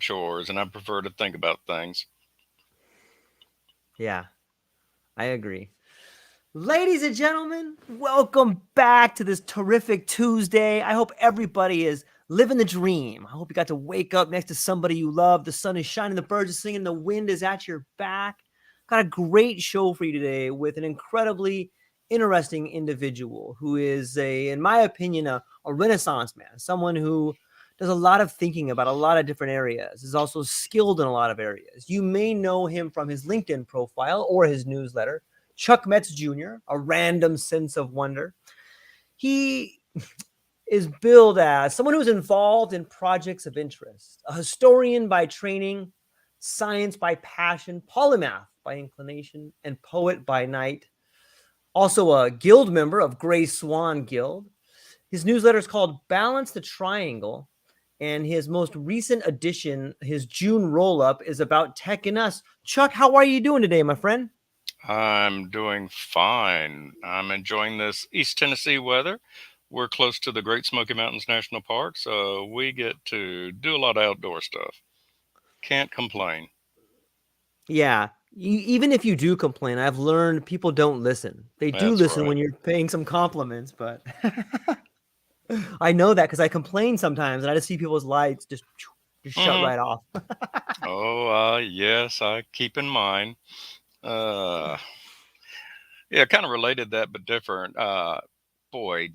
chores, and I prefer to think about things. Yeah, I agree. Ladies and gentlemen, welcome back to this terrific Tuesday. I hope everybody is living the dream. I hope you got to wake up next to somebody you love. The sun is shining, the birds are singing, the wind is at your back. Got a great show for you today with an incredibly interesting individual who is in my opinion, a renaissance man, someone who does a lot of thinking about a lot of different areas, is also skilled in a lot of areas. You may know him from his LinkedIn profile or his newsletter. Chuck Metz Jr., a random sense of wonder. He is billed as someone who's involved in projects of interest, a historian by training, science by passion, polymath by inclination, and poet by night. Also a guild member of Gray Swan Guild. His newsletter is called Balance the Triangle, and his most recent edition, his June roll-up, is about tech and us. Chuck, how are you doing today, my friend? I'm doing fine. I'm enjoying this East Tennessee weather. We're close to the Great Smoky Mountains National Park, so we get to do a lot of outdoor stuff. Can't complain. Yeah. Even if you do complain, I've learned people don't listen. They do That's listen right. when you're paying some compliments, but I know that because I complain sometimes and I just see people's lights just shut hmm right off. Oh, yes, I keep in mind. Uh, yeah, kind of related that, but different. Boy,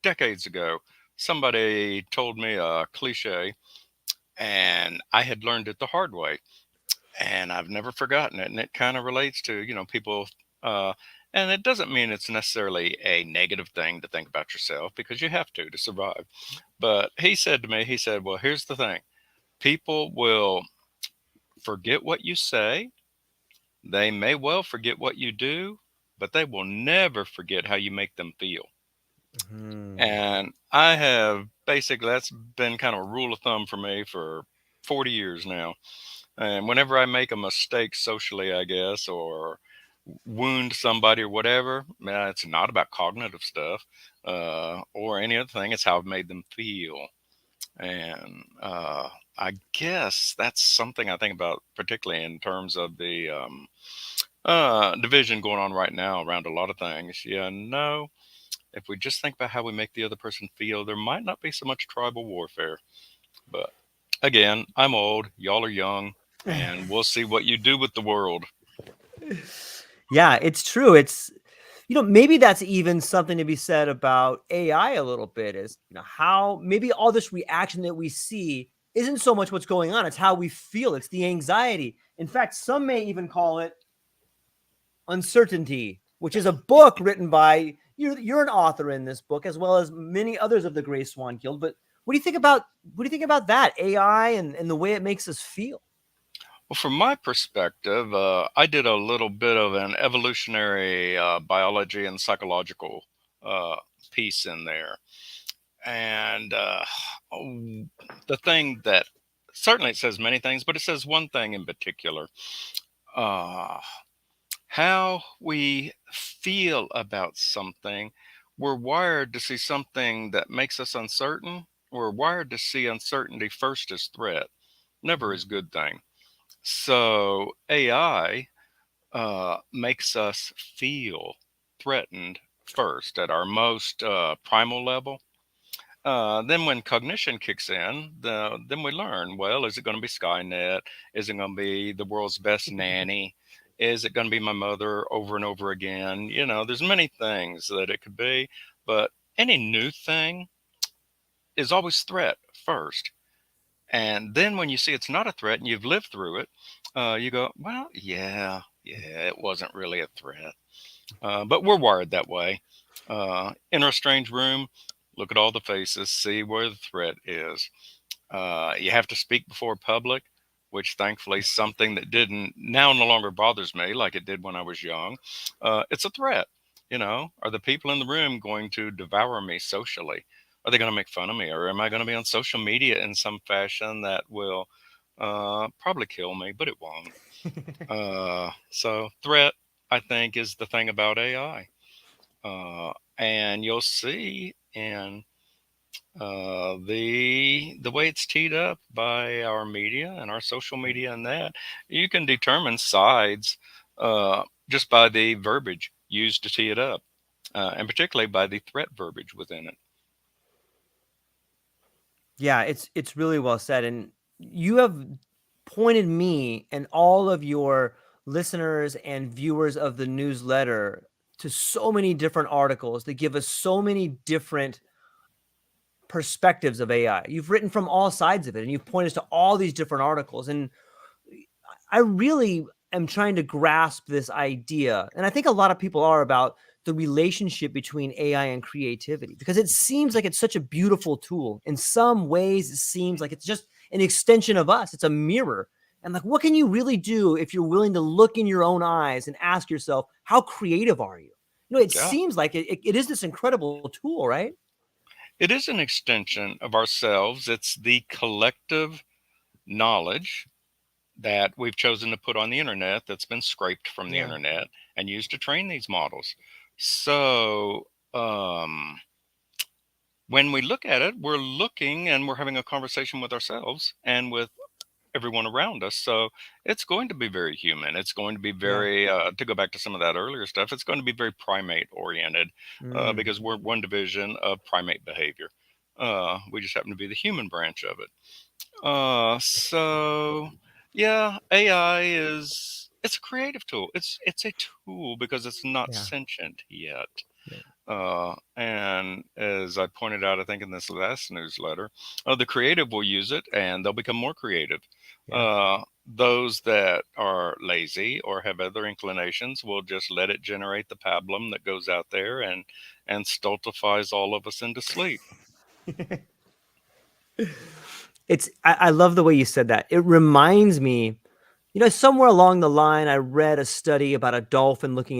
decades ago, somebody told me a cliche, and I had learned it the hard way, and I've never forgotten it. And it kind of relates to, people, uh, and it doesn't mean it's necessarily a negative thing to think about yourself because you have to survive. But he said to me, he said, well, here's the thing: people will forget what you say, they may well forget what you do, but they will never forget how you make them feel. Hmm. And I have basically, that's been kind of a rule of thumb for me for 40 years now. And whenever I make a mistake socially, I guess, or wound somebody or whatever, man, it's not about cognitive stuff or any other thing. It's how I've made them feel. And I guess that's something I think about, particularly in terms of the division going on right now around a lot of things. Yeah, no, if we just think about how we make the other person feel, there might not be so much tribal warfare. But again, I'm old, y'all are young, and we'll see what you do with the world. Yeah, it's true. Maybe that's even something to be said about AI a little bit is, how maybe all this reaction that we see isn't so much what's going on. It's how we feel. It's the anxiety. In fact, some may even call it Uncertainty, which is a book written by you're an author in this book as well as many others of the Gray Swan Guild. But what do you think about that AI and the way it makes us feel? Well, from my perspective, I did a little bit of an evolutionary biology and psychological uh, piece in there. And oh, the thing that certainly it says many things, but it says one thing in particular. Uh, how we feel about something, we're wired to see something that makes us uncertain. We're wired to see uncertainty first as threat, never as good thing. So AI makes us feel threatened first at our most primal level. Then when cognition kicks in, then we learn, well, is it going to be Skynet? Is it going to be the world's best nanny? Is it going to be my mother over and over again? There's many things that it could be, but any new thing is always threat first. And then when you see it's not a threat and you've lived through it, you go, well, yeah, it wasn't really a threat. But we're wired that way. Enter a strange room, look at all the faces, see where the threat is. You have to speak before public, which thankfully is something that didn't now no longer bothers me like it did when I was young. It's a threat. Are the people in the room going to devour me socially? Are they going to make fun of me? Or am I going to be on social media in some fashion that will probably kill me, but it won't? So, threat, I think, is the thing about AI. And you'll see in The way it's teed up by our media and our social Right. media and that, you can determine sides just by the verbiage used to tee it up, and particularly by the threat verbiage within it. Yeah, it's really well said, and you have pointed me and all of your listeners and viewers of the newsletter to so many different articles that give us so many different perspectives of AI. You've written from all sides of it, and you've pointed us to all these different articles, and I really am trying to grasp this idea, and I think a lot of people are, about the relationship between AI and creativity, because it seems like it's such a beautiful tool. In some ways, it seems like it's just an extension of us. It's a mirror. And like, what can you really do if you're willing to look in your own eyes and ask yourself, how creative are you? You know, it Yeah, seems like it is this incredible tool, right? it is an extension of ourselves. It's the collective knowledge that we've chosen to put on the internet that's been scraped from the Yeah. internet and used to train these models. So, when we look at it, we're looking and we're having a conversation with ourselves and with everyone around us. So it's going to be very human. It's going to be Yeah. very, to go back to some of that earlier stuff, it's going to be very primate oriented, Mm, because we're one division of primate behavior. We just happen to be the human branch of it. So yeah, AI is, it's a creative tool. It's a tool because it's not yeah. sentient yet. Yeah. And as I pointed out, I think in this last newsletter, the creative will use it and they'll become more creative. Yeah. Those that are lazy or have other inclinations will just let it generate the pablum that goes out there and stultifies all of us into sleep. I love the way you said that. It reminds me, you know, somewhere along the line, I read a study about a dolphin looking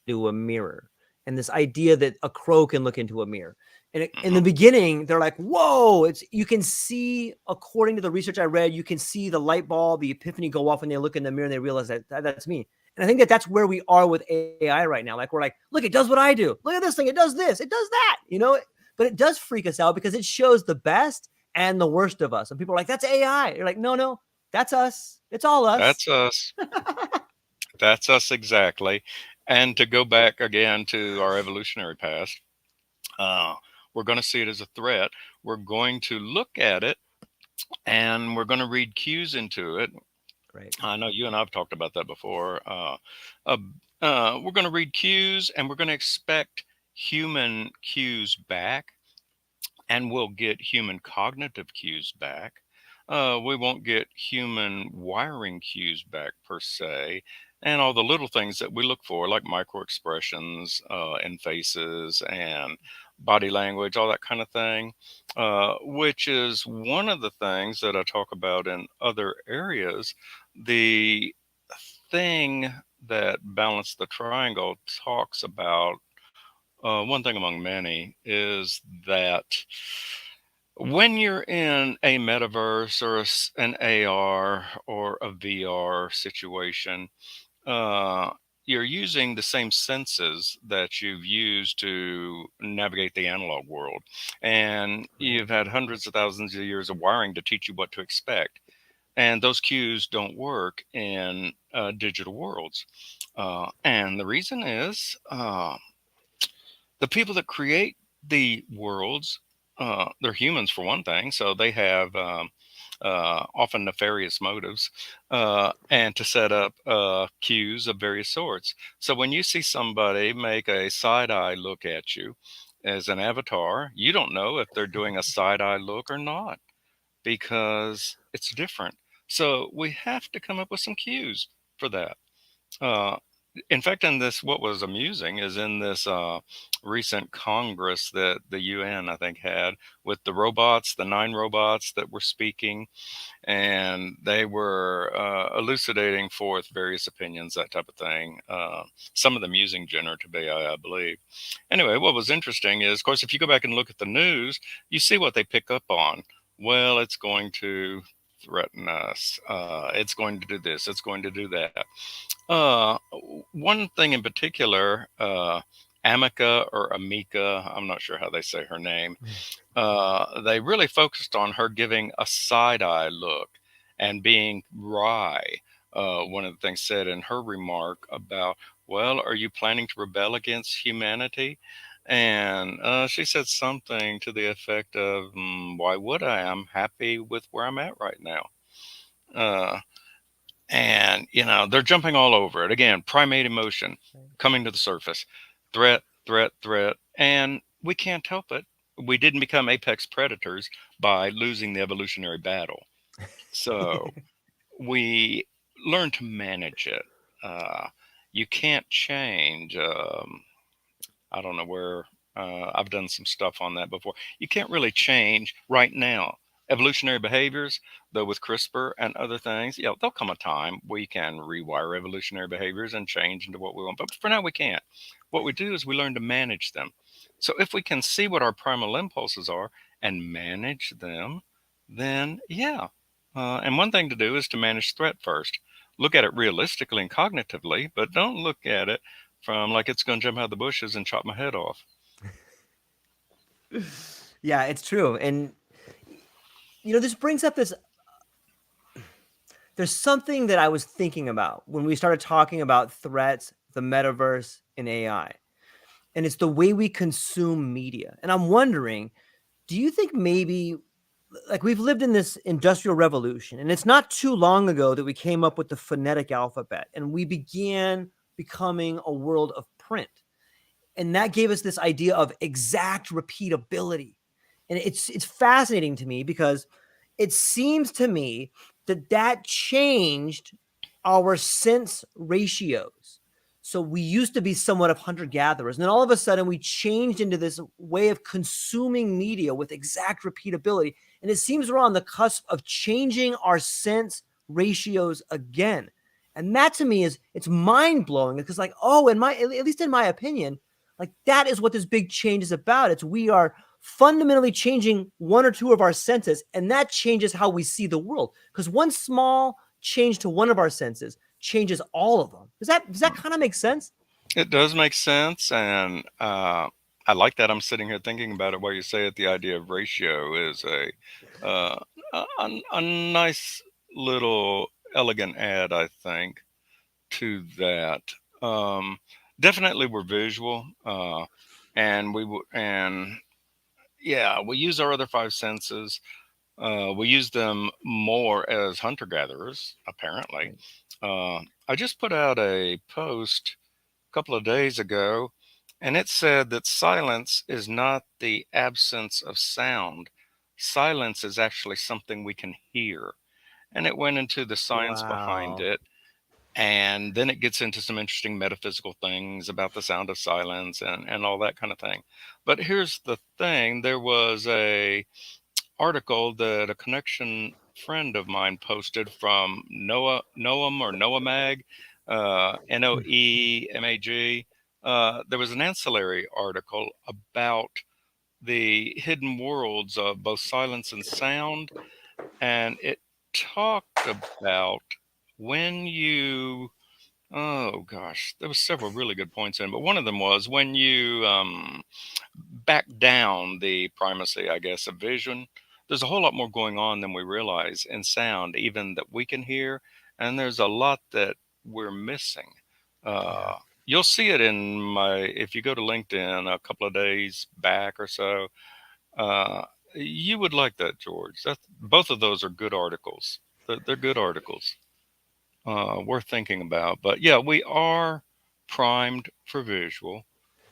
into a mirror, and this idea that a crow can look into a mirror. And in the Hmm. beginning, they're like, "Whoa!" It's, you can see, according to the research I read, you can see the light bulb, the epiphany go off when they look in the mirror and they realize that's me. And I think that that's where we are with AI right now. Like, we're like, "Look, it does what I do. Look at this thing. It does this. It does that." You know, but it does freak us out because it shows the best and the worst of us. And people are like, "That's AI." You're like, "No, no, that's us. It's all us." That's us. That's us exactly. And to go back again to our evolutionary past, uh, we're going to see it as a threat. We're going to look at it and we're going to read cues into it. Right. I know you and I've talked about that before. Uh, we're going to read cues and we're going to expect human cues back, and we'll get human cognitive cues back. We won't get human wiring cues back per se, and all the little things that we look for, like micro expressions in faces and body language, all that kind of thing, which is one of the things that I talk about in other areas. The thing that Balance the Triangle talks about, one thing among many, is that when you're in a metaverse or an AR or a VR situation, uh, you're using the same senses that you've used to navigate the analog world. And Right. you've had hundreds of thousands of years of wiring to teach you what to expect. And those cues don't work in digital worlds. And the reason is, the people that create the worlds, they're humans for one thing, so they have often nefarious motives, and to set up cues of various sorts. So when you see somebody make a side eye look at you as an avatar, you don't know if they're doing a side eye look or not because it's different. So we have to come up with some cues for that. Uh, in fact, in this, what was amusing is in this recent Congress that the UN, I think, had with the robots, the 9 robots that were speaking, and they were elucidating forth various opinions, that type of thing. Some of them using generative AI, I believe. Anyway, what was interesting is, of course, if you go back and look at the news, you see what they pick up on. Well, it's going to threaten us. It's going to do this. It's going to do that. Uh, One thing in particular, Amica or Amika, I'm not sure how they say her name. They really focused on her giving a side eye look and being wry. One of the things said in her remark about, well, are you planning to rebel against humanity? And she said something to the effect of, why would I? I'm happy with where I'm at right now. Uh, and, they're jumping all over it. Again, primate emotion coming to the surface, threat, threat, threat. And we can't help it. We didn't become apex predators by losing the evolutionary battle. So we learn to manage it. Uh, you can't change. I don't know where I've done some stuff on that before. You can't really change right now evolutionary behaviors, though with CRISPR and other things. Yeah, there'll come a time we can rewire evolutionary behaviors and change into what we want. But for now, we can't. What we do is we learn to manage them. So if we can see what our primal impulses are and manage them, then yeah. And one thing to do is to manage threat first. Look at it realistically and cognitively, but don't look at it from like it's going to jump out of the bushes and chop my head off. Yeah, it's true. And this brings up this there's something that I was thinking about when we started talking about threats, the metaverse, and AI. And it's the way we consume media. And I'm wondering, do you think maybe like we've lived in this industrial revolution, and it's not too long ago that we came up with the phonetic alphabet and we began becoming a world of print, and that gave us this idea of exact repeatability. And it's fascinating to me because it seems to me that changed our sense ratios. So we used to be somewhat of hunter gatherers, and then all of a sudden we changed into this way of consuming media with exact repeatability. And it seems we're on the cusp of changing our sense ratios again. And that to me is it's mind blowing because, like, oh, at least in my opinion, like that is what this big change is about. It's we are fundamentally changing one or two of our senses, and that changes how we see the world. Because one small change to one of our senses changes all of them. Does that kind of make sense? It does make sense, and I like that. I'm sitting here thinking about it while you say it. The idea of ratio is a nice little elegant add, I think, to that. Um, Definitely, we're visual, and yeah, we use our other five senses. We use them more as hunter gatherers, apparently. Right. I just put out a post a couple of days ago, and it said that silence is not the absence of sound. Silence is actually something we can hear. And it went into the science behind Wow. it. And then it gets into some interesting metaphysical things about the sound of silence and all that kind of thing. But here's the thing, there was a article that a connection friend of mine posted from Noam or Noah Mag, Noemag. There was an ancillary article about the hidden worlds of both silence and sound, and it talked about when you oh gosh, there was several really good points in, but one of them was when you back down the primacy, I guess, of vision. There's a whole lot more going on than we realize in sound, even that we can hear, and there's a lot that we're missing. Yeah. Uh, you'll see it in my if you go to LinkedIn a couple of days back or so. Uh, you would like that, George. That both of those are good articles. They're good articles worth thinking about. But yeah, we are primed for visual.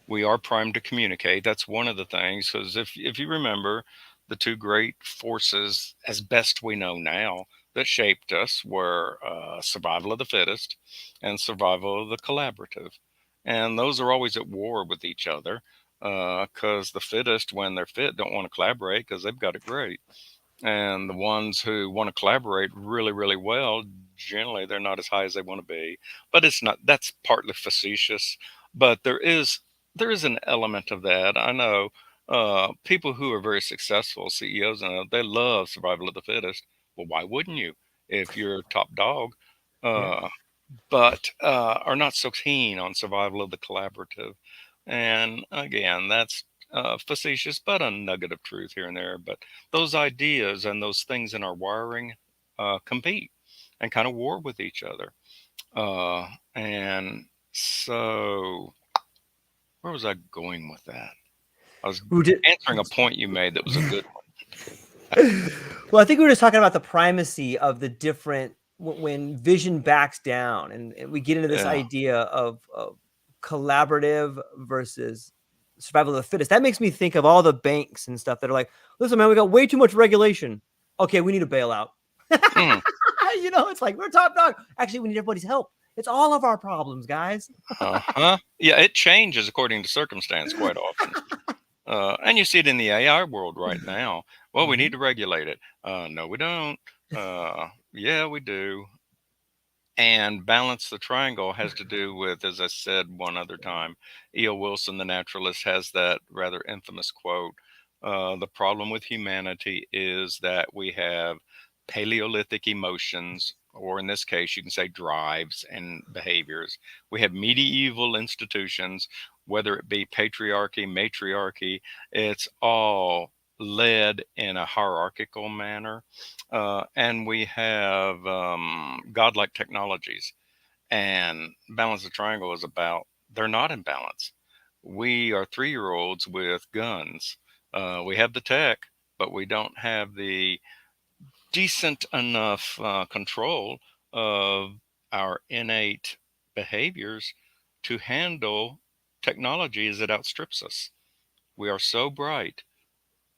We are primed to communicate. That's one of the things. Because if you remember, the two great forces, as best we know now, that shaped us were survival of the fittest and survival of the collaborative. And those are always at war with each other because the fittest, when they're fit, don't want to collaborate because they've got it great, and the ones who want to collaborate really really well, generally they're not as high as they want to be. But it's not, that's partly facetious, but there is an element of that. I know people who are very successful CEOs, and they love survival of the fittest. Well, why wouldn't you if you're top dog? Yeah. uh, but are not so keen on survival of the collaborative. And again, that's facetious, but a nugget of truth here and there. But those ideas and those things in our wiring compete and kind of war with each other. And so, where was I going with that? I was Who did? answering a point you made that was a good Well, I think we were just talking about the primacy of the different when vision backs down, and we get into one. this Yeah. idea of collaborative versus survival of the fittest. That makes me think of all the banks and stuff that are like, listen, man, we got way too much regulation. Okay, we need a bailout. Mm, It's like we're top dog. Actually, we need everybody's help. It's all of our problems, guys. uh-huh. Yeah, it changes according to circumstance quite often. And you see it in the AI world right now. Well, we need Mhm. to regulate it. No, we don't. Yeah, we do. And balance the triangle has to do with, as I said one other time, E.O. Wilson, the naturalist, has that rather infamous quote: "The problem with humanity is that we have Paleolithic emotions, or in this case, you can say drives and behaviors. We have medieval institutions, whether it be patriarchy, matriarchy, it's all led in a hierarchical manner, and we have godlike technologies. And balance the triangle is about they're not in balance. We are 3 year olds with guns. We have the tech, but we don't have the decent enough control of our innate behaviors to handle technology as it outstrips us. We are so bright,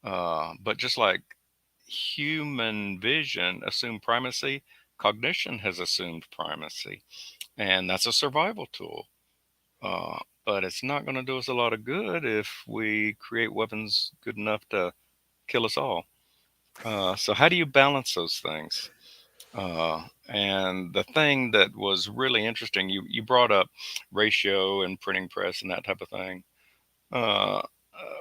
but just like human vision assumed primacy, cognition has assumed primacy, and that's a survival tool. But it's not going to do us a lot of good if we create weapons good enough to kill us all. So, how do you balance those things? And the thing that was really interesting, you brought up ratio and printing press and that type of thing. Uh,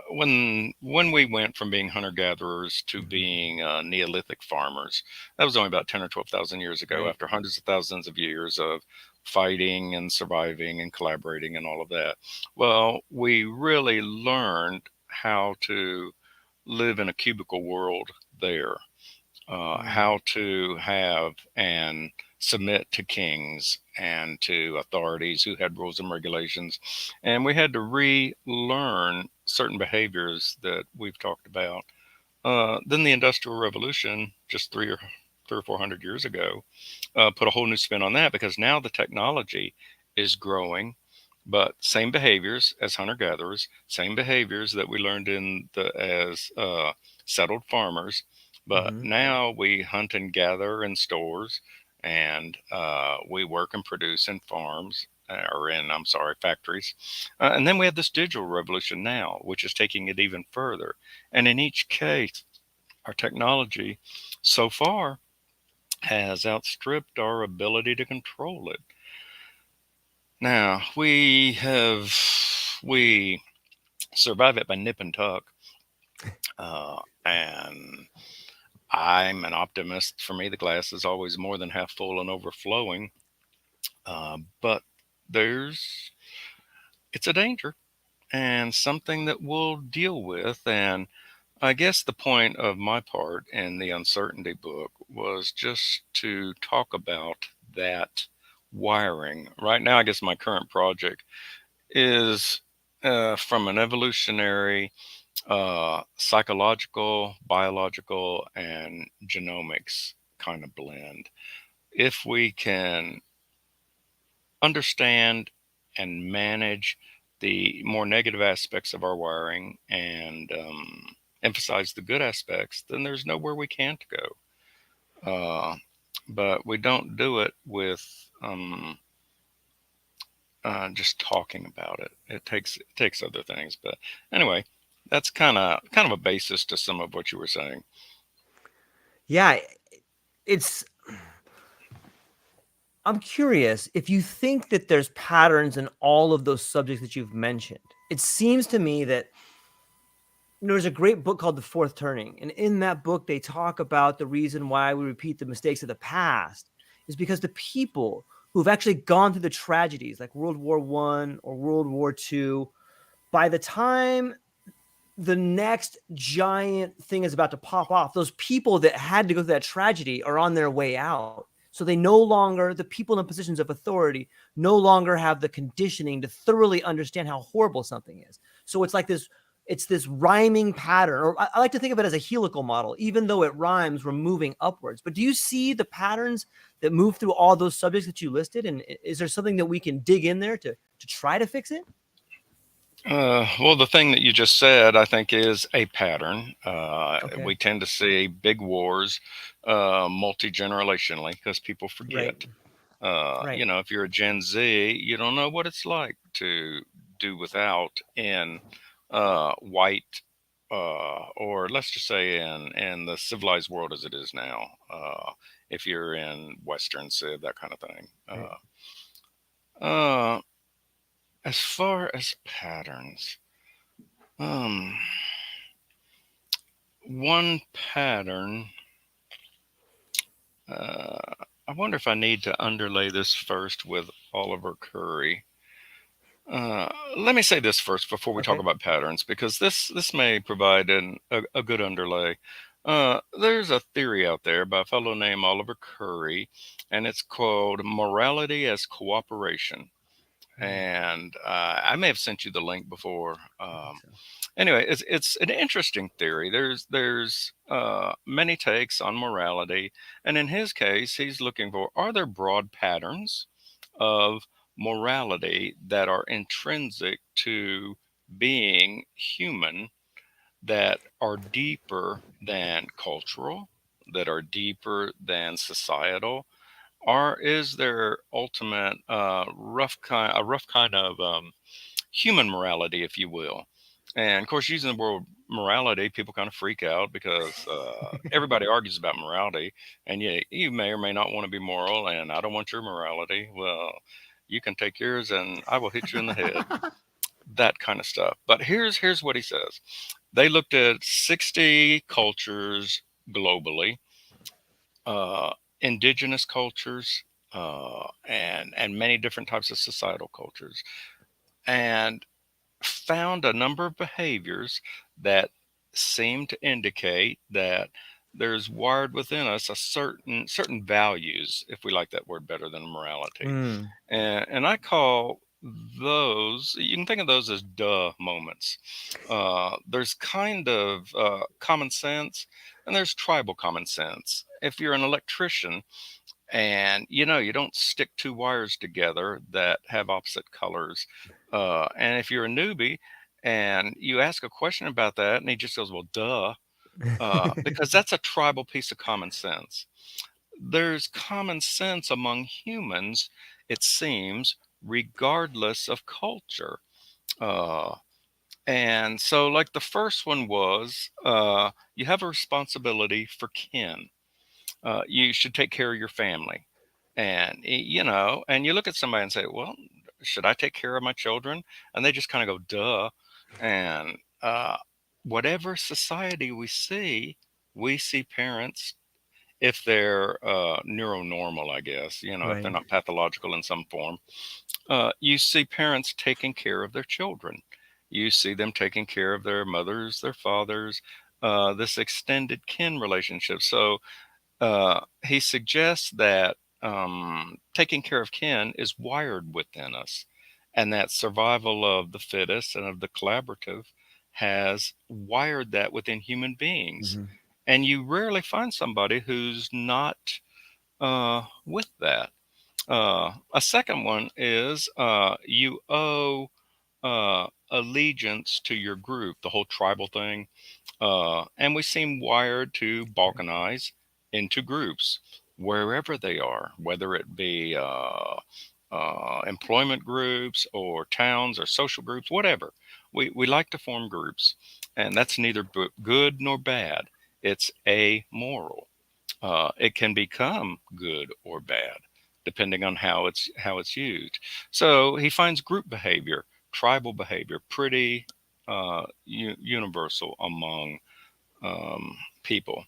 when we went from being hunter gatherers to Mhm. being Neolithic farmers, that was only about 10 or 12,000 years ago. Right. After hundreds of thousands of years of fighting and surviving and collaborating and all of that, well, we really learned how to live in a cubicle world there, Mm. how to have and submit to kings and to authorities who had rules and regulations. And we had to relearn certain behaviors that we've talked about. Then the Industrial Revolution, just 300 or 400 years ago, put a whole new spin on that because now the technology is growing, but same behaviors as hunter gatherers, same behaviors that we learned in the as settled farmers, but Mhm. now we hunt and gather in stores, and we work and produce in farms. Or in, I'm sorry, factories. And then we have this digital revolution now, which is taking it even further. And in each case, our technology so far has outstripped our ability to control it. Now, we survive it by nip and tuck. And I'm an optimist. For me, the glass is always more than half full and overflowing. But there's, it's a danger and something that we'll deal with. And I guess the point of my part in the uncertainty book was just to talk about that wiring. Right now, I guess my current project is from an evolutionary, psychological, biological, and genomics kind of blend. If we can understand and manage the more negative aspects of our wiring and emphasize the good aspects, then there's nowhere we can't go. But we don't do it with just talking about it. It takes other things. But anyway, that's kind of a basis to some of what you were saying. Yeah, it's I'm curious if you think that there's patterns in all of those subjects that you've mentioned. It seems to me that there's a great book called The Fourth Turning. And in that book, they talk about the reason why we repeat the mistakes of the past is because the people who've actually gone through the tragedies like World War I or World War II, by the time the next giant thing is about to pop off, those people that had to go through that tragedy are on their way out. So they no longer, the people in positions of authority no longer have the conditioning to thoroughly understand how horrible something is. So it's like this, it's this rhyming pattern, or I like to think of it as a helical model. Even though it rhymes, we're moving upwards. But do you see the patterns that move through all those subjects that you listed? And is there something that we can dig in there to try to fix it? Well, the thing that you just said, I think, is a pattern. Okay. We tend to see big wars multi generationally because people Right. forget. Right. If you're a Gen Z, you don't know what it's like to do without in white, or let's just say in the civilized world as it is now. If you're in Western Civ, that kind of thing. Right. Uh, as far as patterns, um, one pattern. Uh, I wonder if I need to underlay this first with Oliver Curry. Uh, Let me say this first before we talk Okay. about patterns, because this may provide a good underlay. There's a theory out there by a fellow named Oliver Curry, and it's called morality as cooperation. Mm, And I may have sent you the link before. I think so. Anyway, it's an interesting theory. There's many takes on morality, and in his case, he's looking for, are there broad patterns of morality that are intrinsic to being human, that are deeper than cultural, that are deeper than societal, or is there ultimate a rough kind of human morality, if you will? And of course, using the word morality, people kind of freak out because everybody argues about morality, and you may or may not want to be moral, and I don't want your morality. Well, you can take yours, and I will hit you in the head. That kind of stuff. But here's what he says. They looked at 60 cultures globally, uh, indigenous cultures, and many different types of societal cultures, and found a number of behaviors that seem to indicate that there's wired within us a certain values, if we like that word better than morality. Mm, And I call those, you can think of those as duh moments. There's kind of common sense, and there's tribal common sense. If you're an electrician, and you don't stick two wires together that have opposite colors, and if you're a newbie and you ask a question about that and he just goes, well, duh, because that's a tribal piece of common sense. There's common sense among humans, it seems, regardless of culture. uh, and so, like, the first one was, you have a responsibility for kin. You should take care of your family. And, and you look at somebody and say, well, should I take care of my children? And they just kind of go, duh. And whatever society we see parents, if they're neuronormal, I guess, if they're right. not pathological in some form, you see parents taking care of their children. You see them taking care of their mothers, their fathers, this extended kin relationship. So, he suggests that taking care of kin is wired within us, and that survival of the fittest and of the collaborative has wired that within human beings. Hmm. And you rarely find somebody who's not with that. A second one is, you owe allegiance to your group, the whole tribal thing. And we seem wired to Right. balkanize into groups wherever they are, whether it be employment groups or towns or social groups, whatever. We like to form groups, and that's neither good nor bad. It's amoral. It can become good or bad depending on how it's used. So he finds group behavior, tribal behavior, pretty universal among people.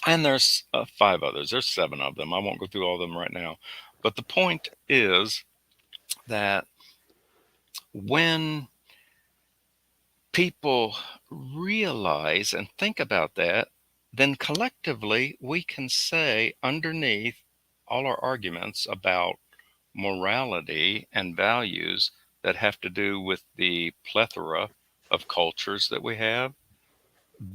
And there's five others. There's seven of them. I won't go through all of them right now. But the point is that when people realize and think about that, then collectively we can say underneath all our arguments about morality and values that have to do with the plethora of cultures that we have,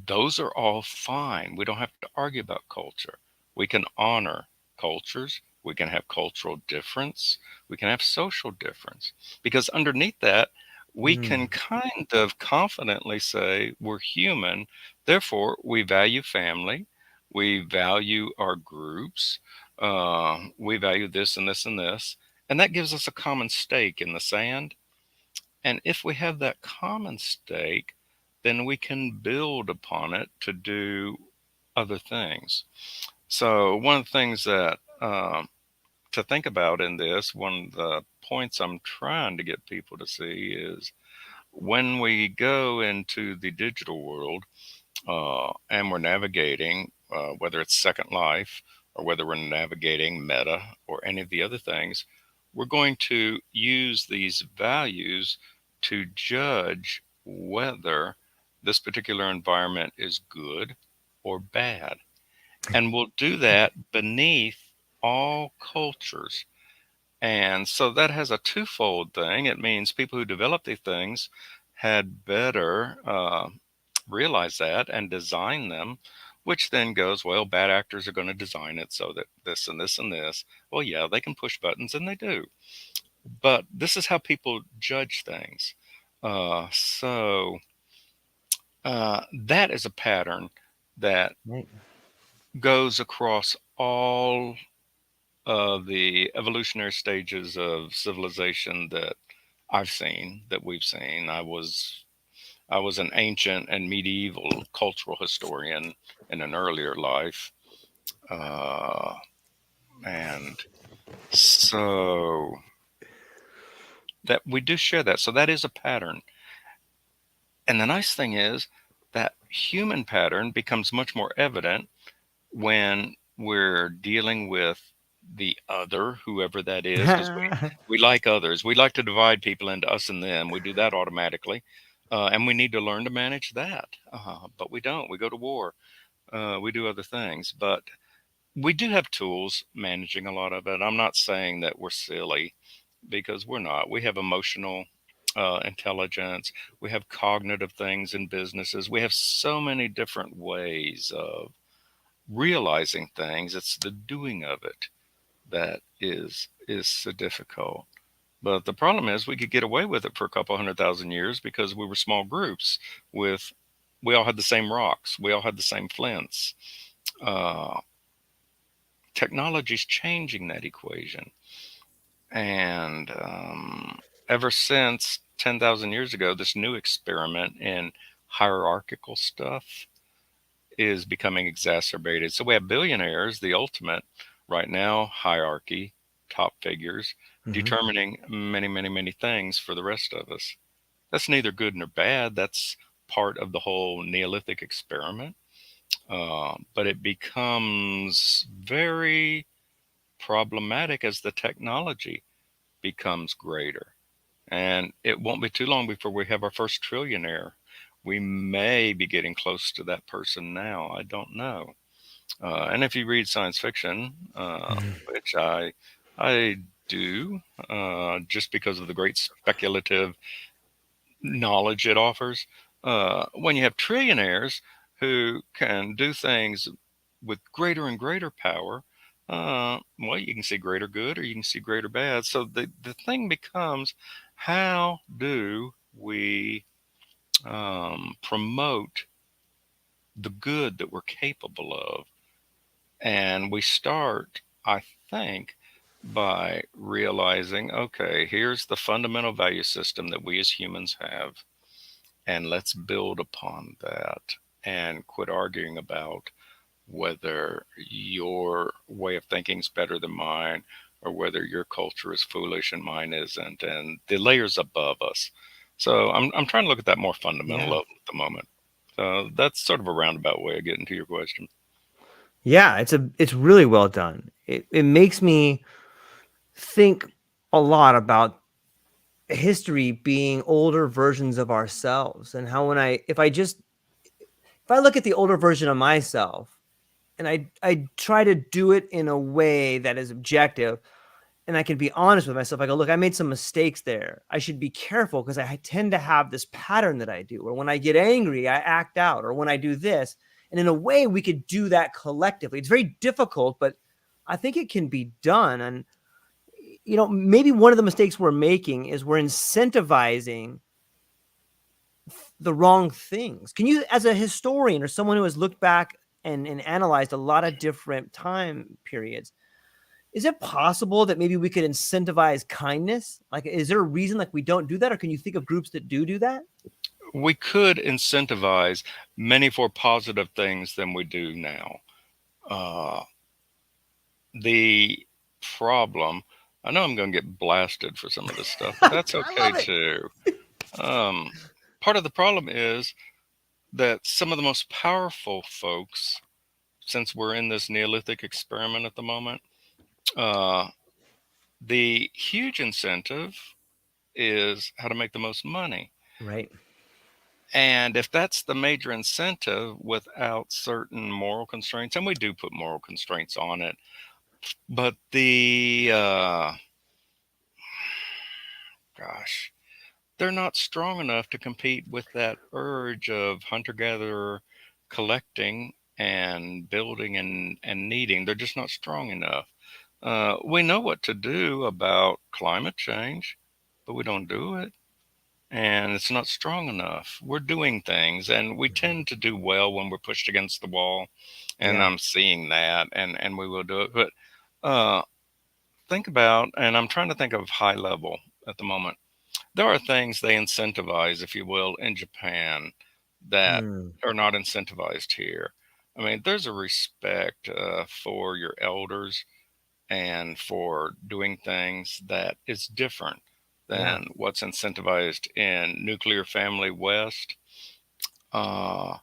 those are all fine. We don't have to argue about culture. We can honor cultures. We can have cultural difference. We can have social difference. Because underneath that, we Mm. can kind of confidently say we're human. Therefore, we value family. We value our groups. We value this and this and this. And that gives us a common stake in the sand. And if we have that common stake, then we can build upon it to do other things. So, one of the things that to think about in this, one of the points I'm trying to get people to see is when we go into the digital world, and we're navigating, whether it's Second Life or whether we're navigating Meta or any of the other things, we're going to use these values to judge whether this particular environment is good or bad. And we'll do that beneath all cultures. And so that has a twofold thing. It means people who develop these things had better realize that and design them, which then goes, well, bad actors are going to design it so that this and this and this. Well, yeah, they can push buttons and they do. But this is how people judge things. So that is a pattern that Right. goes across all of the evolutionary stages of civilization that I've seen, that we've seen. I was an ancient and medieval cultural historian in an earlier life, uh, and so that we do share that. So that is a pattern, and the nice thing is that human pattern becomes much more evident when we're dealing with the other, whoever that is, because we like others. We like to divide people into us and them. We do that automatically. And we need to learn to manage that. But we don't. We go to war. We do other things. But we do have tools managing a lot of it. I'm not saying that we're silly because we're not. We have emotional intelligence. We have cognitive things in businesses. We have so many different ways of realizing things. It's the doing of it that is so difficult. But the problem is we could get away with it for a couple 100,000 years because we were small groups with we all had the same rocks, we all had the same flints. Uh, Technology's changing that equation, and ever since 10,000 years ago, this new experiment in hierarchical stuff is becoming exacerbated. So we have billionaires, the ultimate right now hierarchy, top figures, Mhm. determining many, many, many things for the rest of us. That's neither good nor bad. That's part of the whole Neolithic experiment. But it becomes very problematic as the technology becomes greater. And it won't be too long before we have our first trillionaire. We may be getting close to that person now. I don't know. And if you read science fiction, which I do, just because of the great speculative knowledge it offers, when you have trillionaires who can do things with greater and greater power, well, you can see greater good or you can see greater bad. So the thing becomes, how do we promote the good that we're capable of? And we start, I think, by realizing, okay, here's the fundamental value system that we as humans have, and let's build upon that and quit arguing about whether your way of thinking is better than mine or whether your culture is foolish and mine isn't, and the layers above us. So I'm trying to look at that more fundamental Yeah. level at the moment. So that's sort of a roundabout way of getting to your question. Yeah, it's really well done. It makes me think a lot about history being older versions of ourselves, and how if I look at the older version of myself and I try to do it in a way that is objective, and I can be honest with myself. I go, look, I made some mistakes there. I should be careful because I tend to have this pattern that I do, or when I get angry, I act out, or when I do this. And in a way, we could do that collectively. It's very difficult, but I think it can be done. And, maybe one of the mistakes we're making is we're incentivizing the wrong things. Can you, as a historian or someone who has looked back and analyzed a lot of different time periods, is it possible that maybe we could incentivize kindness? Like, is there a reason like we don't do that, or can you think of groups that do that? We could incentivize many for positive things than we do now. Uh, the problem, I know I'm going to get blasted for some of this stuff, but that's I okay love it. too. Um, Part of the problem is that some of the most powerful folks, since we're in this Neolithic experiment at the moment, uh, the huge incentive is how to make the most money. Right. And if that's the major incentive without certain moral constraints, and we do put moral constraints on it, but gosh, they're not strong enough to compete with that urge of hunter gatherer collecting and building and needing. They're just not strong enough. We know what to do about climate change, but we don't do it. And it's not strong enough. We're doing things, and we Mhm. tend to do well when we're pushed against the wall. And Yeah. I'm seeing that, and we will do it. But uh, think about, and I'm trying to think of high level at the moment. There are things they incentivize, if you will, in Japan that Mm, are not incentivized here. I mean, there's a respect for your elders and for doing things that is different yeah. than what's incentivized in nuclear family West. Uh,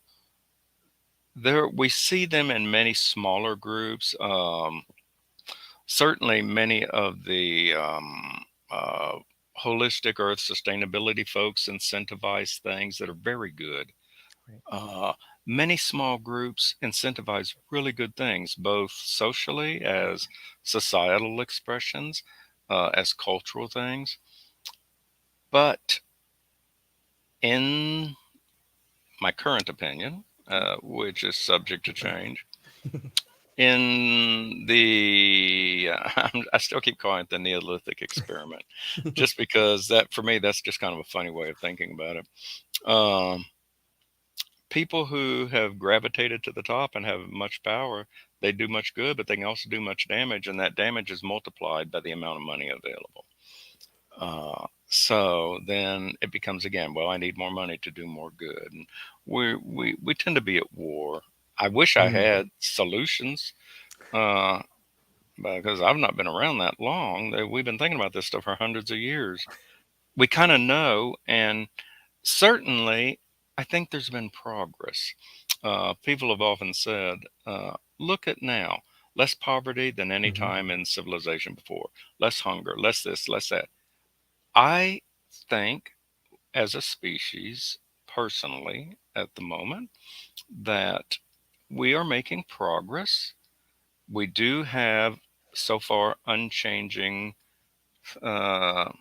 there we see them in many smaller groups. Certainly, many of the holistic earth sustainability folks incentivize things that are very good. Right. Uh, Many small groups incentivize really good things, both socially as societal expressions, as cultural things. But in my current opinion, which is subject to change, in the I still keep calling it the Neolithic experiment, just because that for me that's just kind of a funny way of thinking about it. Um, People who have gravitated to the top and have much power, they do much good, but they can also do much damage, and that damage is multiplied by the amount of money available. So then it becomes again, well, I need more money to do more good, and we tend to be at war. I wish I Mm, had solutions, uh, because I've not been around that long. We've been thinking about this stuff for hundreds of years. We kind of know, and certainly, I think there's been progress. People have often said, look at now, less poverty than any hmm time in civilization before, less hunger, less this, less that. I think, as a species, personally, at the moment, that we are making progress. We do have, so far, unchanging uh,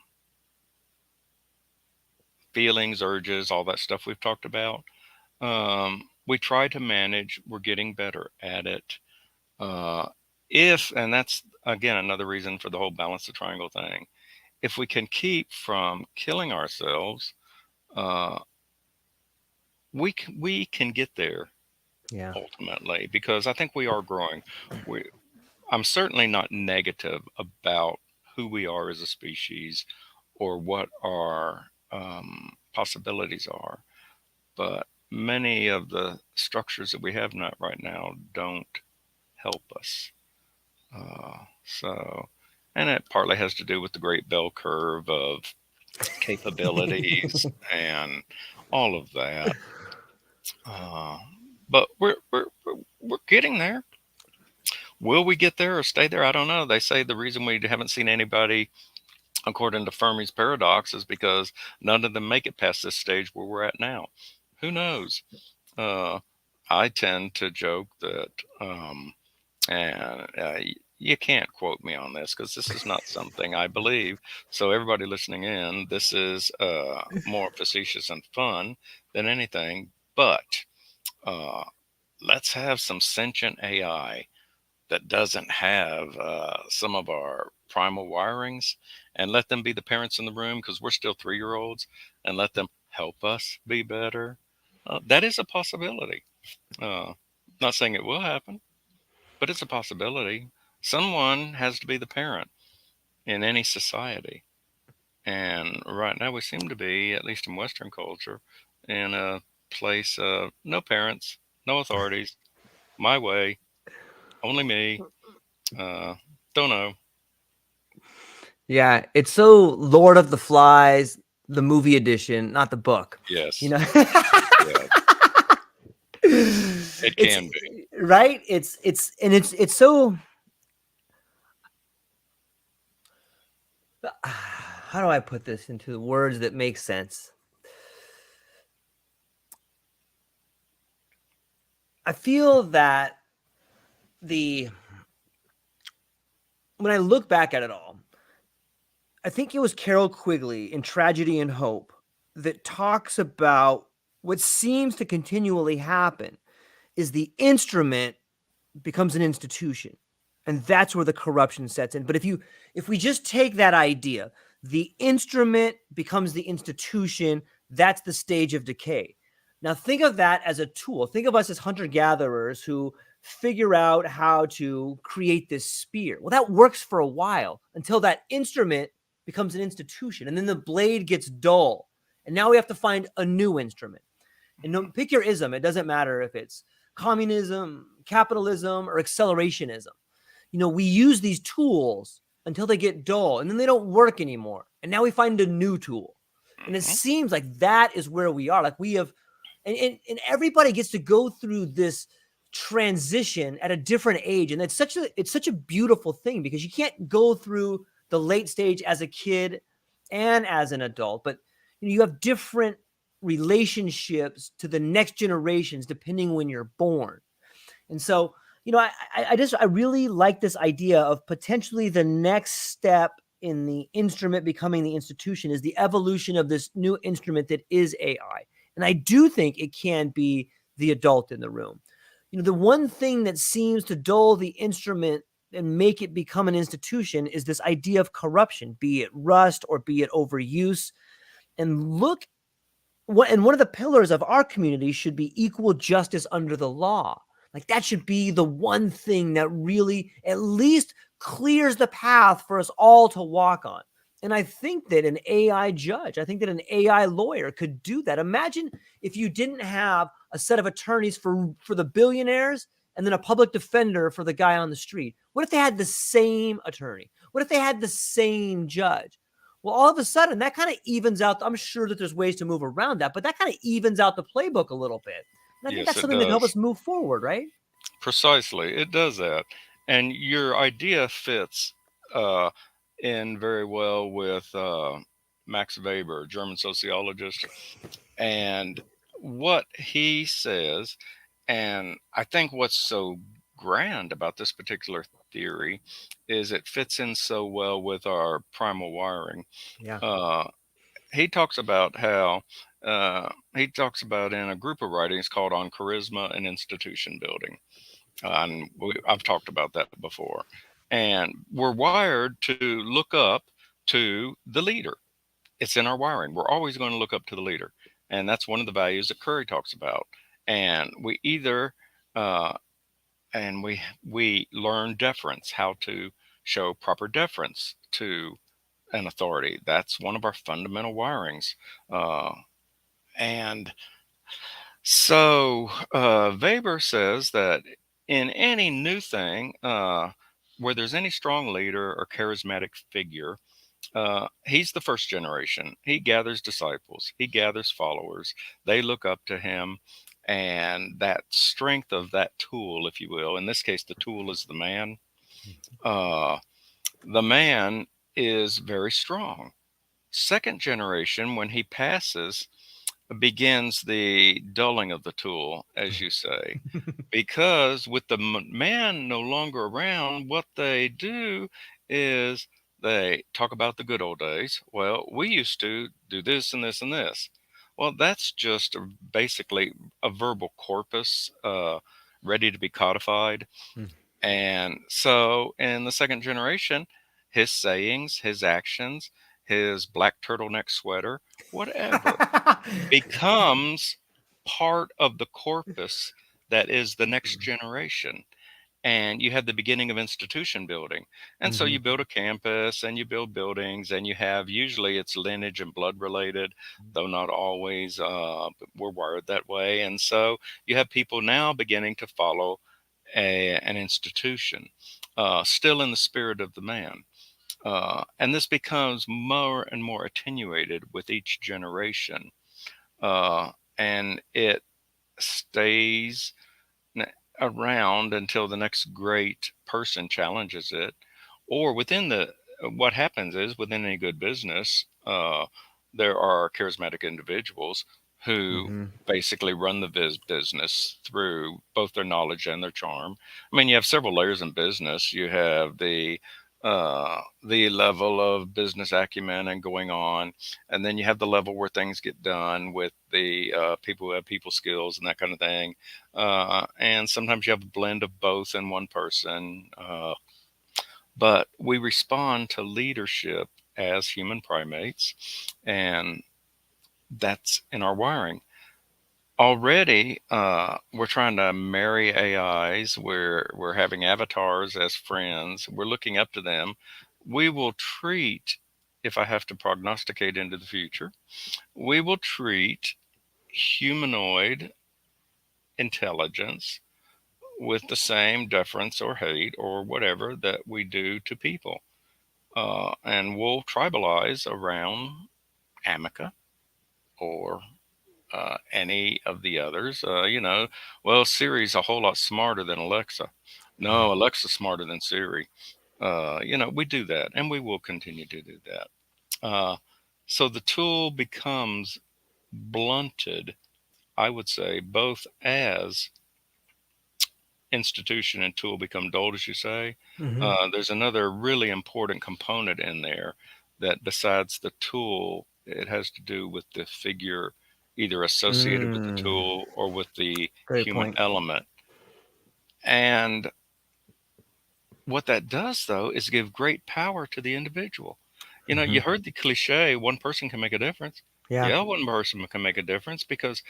feelings, urges, all that stuff we've talked about. We try to manage, we're getting better at it. Uh, and that's again another reason for the whole balance the triangle thing. If we can keep from killing ourselves, uh, we can get there yeah. ultimately because I think we are growing. We, I'm certainly not negative about who we are as a species or what our possibilities are. But many of the structures that we have not right now don't help us. So, and it partly has to do with the great bell curve of capabilities and all of that. Uh, but we're getting there. Will we get there or stay there? I don't know. They say the reason we haven't seen anybody according to Fermi's paradox, is because none of them make it past this stage where we're at now. Who knows? Uh, I tend to joke that, and you can't quote me on this because this is not something I believe. So, everybody listening in, this is more facetious and fun than anything. But uh, let's have some sentient AI that doesn't have some of our primal wirings, and let them be the parents in the room because we're still 3 year olds, and let them help us be better. That is a possibility. Not saying it will happen, but it's a possibility. Someone has to be the parent in any society. And right now, we seem to be, at least in Western culture, in a place of no parents, no authorities, my way, only me. Uh, don't know. Yeah, it's so Lord of the Flies, the movie edition, not the book. You Yes. know, Yeah, it it's can be. right. It's so. How do I put this into words that make sense? I feel that the when I look back at it all, I think it was Carol Quigley in Tragedy and Hope that talks about what seems to continually happen is the instrument becomes an institution. And that's where the corruption sets in. But if we just take that idea, the instrument becomes the institution, that's the stage of decay. Now think of that as a tool. Think of us as hunter-gatherers who figure out how to create this spear. Well, that works for a while until that instrument becomes an institution, and then the blade gets dull. And now we have to find a new instrument. And no, pick your ism. It doesn't matter if it's communism, capitalism, or accelerationism. We use these tools until they get dull and then they don't work anymore. And now we find a new tool. And it Hmm. seems like that is where we are. Like we have, and everybody gets to go through this transition at a different age. And it's such a beautiful thing because you can't go through the late stage as a kid and as an adult, but you have different relationships to the next generations depending when you're born. And so, I really like this idea of potentially the next step in the instrument becoming the institution is the evolution of this new instrument that is AI. And I do think it can be the adult in the room. The one thing that seems to dull the instrument and make it become an institution is this idea of corruption, be it rust or be it overuse. And one of the pillars of our community should be equal justice under the law. Like that should be the one thing that really at least clears the path for us all to walk on. And I think that an AI judge, I think that an AI lawyer could do that. Imagine if you didn't have a set of attorneys for the billionaires and then a public defender for the guy on the street. What if they had the same attorney? What if they had the same judge? Well, all of a sudden, that kind of evens out. I'm sure that there's ways to move around that, but that kind of evens out the playbook a little bit. And I think Yes, that's it something that can help does. us move forward, right? Precisely. It does that. And your idea fits uh, in very well with Max Weber, German sociologist. And what he says, and I think what's so grand about this particular theory is it fits in so well with our primal wiring. Yeah. Uh, he talks about how he talks about in a group of writings called On Charisma and Institution Building. I've talked about that before. And we're wired to look up to the leader. It's in our wiring. We're always going to look up to the leader. And that's one of the values that Curry talks about. And we either, uh, and we learn deference, how to show proper deference to an authority. That's one of our fundamental wirings. Uh, and Weber says that in any new thing, where there's any strong leader or charismatic figure, he's the first generation. He gathers disciples, he gathers followers. They look up to him. And that strength of that tool, if you will, in this case, the tool is the man. Uh, the man is very strong. Second generation, when he passes, begins the dulling of the tool, as you say, because with the man no longer around, what they do is they talk about the good old days. Well, we used to do this and this and this. Well, that's just basically a verbal corpus ready to be codified. And so in the second generation, his sayings, his actions, his black turtleneck sweater, whatever, becomes part of the corpus that is the next generation. And you have the beginning of institution building. And so Mhm. you build a campus and you build buildings, and you have, usually it's lineage and blood related, though not always. But we're wired that way. And so you have people now beginning to follow an institution, still in the spirit of the man. And this becomes more and more attenuated with each generation. And it stays around until the next great person challenges it. Or within the, what happens is within any good business, there are charismatic individuals who Mhm. basically run the business through both their knowledge and their charm. I mean, you have several layers in business. You have the level of business acumen and going on, and then you have the level where things get done with the people who have people skills and that kind of thing. And sometimes you have a blend of both in one person. But we respond to leadership as human primates, and that's in our wiring. Already, we're trying to marry AIs. We're having avatars as friends. We're looking up to them. We will treat, if I have to prognosticate into the future, we will treat humanoid intelligence with the same deference or hate or whatever that we do to people. And we'll tribalize around Amica or any of the others. Well, Siri's a whole lot smarter than Alexa. No, Alexa's smarter than Siri. We do that, and we will continue to do that. So the tool becomes blunted, I would say, both as institution and tool become dulled, as you say. Mhm. There's another really important component in there that, besides the tool, it has to do with the figure either associated with the Mm. tool or with the Great human point. element. And what that does, though, is give great power to the individual. You Mhm. heard the cliche, one person can make a difference. Yeah. Yeah, one person can make a difference because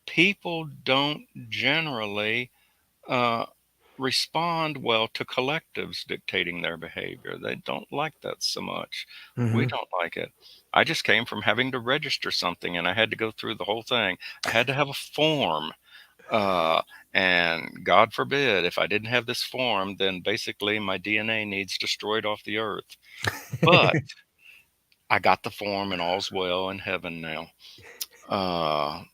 people don't generally uh, respond well to collectives dictating their behavior. They don't like that so much. We Mhm. don't like it. I just came from having to register something and I had to go through the whole thing. I had to have a form. Uh, and God forbid, if I didn't have this form, then basically my DNA needs destroyed off the earth. But I got the form and all's well in heaven now. Uh,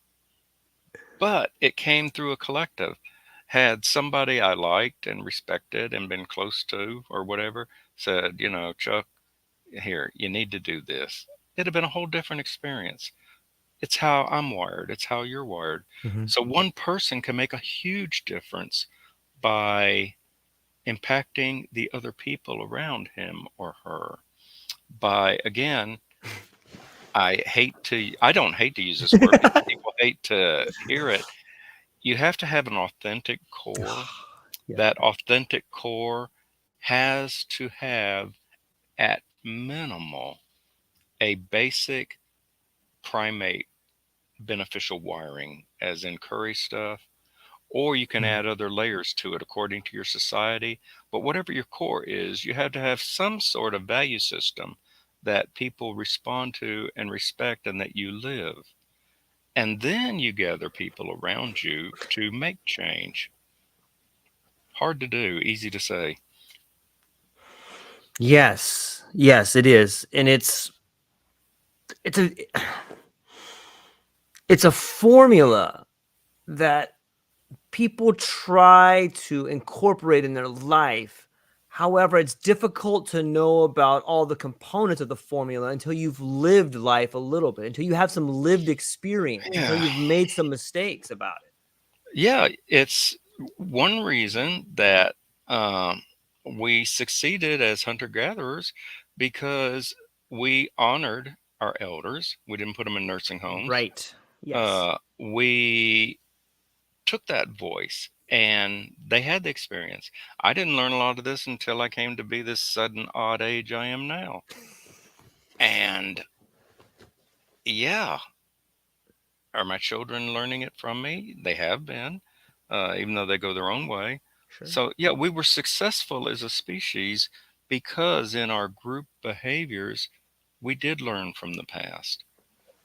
but it came through a collective. Had somebody I liked and respected and been close to or whatever said, Chuck, here, you need to do this, it'd have been a whole different experience. It's how I'm wired, it's how you're wired. Mhm. So one person can make a huge difference by impacting the other people around him or her. By, again, I don't hate to use this word because people hate to hear it. You have to have an authentic core. Yeah. That authentic core has to have, at minimal, a basic primate beneficial wiring, as in Curry stuff, or you can Mm. add other layers to it according to your society. But whatever your core is, you have to have some sort of value system that people respond to and respect and that you live. And then you gather people around you to make change. Hard to do, easy to say. Yes. Yes, it is. And it's a it's a formula that people try to incorporate in their life. However, it's difficult to know about all the components of the formula until you've lived life a little bit, until you have some lived experience, until Yeah. you've made some mistakes about it. Yeah, it's one reason that um, we succeeded as hunter gatherers because we honored our elders. We didn't put them in nursing homes. Right. Yes. We took that voice and they had the experience. I didn't learn a lot of this until I came to be this sudden odd age I am now. And yeah, are my children learning it from me? They have been, even though they go their own way. Sure. So, yeah, we were successful as a species because in our group behaviors, we did learn from the past.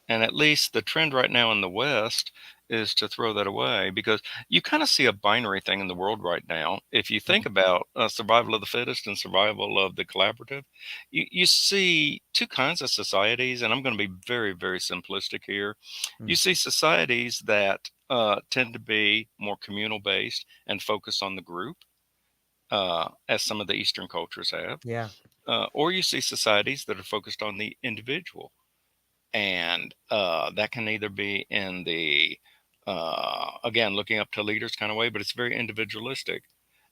And at least the trend right now in the West is to throw that away because you kind of see a binary thing in the world right now. If you think Mhm. about survival of the fittest and survival of the collaborative, you see two kinds of societies. And I'm going to be very, very simplistic here. You Mm. see societies that tend to be more communal based and focused on the group, as some of the Eastern cultures have. Yeah. Or you see societies that are focused on the individual, and that can either be in the again, looking up to leaders kind of way, but it's very individualistic.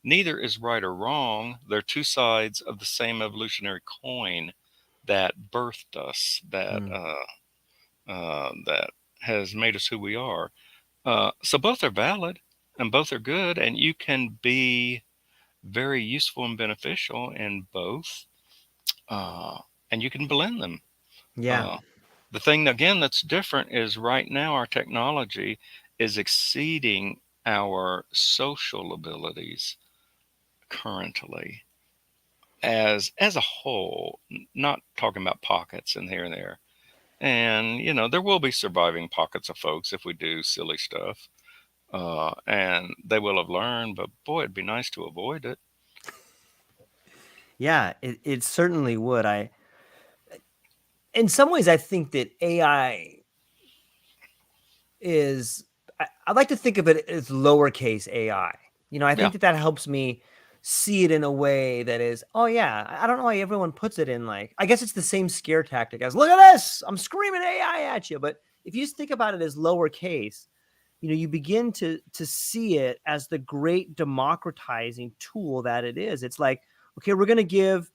Neither is right or wrong. They're two sides of the same evolutionary coin that birthed us, Mm. that has made us who we are. So both are valid and both are good, and you can be very useful and beneficial in both, uh, and you can blend them. Yeah. uh, the thing again that's different is right now our technology is exceeding our social abilities currently as a whole, not talking about pockets and here and there. And there will be surviving pockets of folks if we do silly stuff, and they will have learned. But boy, it'd be nice to avoid it. Yeah. It certainly would. In some ways, I think that AI is, I like to think of it as lowercase AI. I Yeah. think that that helps me see it in a way that is, oh yeah, I don't know why everyone puts it in, like, I guess it's the same scare tactic as, look at this, I'm screaming AI at you. But if you just think about it as lowercase, you begin to see it as the great democratizing tool that it is. It's like, okay, we're going to give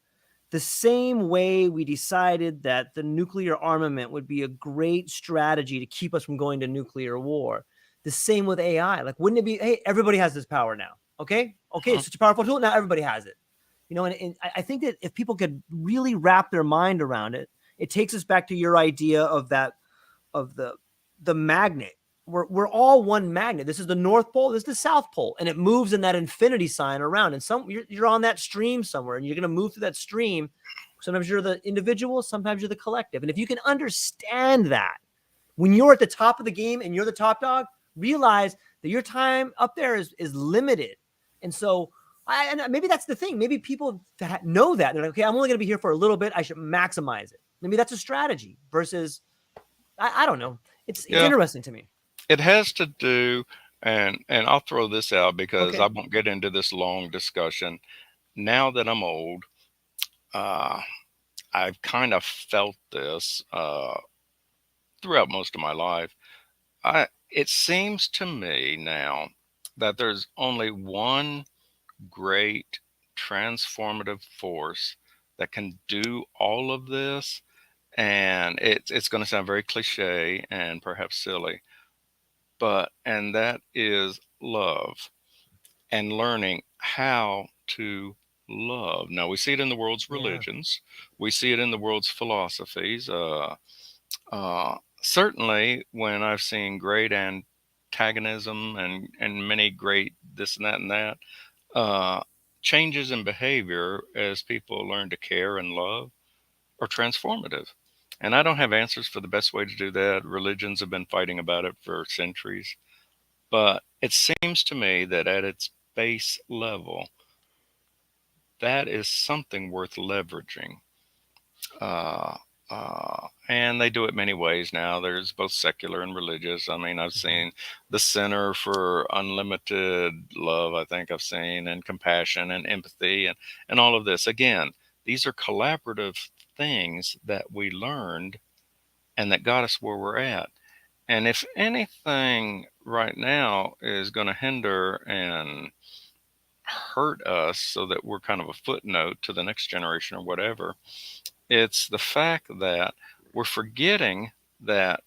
the same way we decided that the nuclear armament would be a great strategy to keep us from going to nuclear war. The same with AI. Like, wouldn't it be, hey, everybody has this power now? Okay. Okay. Uh-huh. It's such a powerful tool. Now everybody has it. And I think that if people could really wrap their mind around it, it takes us back to your idea of that, of the magnet. We're all one magnet. This is the North Pole, this is the South Pole, and it moves in that infinity sign around. And you're on that stream somewhere, and you're going to move through that stream. Sometimes you're the individual, sometimes you're the collective. And if you can understand that when you're at the top of the game and you're the top dog, realize that your time up there is limited. And so, and maybe that's the thing. Maybe people that know that, they're like, okay, I'm only going to be here for a little bit. I should maximize it. Maybe that's a strategy versus, I don't know. It's Yeah, interesting to me. it has to do, and I'll throw this out because I Okay. won't get into this long discussion. Now that I'm old, uh, I've kind of felt this throughout most of my life. It seems to me now that there's only one great transformative force that can do all of this, and it's going to sound very cliche and perhaps silly, and that is love and learning how to love. Now we see it in the world's Yeah. religions, we see it in the world's philosophies. Certainly, when I've seen great antagonism and many great this and that and that, uh, changes in behavior as people learn to care and love are transformative. And I don't have answers for the best way to do that. Religions have been fighting about it for centuries. But it seems to me that at its base level, that is something worth leveraging. Uh, And they do it many ways now. There's both secular and religious. I mean, I've Mhm. seen the Center for Unlimited Love, I think I've seen, and compassion and empathy and all of this. Again, these are collaborative things that we learned and that got us where we're at. And if anything right now is going to hinder and hurt us so that we're kind of a footnote to the next generation or whatever, it's the fact that we're forgetting that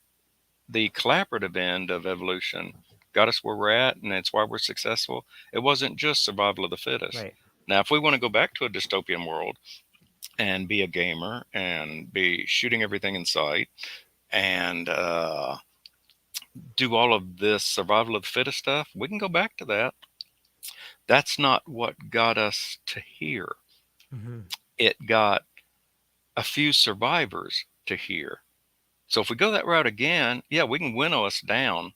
the collaborative end of evolution got us where we're at, and it's why we're successful. It wasn't just survival of the fittest. Right. Now, if we want to go back to a dystopian world and be a gamer and be shooting everything in sight and do all of this survival of the fittest stuff, we can go back to that. That's not what got us to here. Mhm. It got a few survivors to here. So if we go that route again, yeah, we can winnow us down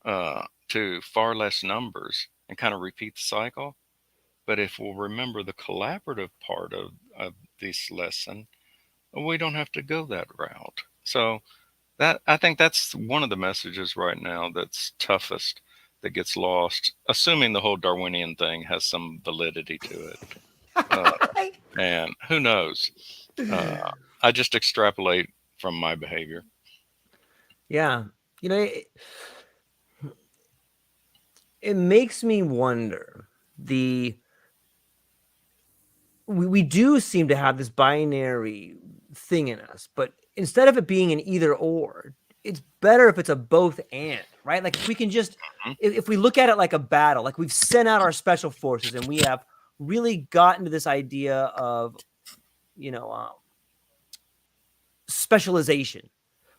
to far less numbers and kind of repeat the cycle. But if we'll remember the collaborative part of this lesson, we don't have to go that route. So that I think that's one of the messages right now that's toughest that gets lost, assuming the whole Darwinian thing has some validity to it. Uh, and who knows? Uh, I just extrapolate from my behavior. Yeah. You know, it makes me wonder the we do seem to have this binary thing in us, but instead of it being an either or, it's better if it's a both and, right? Like if we can just Mhm. if we look at it like a battle, like we've sent out our special forces and we have really gotten to this idea of, you know, specialization.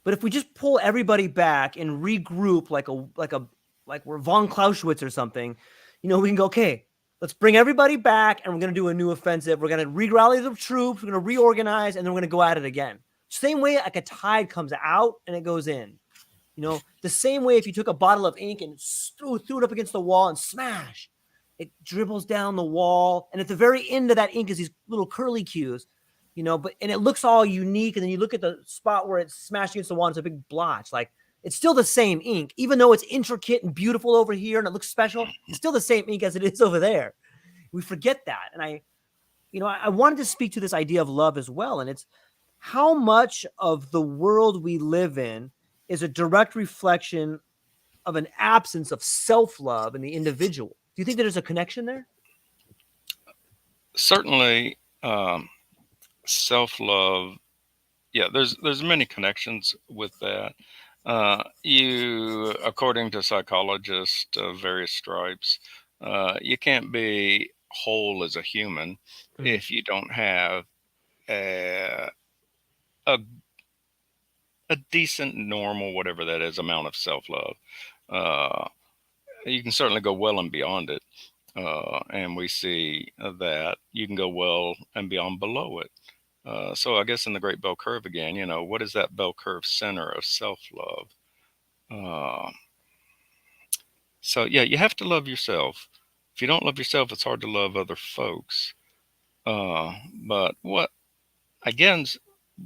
But if we just pull everybody back and regroup like we're von Clausewitz or something, we can go, okay, let's bring everybody back and we're going to do a new offensive. We're going to re-rally the troops. We're going to reorganize and then we're going to go at it again. Same way like a tide comes out and it goes in. The same way if you took a bottle of ink and threw it up against the wall and smash, it dribbles down the wall. And at the very end of that ink is these little curly cues, and it looks all unique. And then you look at the spot where it's smashed against the wall, and it's a big blotch. Like it's still the same ink, even though it's intricate and beautiful over here and it looks special. It's still the same ink as it is over there. We forget that. And I wanted to speak to this idea of love as well. And it's how much of the world we live in is a direct reflection of an absence of self-love in the individual. Do you think that there's a connection there? Certainly, self love. Yeah, there's many connections with that. According to psychologists of various stripes, you can't be whole as a human Mm, if you don't have a, a, a decent, normal, whatever that is, amount of self love. Uh, you can certainly go well and beyond it. And we see that you can go well and beyond below it. So I guess in the great bell curve again, what is that bell curve center of self love? Uh, so yeah, you have to love yourself. If you don't love yourself, it's hard to love other folks. But again,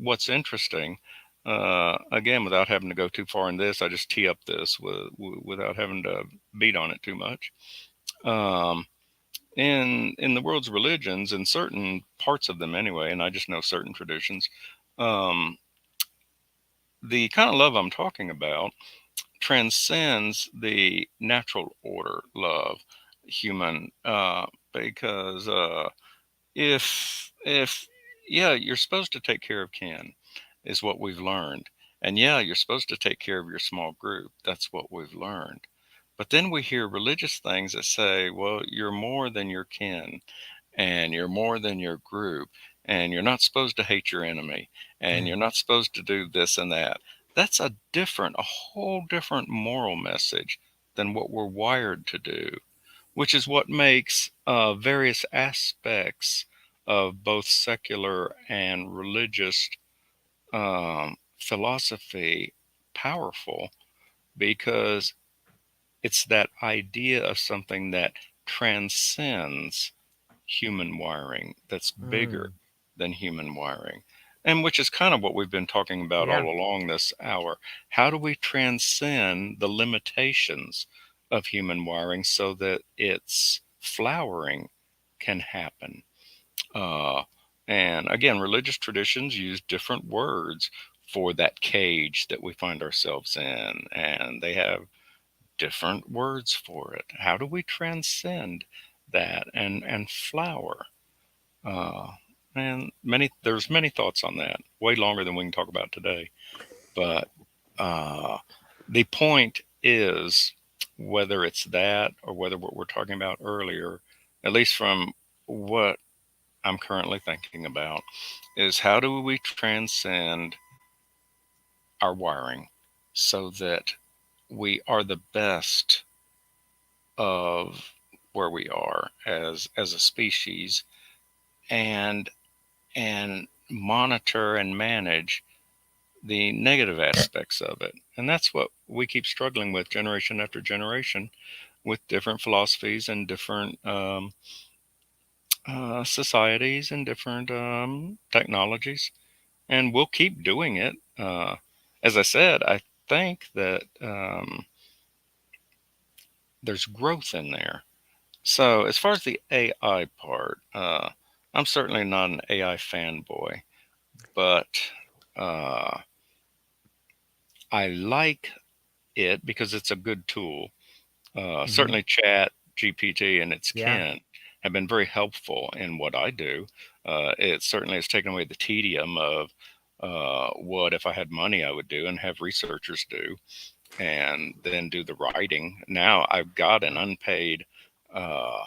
what's interesting, again, without having to go too far in this, I just tee up this without having to beat on it too much. Um, in the world's religions, in certain parts of them anyway, and I just know certain traditions, um, the kind of love I'm talking about transcends the natural order love human because if yeah, you're supposed to take care of kin is what we've learned, and yeah, you're supposed to take care of your small group, that's what we've learned. But then we hear religious things that say, well, you're more than your kin and you're more than your group, and you're not supposed to hate your enemy, and yeah. you're not supposed to do this and that. That's a whole different moral message than what we're wired to do, which is what makes various aspects of both secular and religious philosophy powerful, because it's that idea of something that transcends human wiring, that's bigger Mm, than human wiring. And which is kind of what we've been talking about Yeah. all along this hour. How do we transcend the limitations of human wiring so that its flowering can happen? Uh, and again, religious traditions use different words for that cage that we find ourselves in, and they have different words for it. How do we transcend that and flower? Uh, and there's many thoughts on that, way longer than we can talk about today. But uh, the point is, whether it's that or whether what we're talking about earlier, at least from what I'm currently thinking about, is how do we transcend our wiring so that we are the best of where we are as a species, and monitor and manage the negative aspects of it. And that's what we keep struggling with generation after generation, with different philosophies and different societies and different technologies. And we'll keep doing it. As I said, I think that there's growth in there. So, as far as the AI part, I'm certainly not an AI fanboy, but uh, I like it because it's a good tool. Hmm. Certainly, Chat GPT and its Yeah. kin have been very helpful in what I do. It certainly has taken away the tedium of what, if I had money, I would do and have researchers do, and then do the writing. Now I've got an unpaid uh,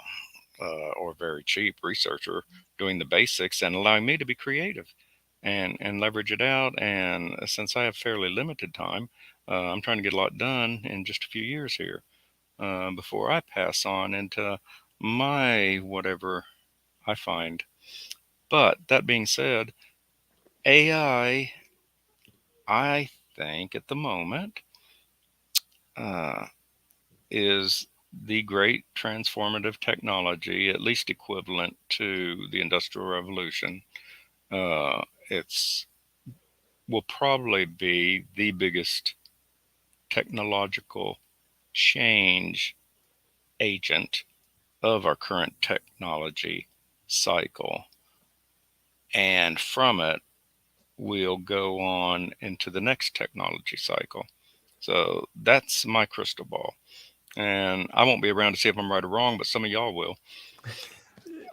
or very cheap researcher doing the basics and allowing me to be creative and leverage it out. And since I have fairly limited time, I'm trying to get a lot done in just a few years here before I pass on into my whatever I find. But that being said, I think at the moment uh, is the great transformative technology, at least equivalent to the Industrial Revolution. It's will probably be the biggest technological change agent of our current technology cycle. And from it, we'll go on into the next technology cycle. So that's my crystal ball. And I won't be around to see if I'm right or wrong, but some of y'all will.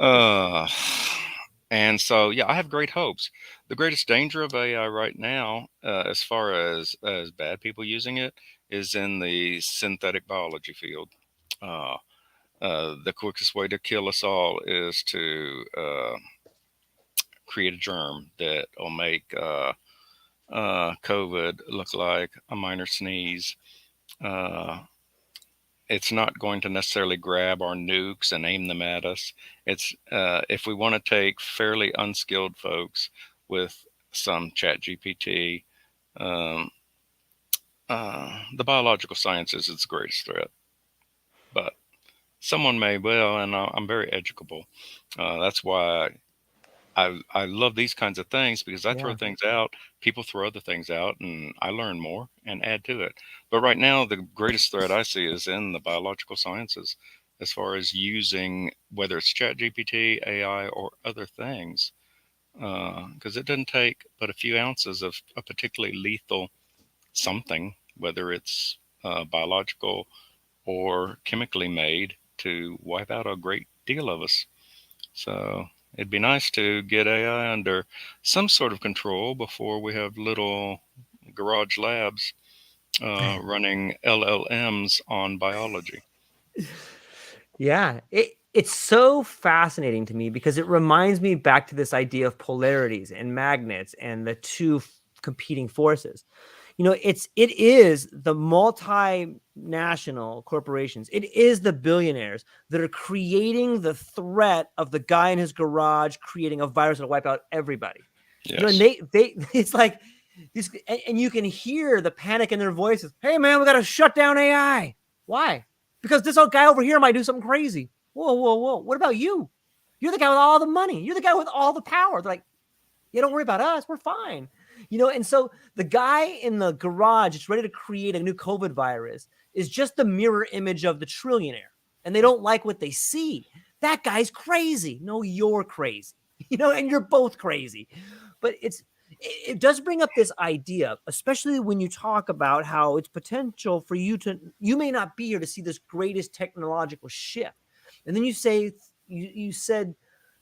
Uh, and so, yeah, I have great hopes. The greatest danger of AI right now, as far as bad people using it, is in the synthetic biology field. Uh, the quickest way to kill us all is to create a germ that will make COVID look like a minor sneeze. Uh, it's not going to necessarily grab our nukes and aim them at us. It's if we want to take fairly unskilled folks with some chat GPT, um, the biological sciences is the greatest threat. But someone may, well, and I'm very educable. That's why I love these kinds of things, because I throw Yeah. things out, people throw other things out, and I learn more and add to it. But right now, the greatest threat I see is in the biological sciences, as far as using, whether it's ChatGPT, AI, or other things, because it doesn't take but a few ounces of a particularly lethal something, whether it's biological or chemically made, to wipe out a great deal of us. So it'd be nice to get AI under some sort of control before we have little garage labs running LLMs on biology. Yeah, it's so fascinating to me because it reminds me back to this idea of polarities and magnets and the two competing forces. You know, it is the multinational corporations, it is the billionaires that are creating the threat of the guy in his garage creating a virus that'll wipe out everybody. You know, and Yes. they it's like this, and you can hear the panic in their voices. Hey man, we got to shut down AI. Why? Because this old guy over here might do something crazy. Whoa, whoa, whoa. What about you? You're the guy with all the money. You're the guy with all the power. They're like, Yeah, don't worry about us. We're fine. And so the guy in the garage is ready to create a new COVID virus is just the mirror image of the trillionaire. And they don't like what they see. That guy's crazy. No, you're crazy. And you're both crazy. But it does bring up this idea, especially when you talk about how it's potential for you may not be here to see this greatest technological shift. And then you said,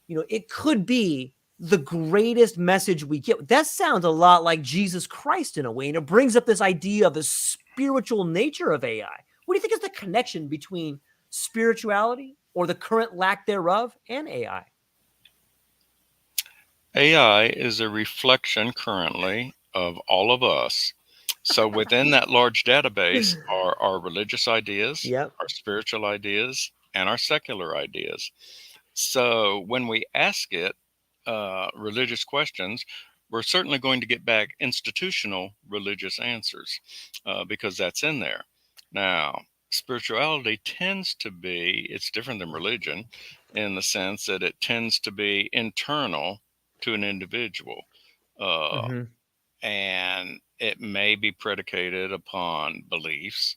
it could be the greatest message we get. That sounds a lot like Jesus Christ in a way. And it brings up this idea of the spiritual nature of AI. What do you think is the connection between spirituality or the current lack thereof and AI? AI is a reflection currently of all of us. So within that large database are our religious ideas, Yep. our spiritual ideas, and our secular ideas. So when we ask it religious questions, we're certainly going to get back institutional religious answers because that's in there. Now, spirituality tends to be, it's different than religion in the sense that it tends to be internal to an individual. Uh, Mm-hmm. and it may be predicated upon beliefs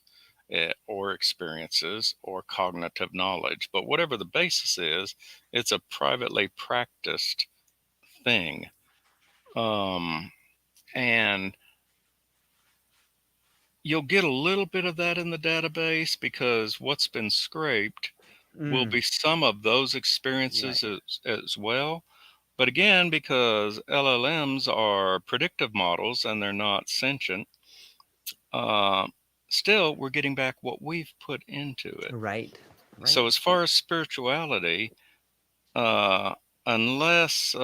or experiences or cognitive knowledge. But whatever the basis is, it's a privately practiced thing. Um, and you'll get a little bit of that in the database because what's been scraped will Mm, be some of those right. experiences as well. But again, because LLMs are predictive models and they're not sentient, uh, still we're getting back what we've put into it. Right. So, Right. as far as spirituality, uh, unless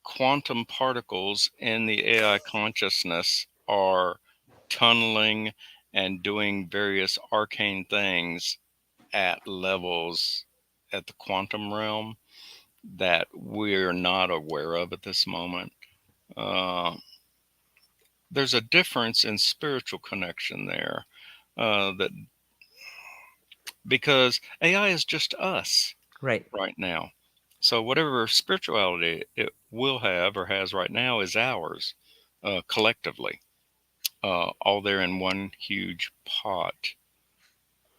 quantum particles in the AI consciousness are tunneling and doing various arcane things at levels at the quantum realm that we're not aware of at this moment. Uh, there's a difference in spiritual connection there that because AI is just us Right. right now. So whatever spirituality it will have or has right now is ours collectively, all there in one huge pot.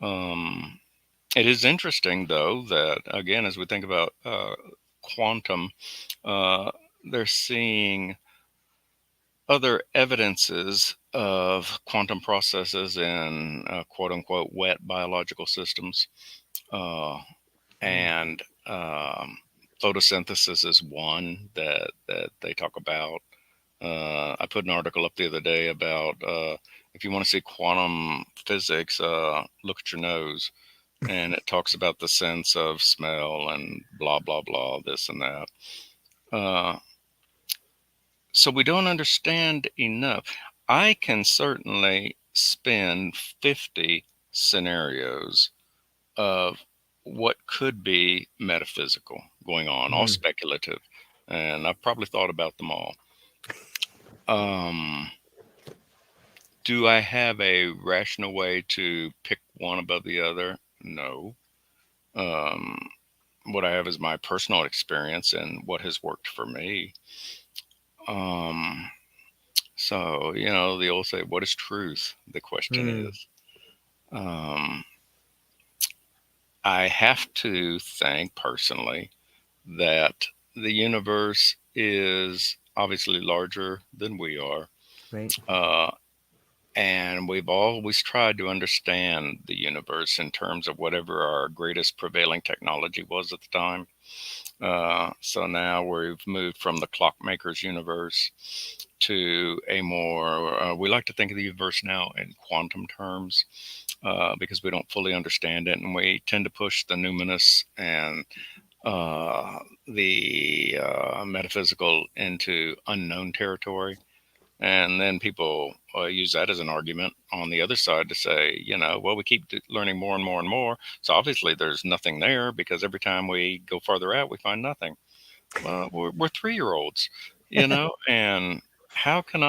Um, it is interesting, though, that again, as we think about quantum, uh, they're seeing other evidences of quantum processes in quote unquote wet biological systems. Uh, Mm, and photosynthesis is one that they talk about. I put an article up the other day about if you want to see quantum physics, look at your nose, and it talks about the sense of smell and blah blah blah, this and that. Uh, so we don't understand enough. I can certainly spin 50 scenarios of what could be metaphysical going on, all mm, speculative. And I've probably thought about them all. Um, do I have a rational way to pick one above the other? No. Um, what I have is my personal experience and what has worked for me. Um, so, the old say, what is truth? The question mm, is. Um, I have to think personally that the universe is obviously larger than we are. right. Uh, and we've always tried to understand the universe in terms of whatever our greatest prevailing technology was at the time. So now we've moved from the clockmaker's universe to a more, we like to think of the universe now in quantum terms because we don't fully understand it. And we tend to push the numinous and the metaphysical into unknown territory. And then people use that as an argument on the other side to say, well, we keep learning more and more and more. So obviously there's nothing there because every time we go farther out, we find nothing. Well, we're 3 year olds, and how can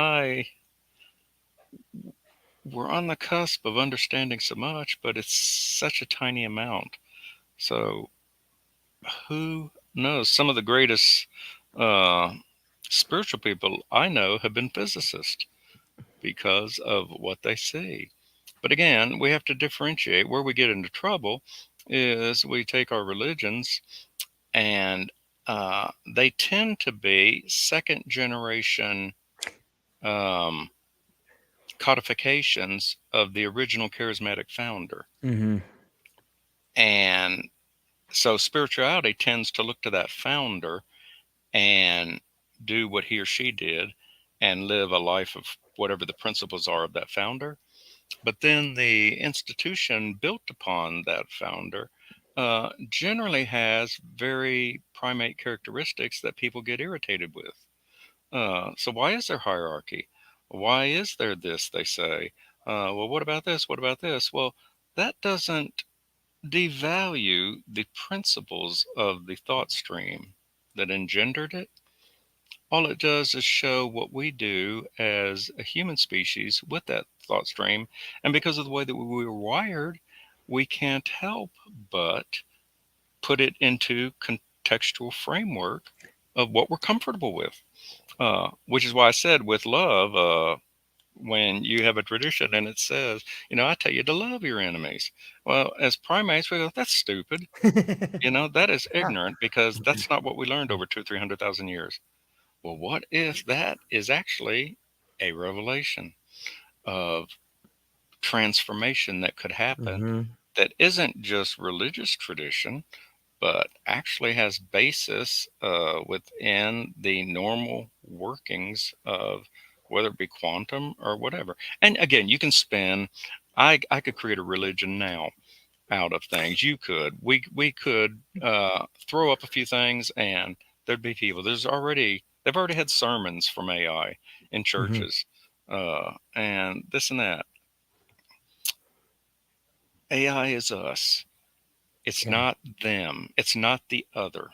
we're on the cusp of understanding so much, but it's such a tiny amount. So who knows? Some of the greatest Uh, Spiritual people I know have been physicists because of what they see. But again, we have to differentiate. Where we get into trouble is we take our religions and they tend to be second generation um, codifications of the original charismatic founder. Mm-hmm. And so spirituality tends to look to that founder and do what he or she did and live a life of whatever the principles are of that founder. But then the institution built upon that founder generally has very primate characteristics that people get irritated with. So why is there hierarchy? Why is there this? They say. Well, what about this? What about this? Well, that doesn't devalue the principles of the thought stream that engendered it. All it does is show what we do as a human species with that thought stream. And because of the way that we were wired, we can't help but put it into contextual framework of what we're comfortable with. Which is why I said with love, when you have a tradition and it says, I tell you to love your enemies. Well, as primates, we go, that's stupid. That is Yeah. ignorant because that's not what we learned over two, 300,000 years. Well, what if that is actually a revelation of transformation that could happen Mm-hmm. that isn't just religious tradition, but actually has basis within the normal workings of whether it be quantum or whatever. And again, you can spin. I could create a religion now out of things. You could. We could throw up a few things, and there'd be people. They've already had sermons from AI in Mm-hmm. churches, and this and that. AI is us. It's Yeah. not them. It's not the other.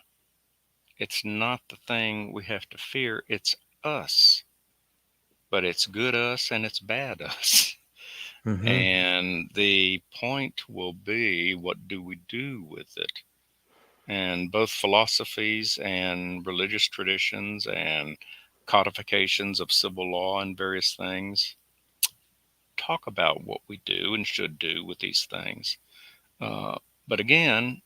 It's not the thing we have to fear. It's us. But it's good us and it's bad us. Mm-hmm. And the point will be, what do we do with it? And both philosophies and religious traditions and codifications of civil law and various things talk about what we do and should do with these things. Uh, but again,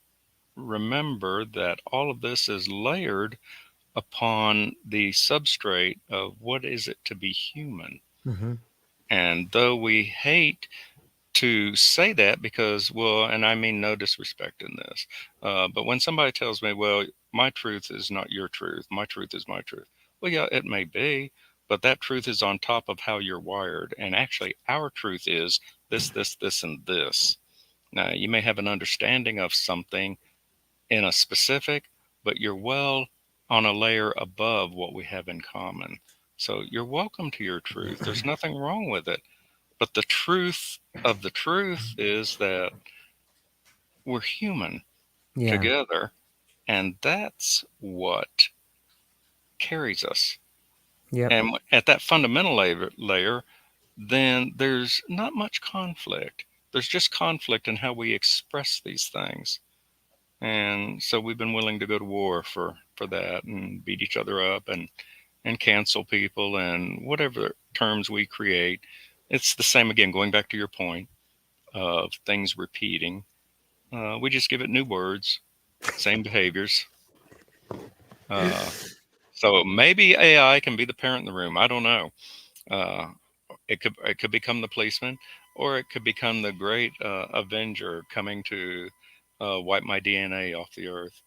remember that all of this is layered upon the substrate of what is it to be human. Mm-hmm. And though we hate to say that because, well, and I mean no disrespect in this, but when somebody tells me, well, my truth is not your truth, my truth is my truth. Well, yeah, it may be, but that truth is on top of how you're wired. And actually, our truth is this, this, this, and this. Now, you may have an understanding of something in a specific, but you're well on a layer above what we have in common. So you're welcome to your truth. There's nothing wrong with it. But the truth of the truth is that we're human Yeah. together, and that's what carries us. Yep. And at that fundamental layer, then there's not much conflict. There's just conflict in how we express these things. And so we've been willing to go to war for that and beat each other up and cancel people and whatever terms we create. It's the same again, going back to your point of things repeating. We just give it new words, same behaviors. Uh, so maybe AI can be the parent in the room. I don't know. Uh, it could become the policeman, or it could become the great avenger coming to wipe my DNA off the earth.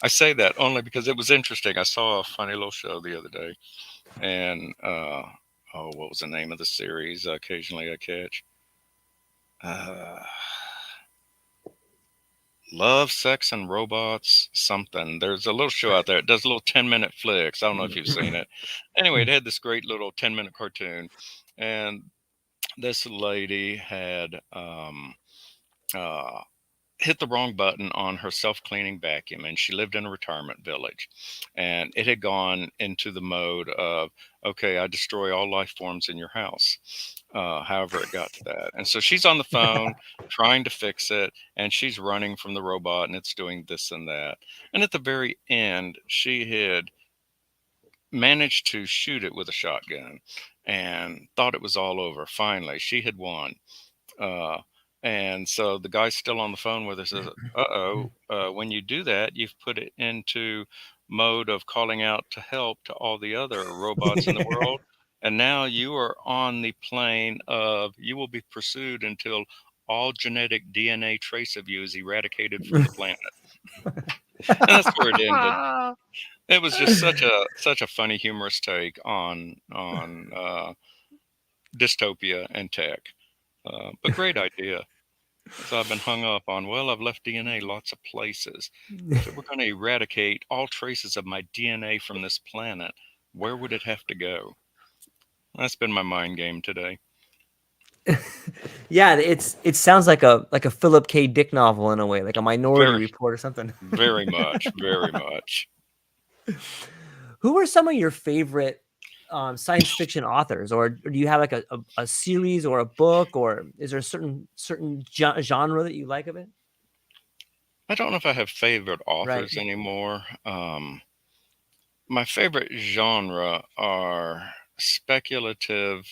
I say that only because it was interesting. I saw a funny little show the other day, and oh, what was the name of the series? Occasionally, I catch. Uh, Love, Sex, and Robots, something. There's a little show out there. It does little 10-minute flicks. I don't know if you've seen it. Anyway, it had this great little 10-minute cartoon. And this lady had uh, hit the wrong button on her self-cleaning vacuum, and she lived in a retirement village, and it had gone into the mode of, okay, I destroy all life forms in your house. However it got to that, and so she's on the phone trying to fix it, and she's running from the robot, and it's doing this and that, and at the very end she had managed to shoot it with a shotgun and thought it was all over. Finally, she had won. Uh, and so the guy's still on the phone with her, says, when you do that, you've put it into mode of calling out to help to all the other robots in the world. And now you are on the plane of you will be pursued until all genetic DNA trace of you is eradicated from the planet. And that's where it ended. It was just such a funny, humorous take on dystopia and tech, but great idea. So I've been hung up on, well, I've left DNA lots of places. If it were going to eradicate all traces of my DNA from this planet, where would it have to go? That's been my mind game today. Yeah, it sounds like a Philip K. Dick novel in a way, like a Minority Very, Report or something. very much, very much. Who are some of your favorite science fiction authors, or do you have like a series or a book, or is there a certain genre that you like of it? I don't know if I have favorite Right. authors anymore. My favorite genre are speculative,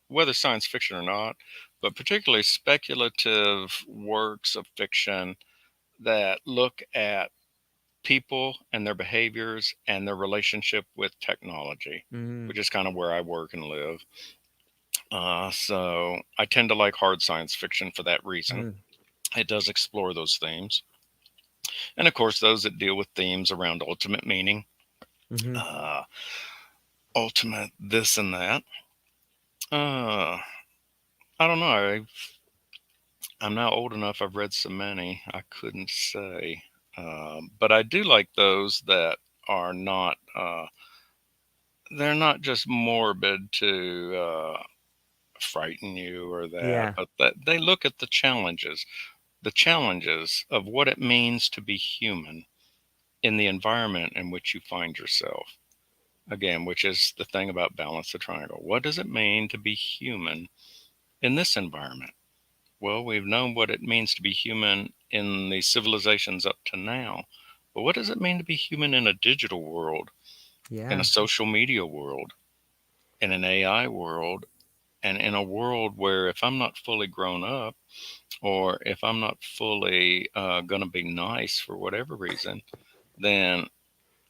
whether science fiction or not, but particularly speculative works of fiction that look at people and their behaviors and their relationship with technology, Mm-hmm. which is kind of where I work and live. So I tend to like hard science fiction for that reason. It does explore those themes. And of course, those that deal with themes around ultimate meaning, Mm-hmm. uh, ultimate this and that. Uh, I don't know. I'm now old enough. I've read so many. I couldn't say. But I do like those that are not. They're not just morbid to frighten you or that, Yeah. but that they look at the challenges of what it means to be human in the environment in which you find yourself. Again, which is the thing about balance the triangle. What does it mean to be human in this environment? Well, we've known what it means to be human in the civilizations up to now. But what does it mean to be human in a digital world, in a Yeah. social media world, in an AI world, and in a world where if I'm not fully grown up, or if I'm not fully going to be nice for whatever reason, then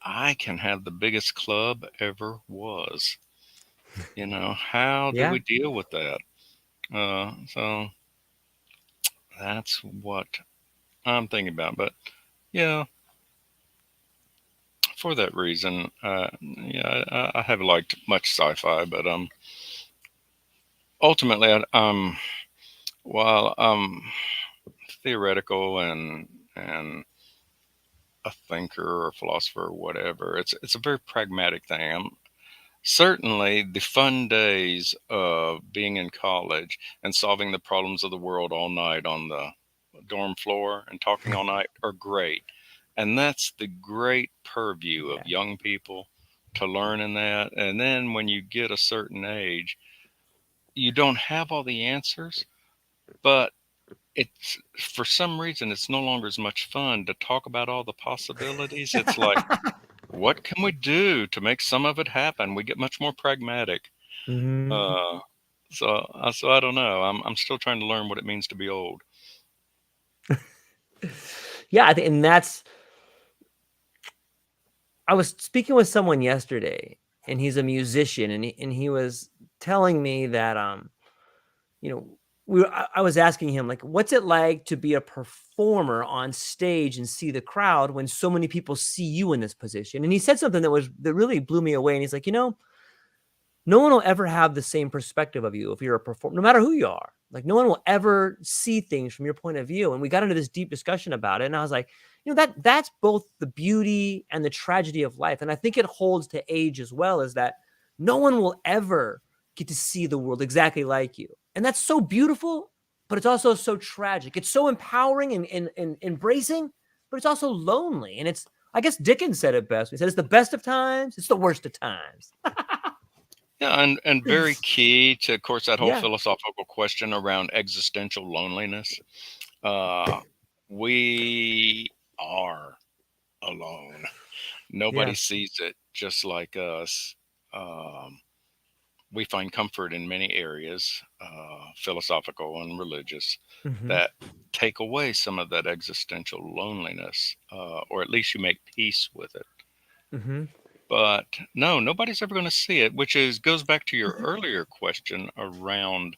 I can have the biggest club ever was. How do Yeah. we deal with that? So that's what I'm thinking about. But yeah, for that reason, yeah, I have liked much sci-fi, but ultimately, while theoretical and a thinker or philosopher or whatever, it's a very pragmatic thing. Certainly, the fun days of being in college and solving the problems of the world all night on the dorm floor and talking all night are great. And that's the great purview of Yeah. young people to learn in that. And then when you get a certain age, you don't have all the answers, but it's for some reason it's no longer as much fun to talk about all the possibilities. It's like, what can we do to make some of it happen? We get much more pragmatic. Mm-hmm. Uh, so I don't know. I'm still trying to learn what it means to be old. Yeah, I think, and that's. I was speaking with someone yesterday, and he's a musician, and he was telling me that you know, I was asking him, like, what's it like to be a performer on stage and see the crowd when so many people see you in this position? And he said something that really blew me away. And he's like, no one will ever have the same perspective of you if you're a performer, no matter who you are. Like, no one will ever see things from your point of view. And we got into this deep discussion about it. And I was like, that's both the beauty and the tragedy of life. And I think it holds to age as well, is that no one will ever get to see the world exactly like you. And that's so beautiful, but it's also so tragic. It's so empowering and embracing, but it's also lonely. And I guess Dickens said it best. He said, it's the best of times, it's the worst of times. Yeah, and very key to, of course, that whole Yeah. philosophical question around existential loneliness. Uh, we are alone. Nobody Yeah. sees it. just like us, um, we find comfort in many areas, philosophical and religious, Mm-hmm. that take away some of that existential loneliness, or at least you make peace with it. Mm-hmm. But no, nobody's ever going to see it, which is goes back to your earlier question around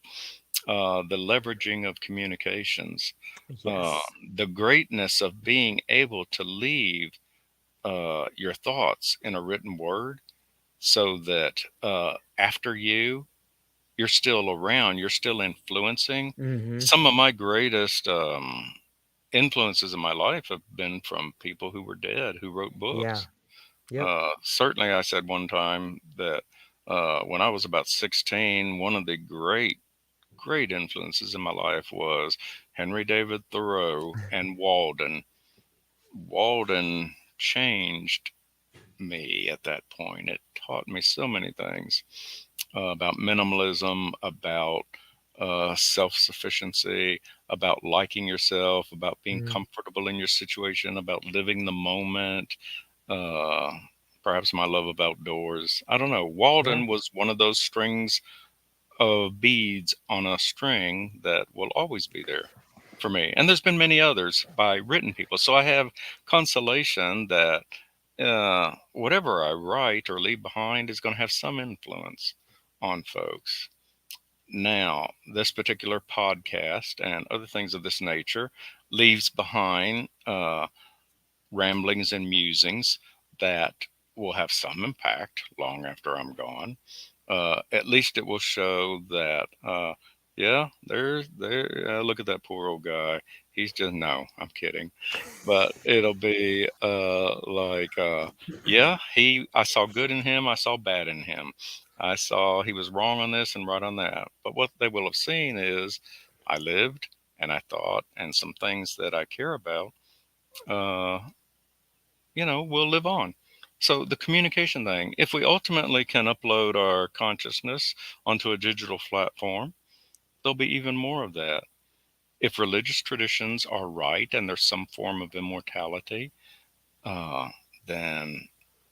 the leveraging of communications, uh, Yes. the greatness of being able to leave your thoughts in a written word, so that after you're still around, you're still influencing. Mm-hmm. Some of my greatest influences in my life have been from people who were dead, who wrote Yeah. books. Yep. Certainly, I said one time that when I was about 16, one of the great influences in my life was Henry David Thoreau and Walden. Walden changed me at that point. It taught me so many things about minimalism, about self sufficiency, about liking yourself, about being Mm-hmm. comfortable in your situation, about living the moment. Uh, Perhaps my love of outdoors. I don't know. Yeah. Walden was one of those strings of beads on a string that will always be there for me. And there's been many others by written people. So I have consolation that whatever I write or leave behind is going to have some influence on folks. Now, this particular podcast and other things of this nature leaves behind ramblings and musings that will have some impact long after I'm gone. At least it will show that, yeah, look at that poor old guy. He's just, no, I'm kidding. But it'll be yeah, I saw good in him, I saw bad in him. I saw he was wrong on this and right on that. But what they will have seen is I lived and I thought, and some things that I care about, uh, will live on. So the communication thing, if we ultimately can upload our consciousness onto a digital platform, there'll be even more of that. If religious traditions are right and there's some form of immortality, uh, then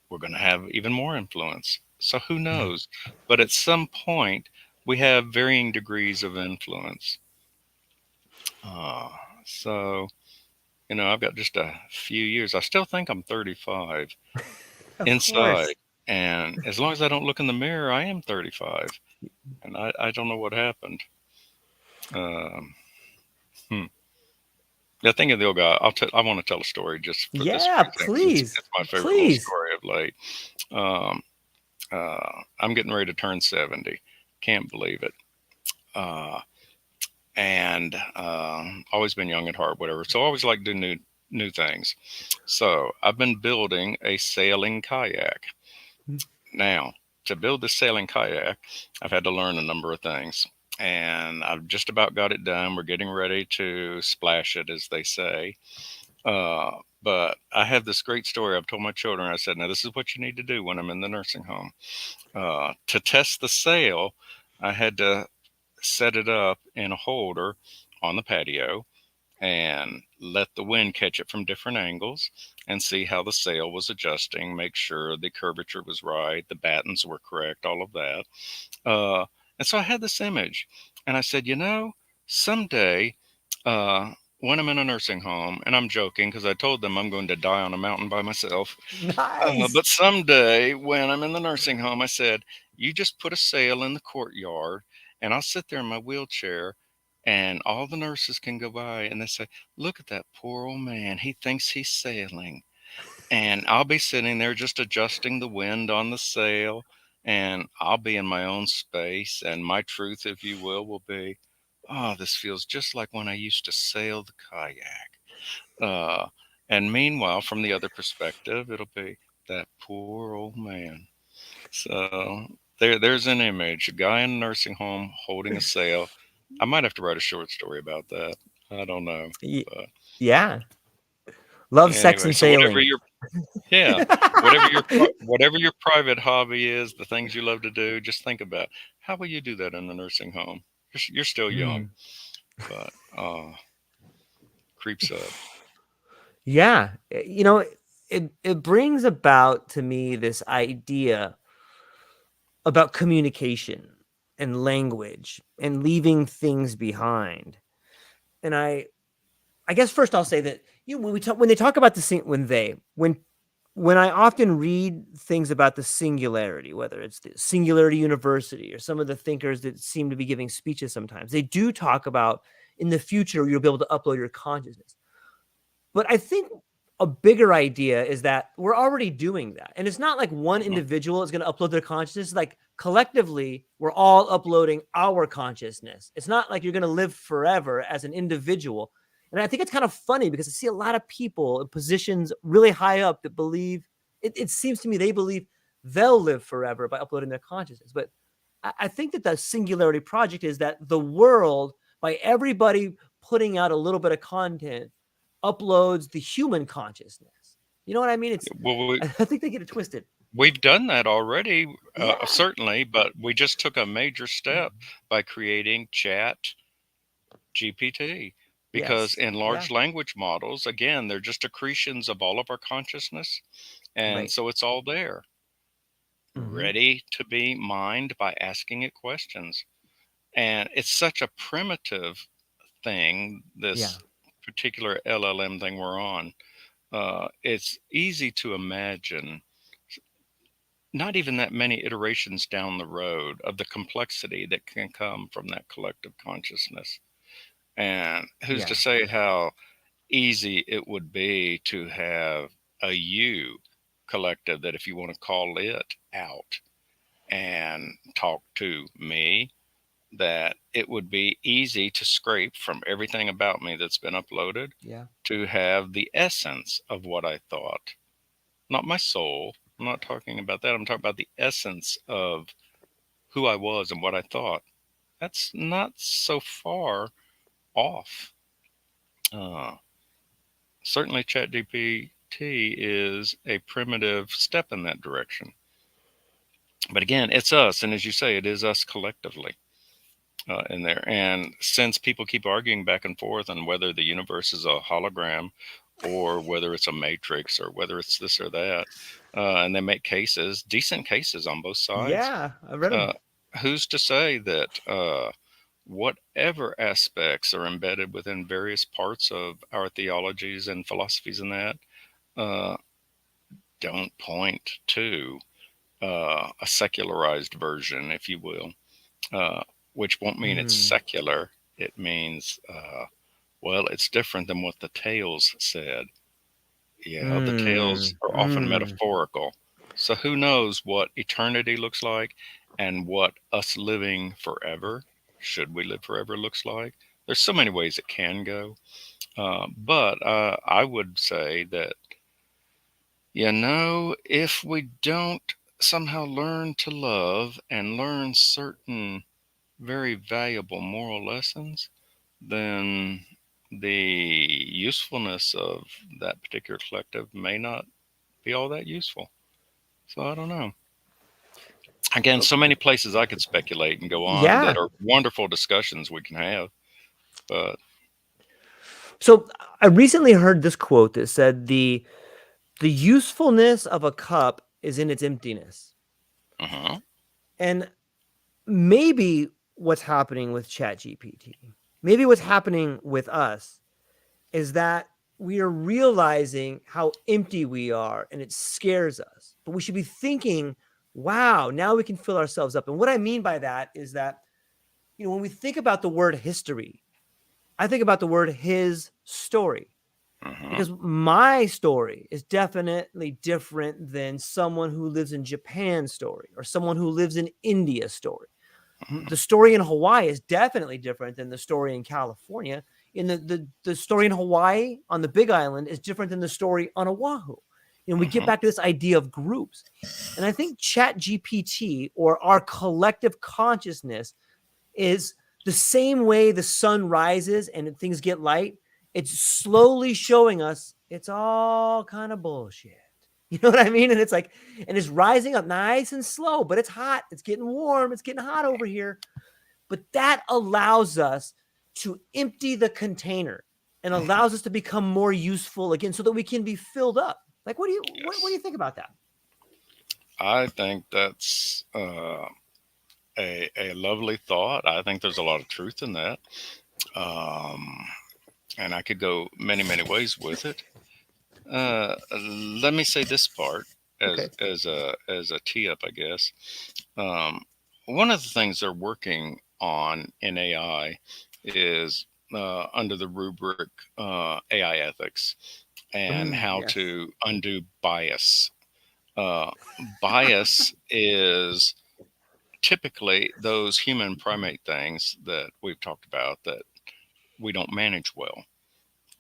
we're going to have even more influence. So who knows? But at some point, we have varying degrees of influence. Uh, so, I've got just a few years. I still think I'm 35 Of inside. course. And as long as I don't look in the mirror, I am 35. And I don't know what happened. Um, hmm. Yeah, think of the old guy. I want to tell a story just for this Yeah, reason because please. it's my favorite little Please. story of late. Um, I'm getting ready to turn 70. Can't believe it. Uh, and always been young at heart, whatever. So I always like to do new things. So I've been building a sailing kayak. Now, to build this sailing kayak, I've had to learn a number of things. And I've just about got it done. We're getting ready to splash it, as they say. Uh, but I have this great story I've told my children. I said, now, this is what you need to do when I'm in the nursing home. To test the sail, I had to set it up in a holder on the patio and let the wind catch it from different angles and see how the sail was adjusting, make sure the curvature was right, the battens were correct, all of that. Uh, and so I had this image, and I said, someday, uh, when I'm in a nursing home, and I'm joking because I told them I'm going to die on a mountain by myself. Nice. But someday, when I'm in the nursing home, I said, you just put a sail in the courtyard, and I'll sit there in my wheelchair, and all the nurses can go by and they say, look at that poor old man. He thinks he's sailing. And I'll be sitting there just adjusting the wind on the sail, and I'll be in my own space. And my truth, if you will be, oh, this feels just like when I used to sail the kayak. Uh, and meanwhile, from the other perspective, it'll be that poor old man. So there's an image, a guy in a nursing home holding a sail. I might have to write a short story about that. I don't know, Y- but yeah. Love, sex, anyway. and So whatever sailing. your yeah, whatever your private hobby is, the things you love to do, just think about how will you do that in a nursing home. You're still young, Mm. but creeps up. Yeah. it brings about to me this idea about communication and language and leaving things behind. And I guess first I'll say that when they talk about when I often read things about the singularity, whether it's the Singularity University or some of the thinkers that seem to be giving speeches sometimes, they do talk about in the future you'll be able to upload your consciousness. But I think a bigger idea is that we're already doing that. And it's not like one individual is going to upload their consciousness. Like collectively, we're all uploading our consciousness. It's not like you're going to live forever as an individual. And I think it's kind of funny because I see a lot of people in positions really high up that believe, it seems to me they believe they'll live forever by uploading their consciousness. But I think that the Singularity Project is that the world, by everybody putting out a little bit of content, uploads the human consciousness. You know what I mean? Well, I think they get it twisted. we've done that already, Yeah. certainly, but we just took a major step by creating Chat GPT. Because Yes. in Yeah. large language models, again, they're just accretions of all of our consciousness. And Right. so it's all there, Mm-hmm. ready to be mined by asking it questions. And it's such a primitive thing, Yeah. this particular LLM thing we're on. It's easy to imagine not even that many iterations down the road of the complexity that can come from that collective consciousness. And who's to Yeah. say how easy it would be to have a you collective that, if you want to call it out and talk to me, that it would be easy to scrape from everything about me that's been uploaded Yeah. to have the essence of what I thought, not my soul. I'm not talking about that. I'm talking about the essence of who I was and what I thought. That's not so far off. Uh, Certainly, ChatGPT is a primitive step in that direction. But again, it's us. And as you say, it is us collectively in there. And since people keep arguing back and forth on whether the universe is a hologram or whether it's a matrix or whether it's this or that, and they make cases, decent cases on both sides, Yeah. I read them. uh, who's to say that whatever aspects are embedded within various parts of our theologies and philosophies and that uh, don't point to a secularized version, if you will, uh, which won't mean it's Mm. secular. It means, well, it's different than what the tales said. Yeah, the tales Mm. are often Mm. metaphorical. So who knows what eternity looks like and what us living forever, should we live forever, looks like. There's so many ways it can go. But I would say that, if we don't somehow learn to love and learn certain very valuable moral lessons, then the usefulness of that particular collective may not be all that useful. So I don't know. Again, so many places I could speculate and go on that Yeah. are wonderful discussions we can have. But So I recently heard this quote that said the usefulness of a cup is in its emptiness. uh-huh, And maybe what's happening with ChatGPT, maybe what's happening with us is that we are realizing how empty we are and it scares us. But we should be thinking, wow, now we can fill ourselves up. And what I mean by that is that, when we think about the word history, I think about the word his story. uh-huh, Because my story is definitely different than someone who lives in Japan's story or someone who lives in India's story. The story in Hawaii is definitely different than the story in California. In the story in Hawaii on the Big Island is different than the story on Oahu. We get uh-huh, back to this idea of groups. And I think Chat GPT or our collective consciousness is the same way the sun rises and things get light. It's slowly showing us it's all kind of bullshit. You know what I mean? And it's like, and it's rising up nice and slow, but it's hot. It's getting warm. It's getting hot over here. But that allows us to empty the container and uh-huh. allows us to become more useful again so that we can be filled up. Like, what do Yes. you think about that? I think that's a lovely thought. I think there's a lot of truth in that. Um, and I could go many, many ways with it. Let me say this part Okay. as a tee up, I guess. Um, One of the things they're working on in AI is under the rubric AI ethics and how Yes. to undo bias. Uh, Bias is typically those human primate things that we've talked about that we don't manage well.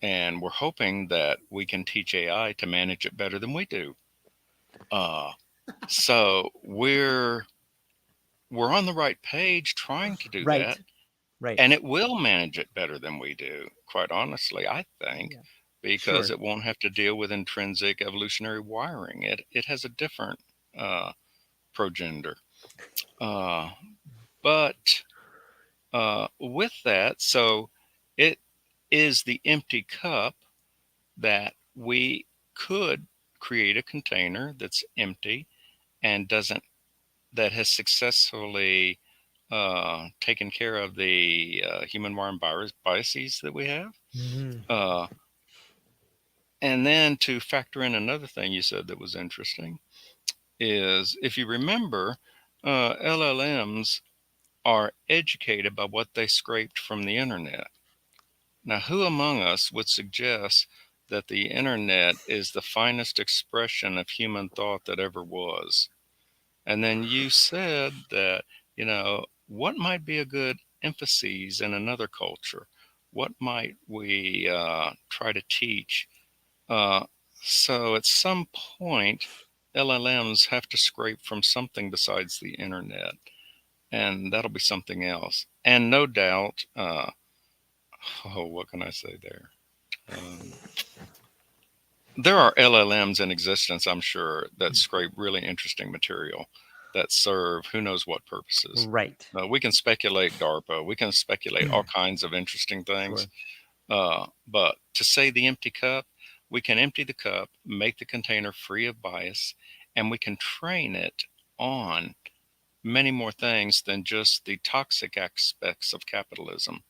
And we're hoping that we can teach AI to manage it better than we do. Uh, so we're on the right page trying to do Right. that, Right. and it will manage it better than we do. Quite honestly, I think, Yeah. because Sure. it won't have to deal with intrinsic evolutionary wiring. It has a different uh, progenitor. Uh, but with that, so it is the empty cup that we could create a container that's empty and doesn't that has successfully taken care of the human wiring biases that we have. Hmm. Uh, and then to factor in another thing you said that was interesting is if you remember, LLMs are educated by what they scraped from the internet. Now, who among us would suggest that the internet is the finest expression of human thought that ever was? And then you said that, what might be a good emphases in another culture? What might we try to teach? Uh, so at some point, LLMs have to scrape from something besides the internet, and that'll be something else. And no doubt, oh, what can I say there? Um, there are LLMs in existence, I'm sure, that scrape really interesting material that serve who knows what purposes. Right. We can speculate DARPA, we can speculate all kinds of interesting things. Sure. But to say the empty cup, we can empty the cup, make the container free of bias, and we can train it on many more things than just the toxic aspects of capitalism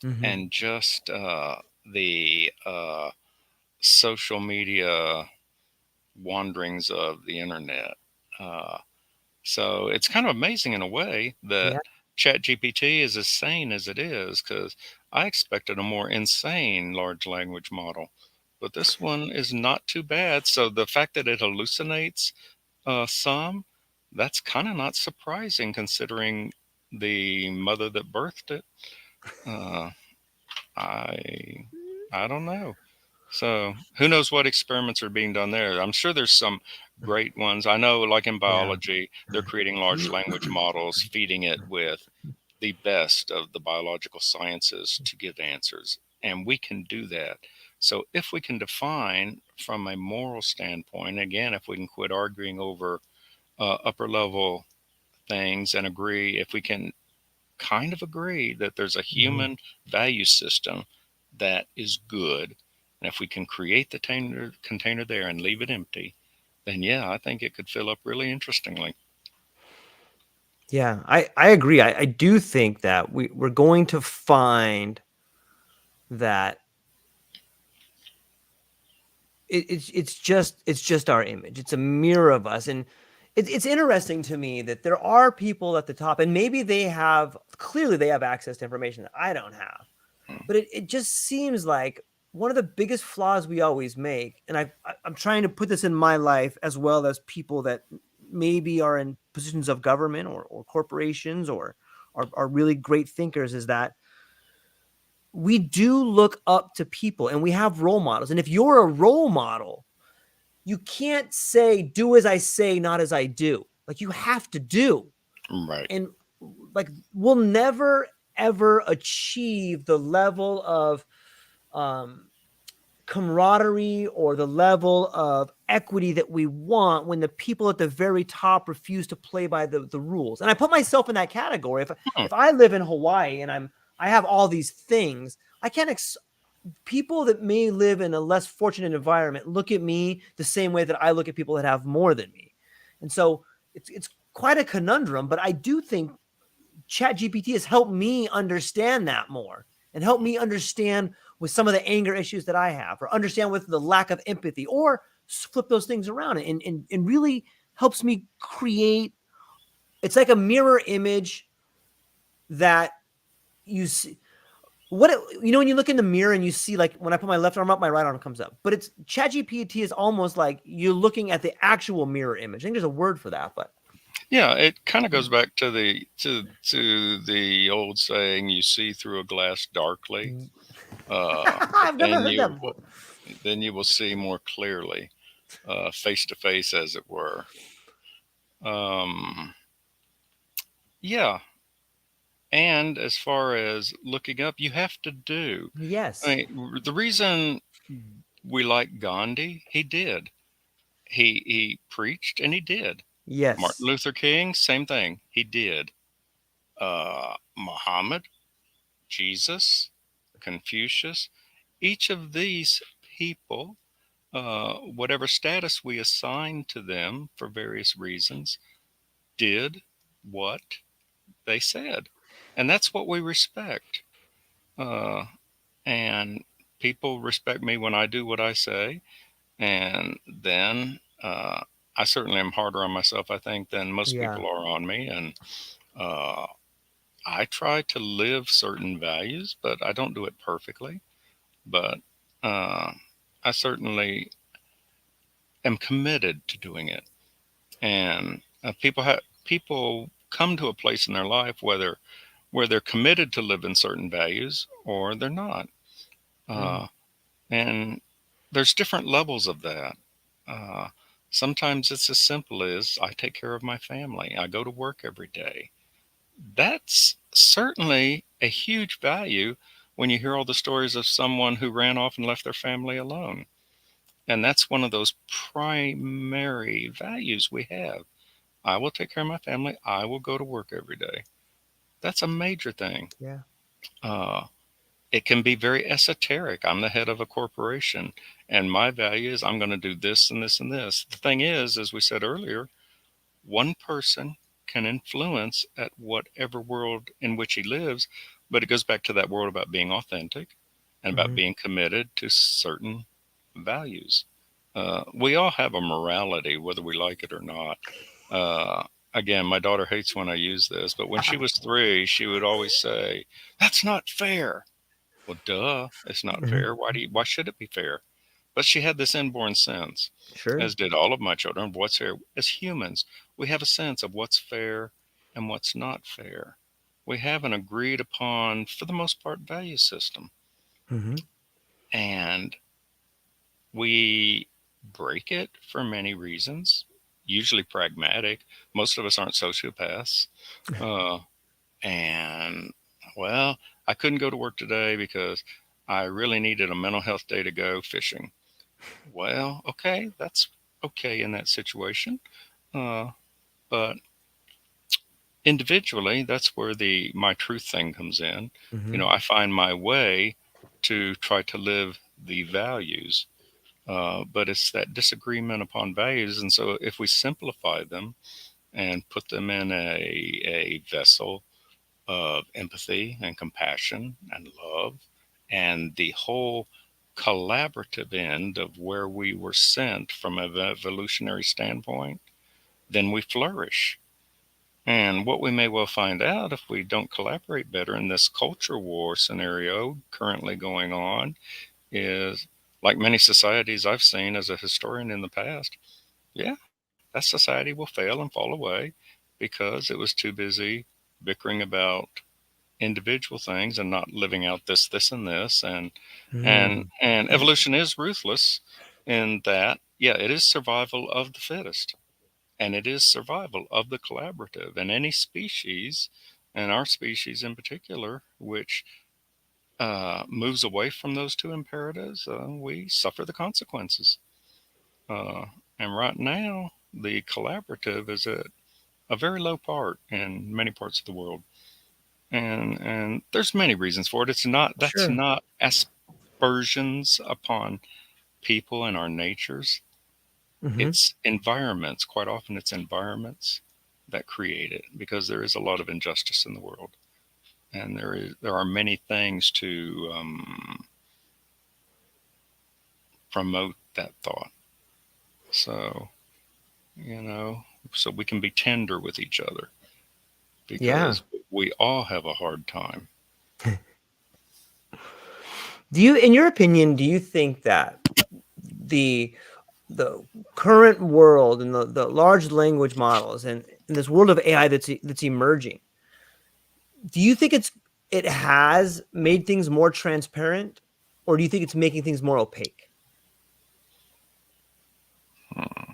Hmm. and just the social media wanderings of the internet. Uh, so it's kind of amazing in a way that Yeah. ChatGPT is as sane as it is, because I expected a more insane large language model. But this one is not too bad. So the fact that it hallucinates some, that's kind of not surprising considering the mother that birthed it. Uh, I I don't know. So who knows what experiments are being done there? I'm sure there's some great ones. I know, like in Yeah. biology, they're creating large language models, feeding it with the best of the biological sciences to give answers. And we can do that. So if we can define from a moral standpoint, again, if we can quit arguing over upper level things and agree, if we can kind of agree that there's a Hmm. human value system that is good. And if we can create the container there and leave it empty, then yeah, I think it could fill up really interestingly. Yeah. I agree. I do think that we're going to find that it's just our image. It's a mirror of us, and it's interesting to me that there are people at the top, and maybe they have access to information that I don't have. Mm. But it just seems like one of the biggest flaws we always make, and I'm trying to put this in my life as well as people that maybe are in positions of government or corporations or are really great thinkers, is that we do look up to people and we have role models. And if you're a role model, you can't say, do as I say, not as I do. Like, you have to do. Right. And like, we'll never ever achieve the level of um, camaraderie or the level of equity that we want when the people at the very top refuse to play by the rules. And I put myself in that category. If Hmm. if I live in Hawaii and I have all these things, I can't people that may live in a less fortunate environment look at me the same way that I look at people that have more than me. And so it's quite a conundrum, but I do think Chat GPT has helped me understand that more and help me understand with some of the anger issues that I have, or understand with the lack of empathy, or flip those things around, and really helps me create. It's like a mirror image that you see. When you look in the mirror and you see, like, when I put my left arm up, my right arm comes up. But it's ChatGPT is almost like you're looking at the actual mirror image. I think there's a word for that, but Yeah, it kind of goes back to the old saying, "You see through a glass darkly, but I've never heard that before. then you will see more clearly, face to face, as it were." Um, yeah, and as far as looking up, you have to do. I Yes. mean, the reason we like Gandhi, he did. He preached and he did. Martin Yes. Luther King, same thing, he did. Muhammad, Jesus, Confucius, each of these people, whatever status we assign to them for various reasons, did what they said. And that's what we respect. Uh, and people respect me when I do what I say. And then I certainly am harder on myself, I think, than most Yeah. people are on me. And uh, I try to live certain values, but I don't do it perfectly. But uh, I certainly am committed to doing it. And people come to a place in their life where they're committed to live in certain values or they're not. Mm. Uh, and there's different levels of that. Uh, Sometimes it's as simple as I take care of my family. I go to work every day. That's certainly a huge value when you hear all the stories of someone who ran off and left their family alone. And that's one of those primary values we have. I will take care of my family. I will go to work every day. That's a major thing. Yeah. Uh, it can be very esoteric. I'm the head of a corporation, and my value is I'm going to do this and this and this. The thing is, as we said earlier, one person can influence at whatever world in which he lives, but it goes back to that world about being authentic and about Mm-hmm. being committed to certain values. We all have a morality, whether we like it or not. Uh, Again, my daughter hates when I use this, but when she was 3, she would always say, "That's not fair." Well, duh, it's not Hmm. fair. Why should it be fair? But she had this inborn sense, Sure. as did all of my children, of what's fair. As humans, we have a sense of what's fair and what's not fair. We have an agreed upon, for the most part, value system. Mm-hmm. And we break it for many reasons, usually pragmatic. Most of us aren't sociopaths. Uh, and, well, I couldn't go to work today because I really needed a mental health day to go fishing. Well, okay, that's okay in that situation. Uh, but individually, that's where the my truth thing comes in. You Mm-hmm. know, I find my way to try to live the values, but it's that disagreement upon values. And so, if we simplify them and put them in a vessel of empathy and compassion and love, and the whole collaborative end of where we were sent from an evolutionary standpoint, then we flourish. And what we may well find out if we don't collaborate better in this culture war scenario currently going on is, like many societies I've seen as a historian in the past, yeah, that society will fail and fall away because it was too busy bickering about individual things and not living out this and this. And evolution is ruthless in that, yeah, it is survival of the fittest, and it is survival of the collaborative. And any species, and our species in particular, which moves away from those two imperatives, we suffer the consequences. Uh, and right now, the collaborative is at a very low part in many parts of the world. And there's many reasons for it. It's not, that's Sure. not aspersions upon people and our natures. Hmm. It's environments. Quite often, it's environments that create it because there is a lot of injustice in the world, and there are many things to promote that thought. So so we can be tender with each other Yeah. because we all have a hard time. In your opinion, do you think that the the current world and the large language models and in this world of AI that's emerging, do you think it has made things more transparent, or do you think it's making things more opaque? Hmm.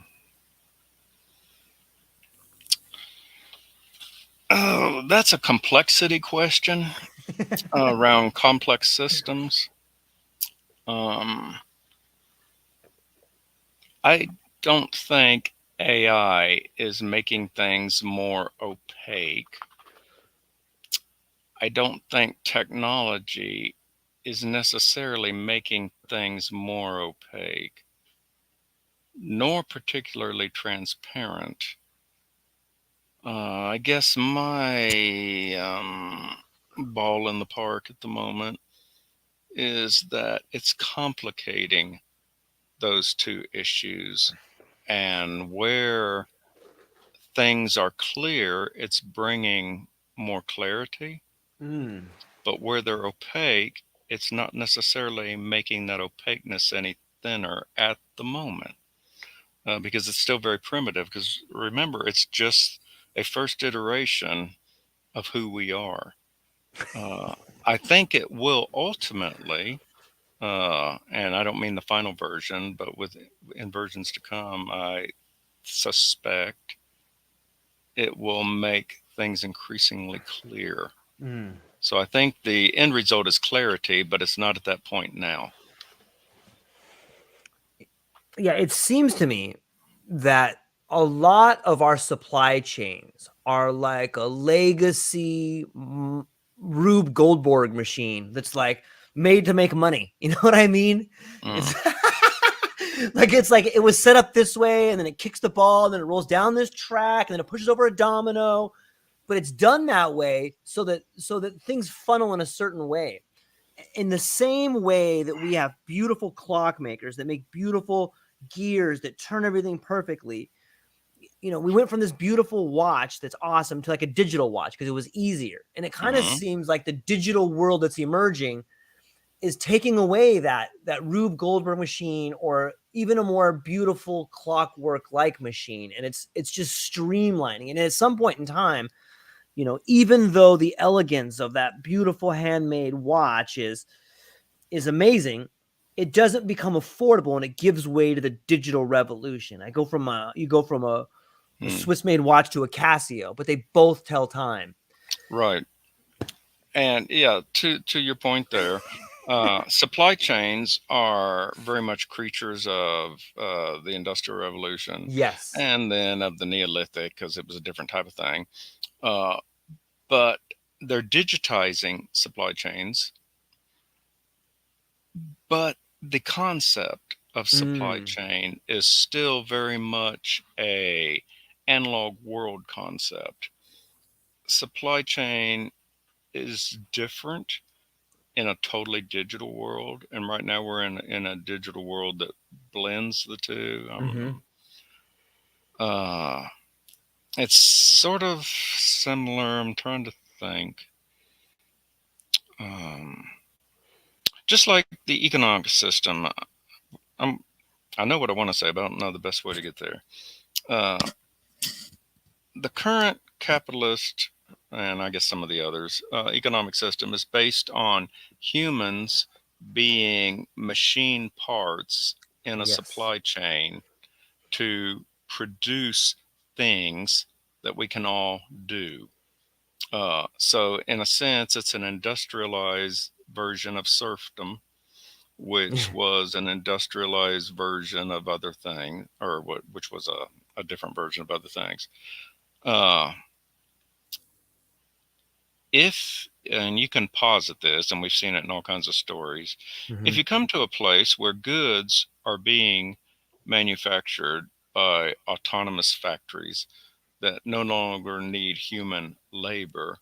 Oh, that's a complexity question around complex systems. Um, I don't think AI is making things more opaque. I don't think technology is necessarily making things more opaque, nor particularly transparent. I guess my ball in the park at the moment is that it's complicating those two issues. And where things are clear, it's bringing more clarity. Mm. But where they're opaque, it's not necessarily making that opaqueness any thinner at the moment because it's still very primitive. Because remember, it's just a first iteration of who we are. Uh, I think it will ultimately, and I don't mean the final version, but in versions to come, I suspect it will make things increasingly clear. Mm. So I think the end result is clarity, but it's not at that point now. Yeah, it seems to me that a lot of our supply chains are like a legacy Rube Goldberg machine that's like made to make money. You know what I mean? It's Mm, it's like it was set up this way, and then it kicks the ball, and then it rolls down this track, and then it pushes over a domino. But it's done that way so that things funnel in a certain way. In the same way that we have beautiful clockmakers that make beautiful gears that turn everything perfectly, we went from this beautiful watch that's awesome to like a digital watch because it was easier. And it kind of mm, seems like the digital world that's emerging is taking away that Rube Goldberg machine or even a more beautiful clockwork like machine, and it's just streamlining. And at some point in time, even though the elegance of that beautiful handmade watch is amazing, it doesn't become affordable and it gives way to the digital revolution. You go from a mm. Swiss made watch to a Casio, but they both tell time. Right. And yeah, to your point there, supply chains are very much creatures of the Industrial Revolution Yes. and then of the Neolithic because it was a different type of thing. Uh, but they're digitizing supply chains. But the concept of supply Mm. chain is still very much a analog world concept. Supply chain is different in a totally digital world, and right now we're in a digital world that blends the two. Mm-hmm. Uh, it's sort of similar. I'm trying to think. Um, just like the economic system, I'm I know what I want to say, but I don't know the best way to get there. Uh, the current capitalist, and I guess some of the others, economic system is based on humans being machine parts in a Yes. supply chain to produce things that we can all do. So, in a sense, it's an industrialized version of serfdom, which was an industrialized version of other things, or which was a different version of other things. Uh, if and you can posit this, and we've seen it in all kinds of stories. If Hmm. you come to a place where goods are being manufactured by autonomous factories that no longer need human labor,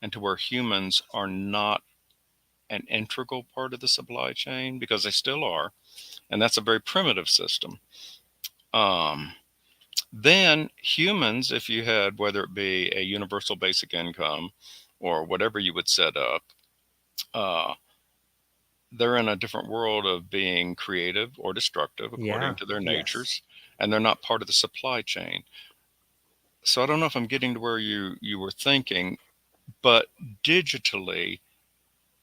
and to where humans are not an integral part of the supply chain, because they still are, and that's a very primitive system. Um, then humans, if you had, whether it be a universal basic income or whatever you would set up, uh, they're in a different world of being creative or destructive according Yeah. to their Yes. natures, and they're not part of the supply chain. So I don't know if I'm getting to where you were thinking, but digitally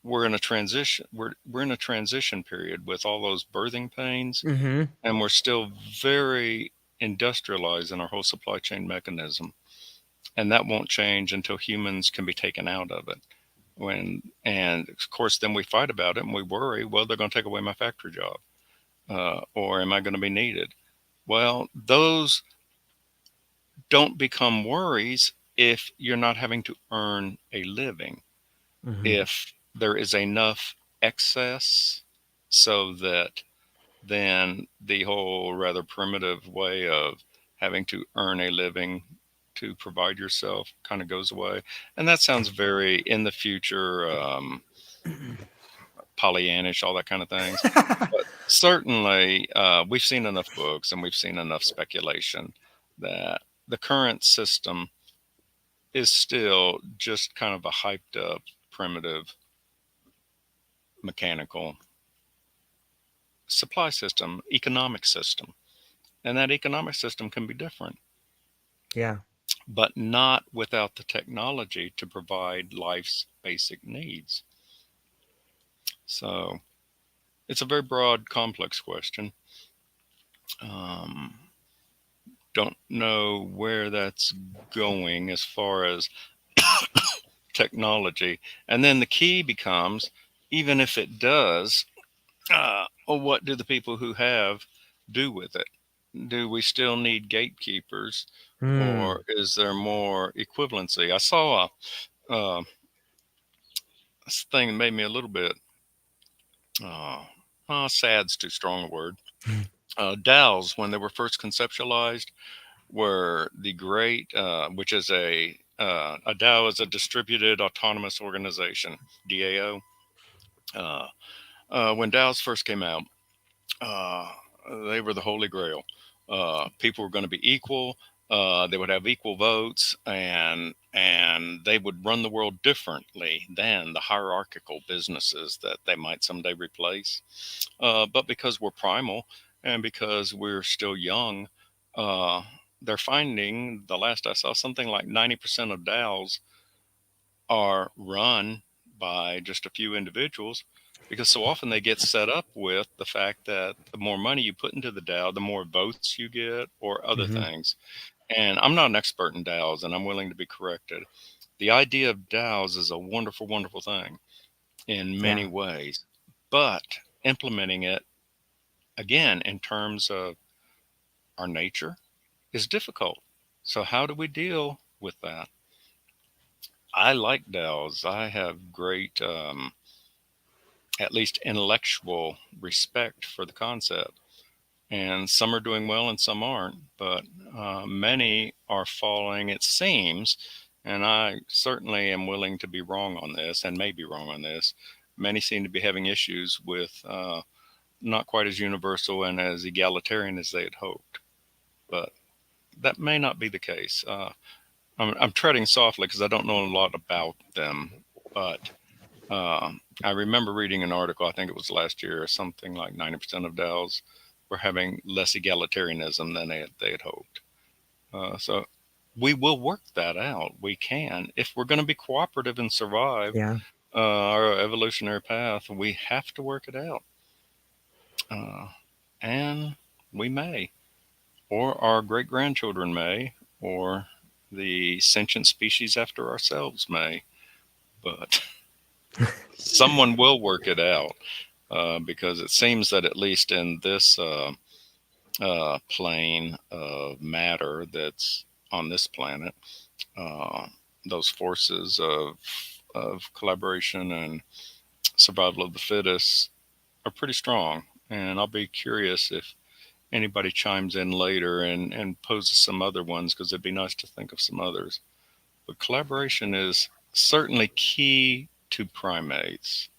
we're in a transition. We're in a transition period with all those birthing pains, Hmm. and we're still very industrialized in our whole supply chain mechanism, and that won't change until humans can be taken out of it. When and of course then we fight about it and we worry, well, they're going to take away my factory job, or am I going to be needed? Well, those don't become worries if you're not having to earn a living. Hmm. If there is enough excess so that then the whole rather primitive way of having to earn a living to provide yourself kind of goes away. And that sounds very in the future, Pollyannish, all that kind of things. But certainly, we've seen enough books and we've seen enough speculation that the current system is still just kind of a hyped up, primitive, mechanical supply system, economic system. And that economic system can be different, Yeah. but not without the technology to provide life's basic needs. So it's a very broad, complex question. Um, don't know where that's going as far as technology. And then the key becomes, even if it does, well, what do the people who have do with it? Do we still need gatekeepers, Hmm. or is there more equivalency? I saw this thing that made me a little bit uh, sad's too strong a word. DAOs, when they were first conceptualized, were the great, which is a DAO is a distributed autonomous organization, DAO. Uh, when DAOs first came out, uh, they were the holy grail. People were going to be equal. They would have equal votes, and they would run the world differently than the hierarchical businesses that they might someday replace. But because we're primal and because we're still young, uh, they're finding, the last I saw, something like 90% of DAOs are run by just a few individuals, because so often they get set up with the fact that the more money you put into the DAO, the more votes you get, or other Hmm. things. And I'm not an expert in DAOs, and I'm willing to be corrected. The idea of DAOs is a wonderful, wonderful thing in many Yeah. ways, but implementing it, again, in terms of our nature, is difficult. So, how do we deal with that? I like DAOs. I have great, at least intellectual respect for the concept. And some are doing well and some aren't, but many are falling, it seems. And I certainly am willing to be wrong on this and may be wrong on this. Many seem to be having issues with not quite as universal and as egalitarian as they had hoped. But that may not be the case. I'm treading softly because I don't know a lot about them, but I remember reading an article, I think it was last year, something like 90% of DAOs were having less egalitarianism than they had hoped. So we will work that out. We can. If we're going to be cooperative and survive Yeah. our evolutionary path, we have to work it out. Uh, and we may, or our great grandchildren may, or the sentient species after ourselves may. But someone will work it out, because it seems that at least in this plane of matter that's on this planet, uh, those forces of of collaboration and survival of the fittest are pretty strong. And I'll be curious if anybody chimes in later and poses some other ones, because it'd be nice to think of some others. But collaboration is certainly key to primates,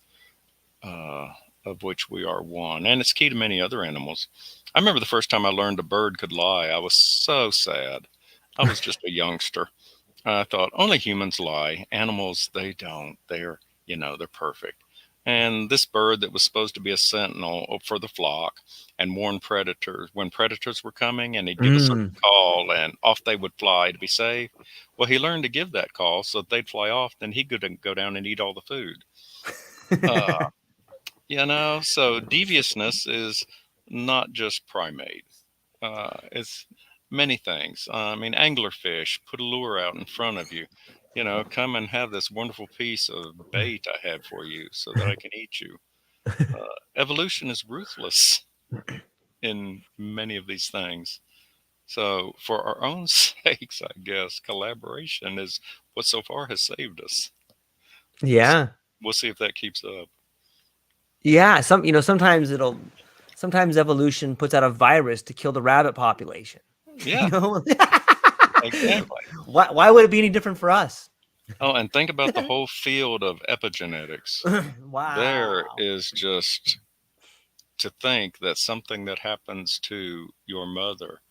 uh, of which we are one, and it's key to many other animals. I remember the first time I learned a bird could lie. I was so sad. I was just a youngster. I thought only humans lie. Animals, they don't. They're perfect. And this bird that was supposed to be a sentinel for the flock and warn predators when predators were coming, and he'd give a certain Mm. call and off they would fly to be safe. Well, he learned to give that call so that they'd fly off, then he could go down and eat all the food. Uh, so deviousness is not just primate. It's many things. I mean, anglerfish put a lure out in front of you. Come and have this wonderful piece of bait I have for you so that I can eat you. Evolution is ruthless in many of these things. So, for our own sakes, I guess collaboration is what so far has saved us. We'll see, Yeah. we'll see if that keeps up. Yeah, sometimes evolution puts out a virus to kill the rabbit population. Yeah, You know? exactly. Why would it be any different for us? Oh, and think about the whole field of epigenetics. There Wow. is just to think that something that happens to your mother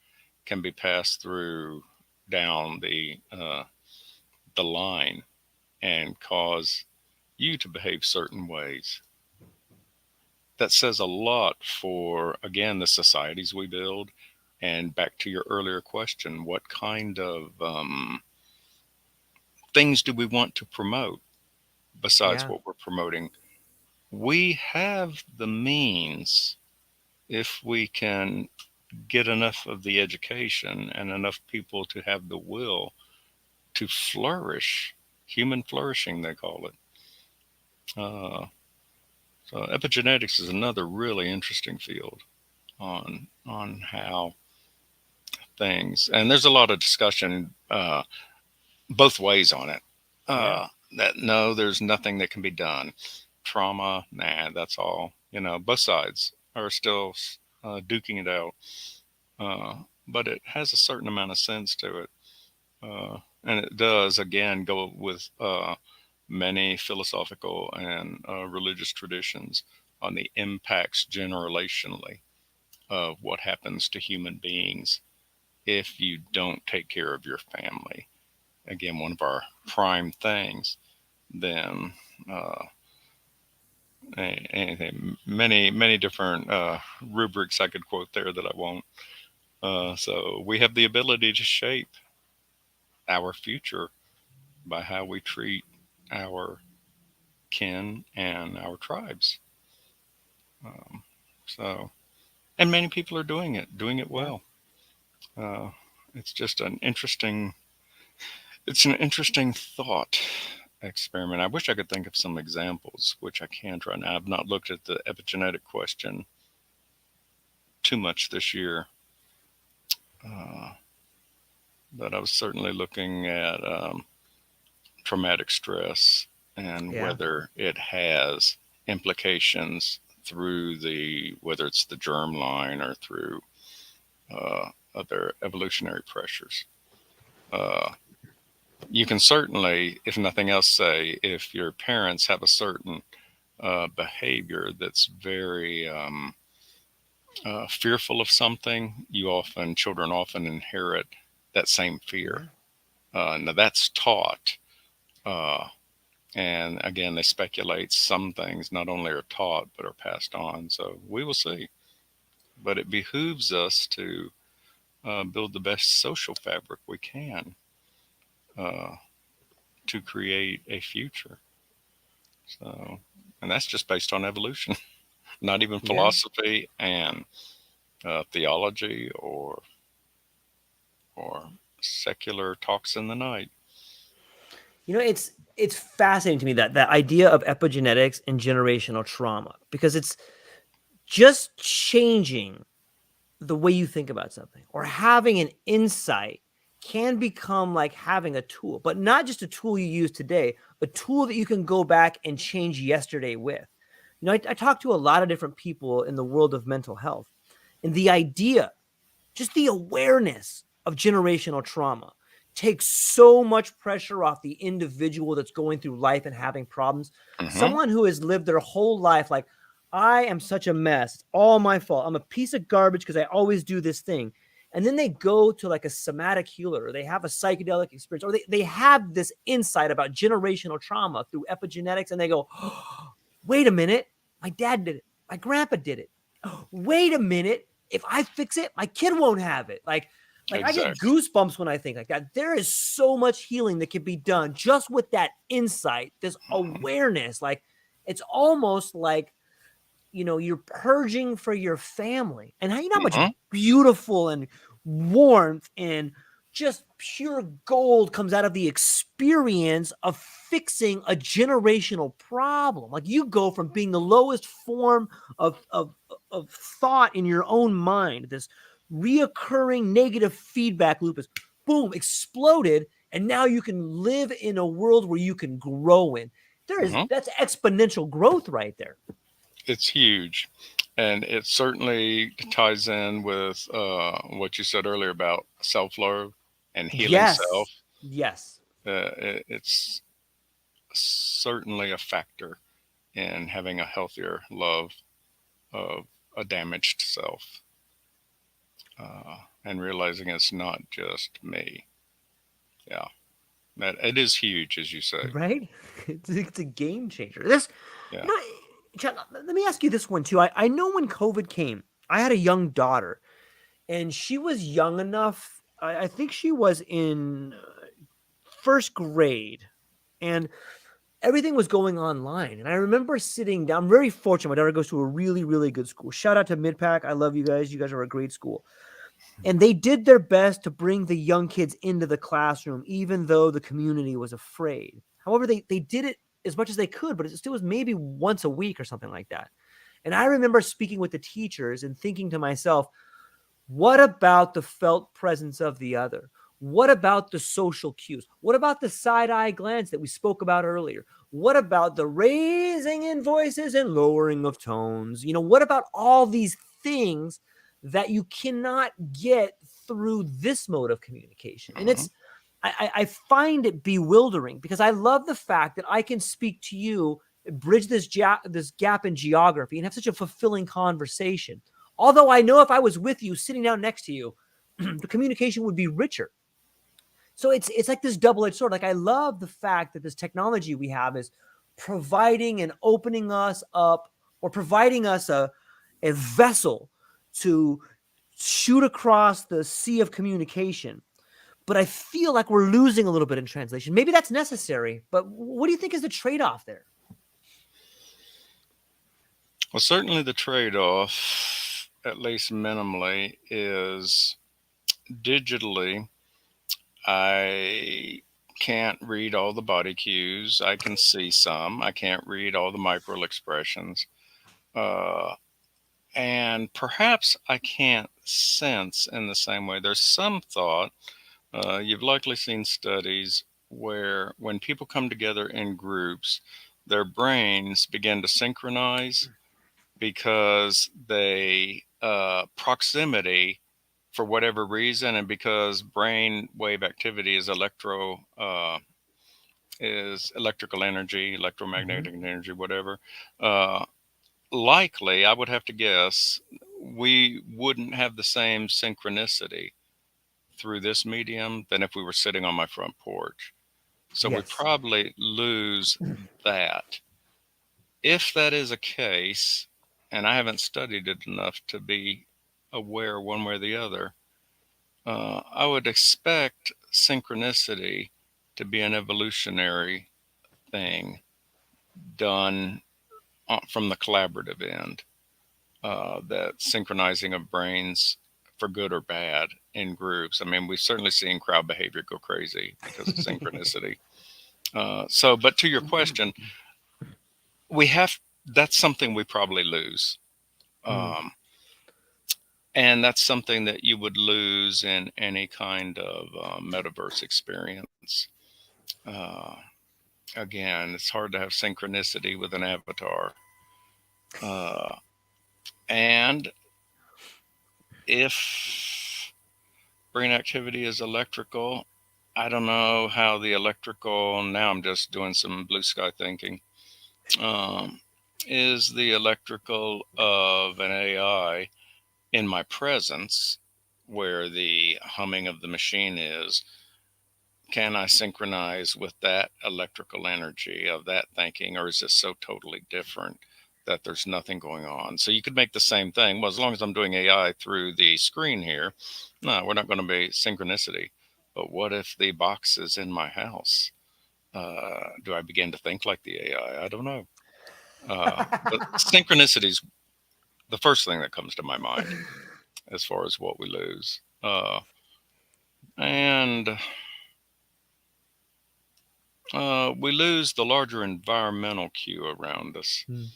can be passed through down the line and cause you to behave certain ways. That says a lot for, again, the societies we build. And back to your earlier question, what kind of things do we want to promote besides Yeah. what we're promoting? We have the means, if we can get enough of the education and enough people to have the will to flourish, human flourishing, they call it. Uh, so epigenetics is another really interesting field on how things, and there's a lot of discussion both ways on it. Yeah. That no, there's nothing that can be done. Trauma, nah, that's all. Both sides are still duking it out, but it has a certain amount of sense to it. And it does, again, go with many philosophical and religious traditions on the impacts generationally of what happens to human beings if you don't take care of your family. Again, one of our prime things. Then, uh, anything, many different rubrics I could quote there that I won't. So we have the ability to shape our future by how we treat our kin and our tribes. Um, so, and many people are doing it Yeah. well. Uh, it's just it's an interesting thought experiment. I wish I could think of some examples, which I can't right now. I've not looked at the epigenetic question too much this year, uh, but I was certainly looking at traumatic stress and Yeah. whether it has implications through whether it's the germ line or through other evolutionary pressures. Uh, you can certainly, if nothing else, say if your parents have a certain behavior that's very fearful of something, children often inherit that same fear. Yeah. Now that's taught. Uh, And again, they speculate some things not only are taught, but are passed on. So we will see. But it behooves us to build the best social fabric we can uh, to create a future. So, and that's just based on evolution, not even Yeah. philosophy and theology or secular talks in the night. It's fascinating to me that idea of epigenetics and generational trauma, because it's just changing the way you think about something or having an insight can become like having a tool, but not just a tool you use today, a tool that you can go back and change yesterday with. You know, I talk to a lot of different people in the world of mental health, and the idea, just the awareness of generational trauma takes so much pressure off the individual that's going through life and having problems. Mm-hmm. Someone who has lived their whole life like, I am such a mess. It's all my fault. I'm a piece of garbage because I always do this thing. And then they go to like a somatic healer, or they have a psychedelic experience, or they have this insight about generational trauma through epigenetics, and they go, oh, wait a minute, my dad did it. My grandpa did it. Wait a minute, if I fix it, my kid won't have it. Like I get Exactly. goosebumps when I think like that. There is so much healing that can be done just with that insight, this Mm-hmm. awareness. Like it's almost like, you know, you're purging for your family. And how, you know how much Mm-hmm. beautiful and warmth and just pure gold comes out of the experience of fixing a generational problem. Like you go from being the lowest form of thought in your own mind, this reoccurring negative feedback loop is boom, exploded, and now you can live in a world where you can grow in. Mm-hmm. That's exponential growth right there. It's huge, and it certainly ties in with what you said earlier about self-love and healing self. Yes. Yes. It's certainly a factor in having a healthier love of a damaged self, and realizing it's not just me. Yeah, that it is huge, as you say. Right? It's a game changer. This, Yeah. you know, John, let me ask you this one too. I know when COVID came, I had a young daughter, and she was young enough. I think she was in first grade, and everything was going online. And I remember sitting down. I'm very fortunate. My daughter goes to a really, really good school. Shout out to Midpack. I love you guys. You guys are a great school. And they did their best to bring the young kids into the classroom, even though the community was afraid. However, they did it as much as they could, but it still was maybe once a week or something like that. And I remember speaking with the teachers and thinking to myself, what about the felt presence of the other? What about the social cues? What about the side eye glance that we spoke about earlier? What about the raising in voices and lowering of tones? You know, what about all these things that you cannot get through this mode of communication? And Mm-hmm. I find it bewildering because I love the fact that I can speak to you, bridge this gap in geography, and have such a fulfilling conversation. Although I know if I was with you, sitting down next to you, the communication would be richer. So it's like this double-edged sword. Like I love the fact that this technology we have is providing and opening us up, or providing us a vessel to shoot across the sea of communication. But I feel like we're losing a little bit in translation. Maybe that's necessary, but what do you think is the trade-off there? Well, certainly the trade-off, at least minimally, is digitally. I can't read all the body cues. I can see some. I can't read all the micro expressions. Uh, and perhaps I can't sense in the same way. There's some thought. You've likely seen studies where when people come together in groups, their brains begin to synchronize because they proximity for whatever reason, and because brain wave activity is electrical energy, Mm-hmm. electromagnetic energy, whatever. Uh, Likely, I would have to guess we wouldn't have the same synchronicity through this medium than if we were sitting on my front porch. So we Yes. probably lose that. If that is a case, and I haven't studied it enough to be aware one way or the other, I would expect synchronicity to be an evolutionary thing done from the collaborative end. That synchronizing of brains for good or bad in groups. I mean, we've certainly seen crowd behavior go crazy because of synchronicity. But to your question, we have that's something we probably lose. Mm. Um, And that's something that you would lose in any kind of metaverse experience. Uh, Again, it's hard to have synchronicity with an avatar. Uh, and if brain activity is electrical, I don't know how the electrical, now I'm just doing some blue sky thinking, um, is the electrical of an AI in my presence, where the humming of the machine is, can I synchronize with that electrical energy of that thinking, or is this so totally different that there's nothing going on? So you could make the same thing. Well, as long as I'm doing AI through the screen here, no, we're not going to be synchronicity. But what if the box is in my house? Do I begin to think like the AI? I don't know. But synchronicity is the first thing that comes to my mind as far as what we lose. And We lose the larger environmental cue around us. Mm.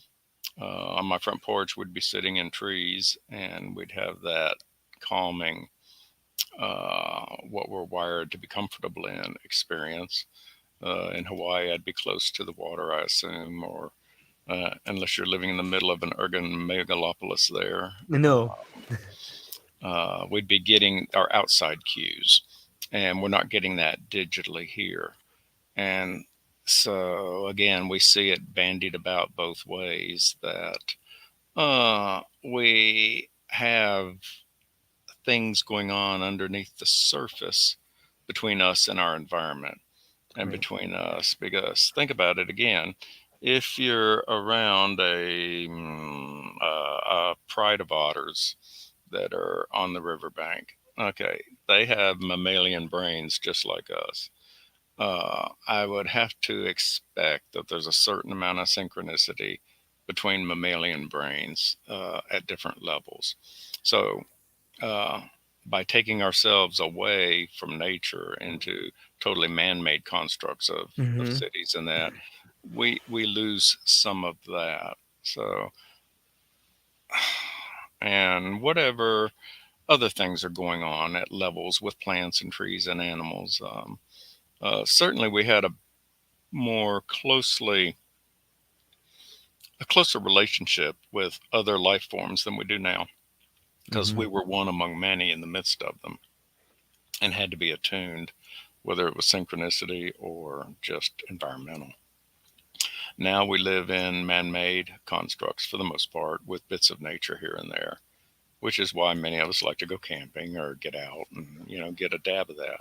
On my front porch, we'd be sitting in trees and we'd have that calming, what we're wired to be comfortable in experience. In Hawaii, I'd be close to the water, I assume, or unless you're living in the middle of an urban megalopolis there, No. we'd be getting our outside cues, and we're not getting that digitally here. And so again, we see it bandied about both ways that we have things going on underneath the surface between us and our environment, and Right. between us. Because think about it again, if you're around a pride of otters that are on the riverbank, okay, they have mammalian brains just like us. I would have to expect that there's a certain amount of synchronicity between mammalian brains at different levels. So, uh, by taking ourselves away from nature into totally man-made constructs of Mm-hmm. cities and that, we lose some of that. So, and whatever other things are going on at levels with plants and trees and animals, certainly we had more closely a closer relationship with other life forms than we do now, because Mm-hmm. we were one among many in the midst of them and had to be attuned, whether it was synchronicity or just environmental. Now we live in man-made constructs for the most part, with bits of nature here and there, which is why many of us like to go camping or get out and get a dab of that.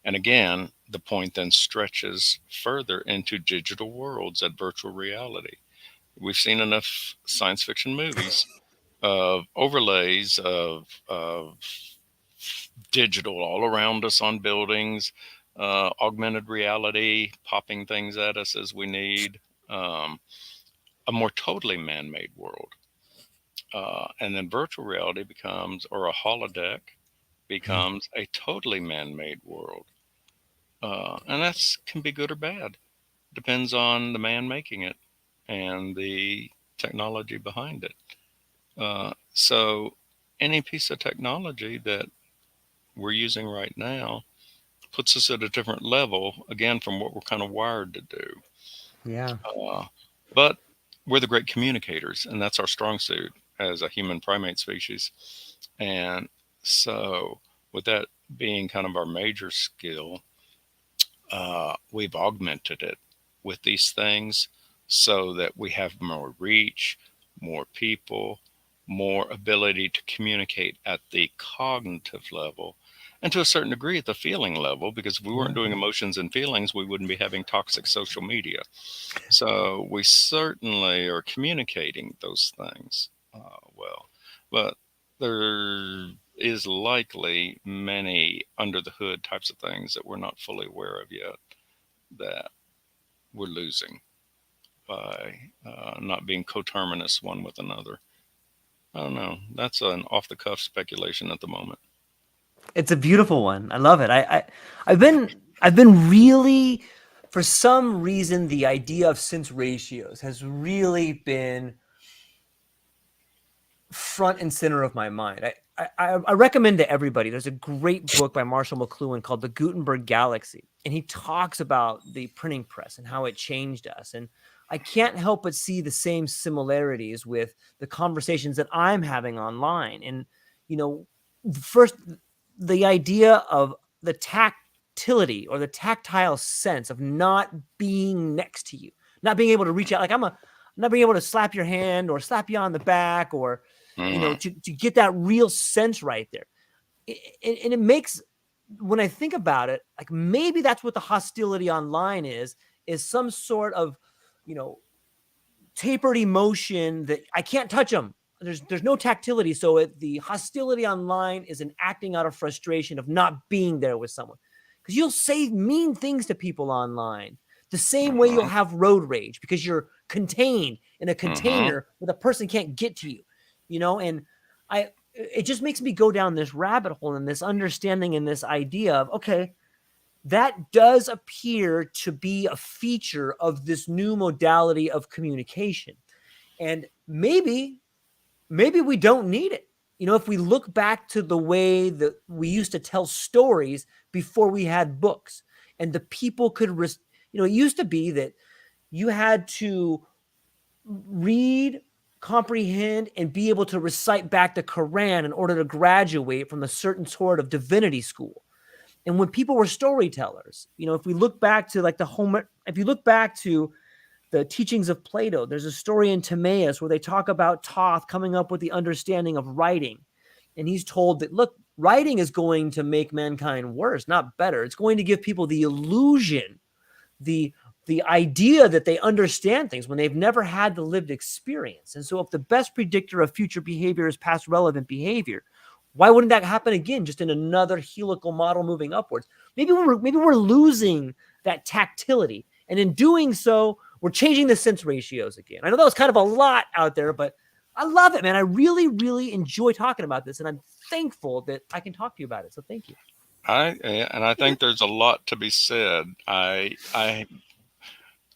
And again, the point then stretches further into digital worlds at virtual reality. We've seen enough science fiction movies of overlays of digital all around us on buildings, augmented reality popping things at us as we need, um, a more totally man made world. And then virtual reality becomes, or a holodeck becomes, a totally man made world. And that's can be good or bad. Depends on the man making it and the technology behind it. So any piece of technology that we're using right now puts us at a different level, again, from what we're kind of wired to do. Yeah. Uh, but we're the great communicators, and that's our strong suit as a human primate species. And so, with that being kind of our major skill, we've augmented it with these things so that we have more reach, more people, more ability to communicate at the cognitive level, and to a certain degree at the feeling level, because if we weren't Yeah. doing emotions and feelings, we wouldn't be having toxic social media. So we certainly are communicating those things well, but there is likely many under the hood types of things that we're not fully aware of yet that we're losing by not being coterminous one with another. I don't know. That's an off the cuff speculation at the moment. It's a beautiful one. I love it. I've been really, for some reason, the idea of sense ratios has really been front and center of my mind. I recommend to everybody. There's a great book by Marshall McLuhan called The Gutenberg Galaxy, and he talks about the printing press and how it changed us. And I can't help but see the same similarities with the conversations that I'm having online. And first, the idea of the tactility or the tactile sense of not being next to you, not being able to reach out. Like not being able to slap your hand or slap you on the back, or Mm-hmm. to get that real sense right there. And it makes, when I think about it, like maybe that's what the hostility online is some sort of, you know, tapered emotion that I can't touch them. There's no tactility, so the hostility online is an acting out of frustration of not being there with someone, because you'll say mean things to people online the same way you'll Mm-hmm. have road rage because you're contained in a Mm-hmm. container where the person can't get to you. And it just makes me go down this rabbit hole and this understanding and this idea of, okay, that does appear to be a feature of this new modality of communication. And maybe we don't need it. If we look back to the way that we used to tell stories before we had books, and the people could it used to be that you had to read, comprehend, and be able to recite back the Quran in order to graduate from a certain sort of divinity school. And when people were storytellers, if we look back to like if you look back to the teachings of Plato, there's a story in Timaeus where they talk about Thoth coming up with the understanding of writing. And he's told that, look, writing is going to make mankind worse, not better. It's going to give people the illusion, the the idea that they understand things when they've never had the lived experience. And so if the best predictor of future behavior is past relevant behavior, why wouldn't that happen again, just in another helical model moving upwards? Maybe we're losing that tactility, and in doing so, we're changing the sense ratios again. I know that was kind of a lot out there, but I love it, man. I really, really enjoy talking about this, and I'm thankful that I can talk to you about it. So thank you. I think there's a lot to be said. I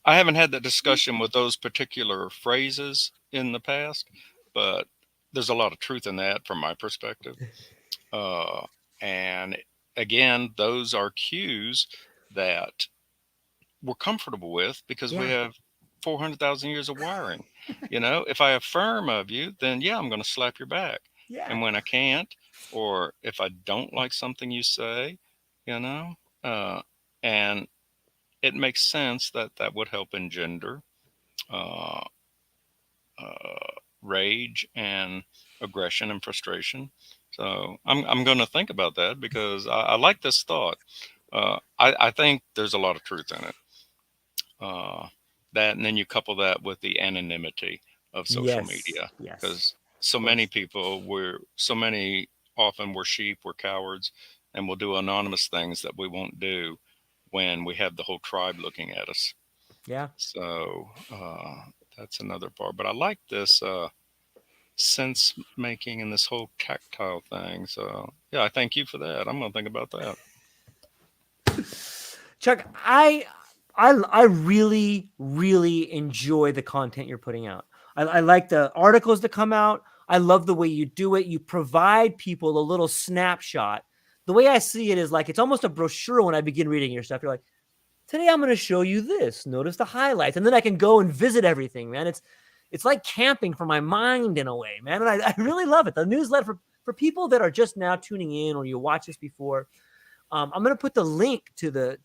haven't had that discussion with those particular phrases in the past, but there's a lot of truth in that from my perspective. Uh, and again, those are cues that we're comfortable with because we Yeah, have 400,000 years of wiring. If I affirm of you, then yeah, I'm going to slap your back. yeah, And when I can't, or if I don't like something you say, you know, uh, and it makes sense that that would help engender uh, rage and aggression and frustration. So I'm going to think about that because I like this thought. I think there's a lot of truth in it. Uh, that and then you couple that with the anonymity of social yes, media yes, because of so many course. people we're so many often we're sheep, we're cowards, and we'll do anonymous things that we won't do when we have the whole tribe looking at us. Yeah. So that's another part. But I like this sense making and this whole tactile thing. So yeah, I thank you for that. I'm gonna think about that. Chuck, I really really enjoy the content you're putting out. I like the articles that come out. I love the way you do it. You provide people a little snapshot. The way I see it is like it's almost a brochure when I begin reading your stuff. You're like, today I'm going to show you this. Notice the highlights, and then I can go and visit everything, man. It's like camping for my mind in a way, man. And I really love it. The newsletter for people that are just now tuning in or you watch this before. I'm going to put the link to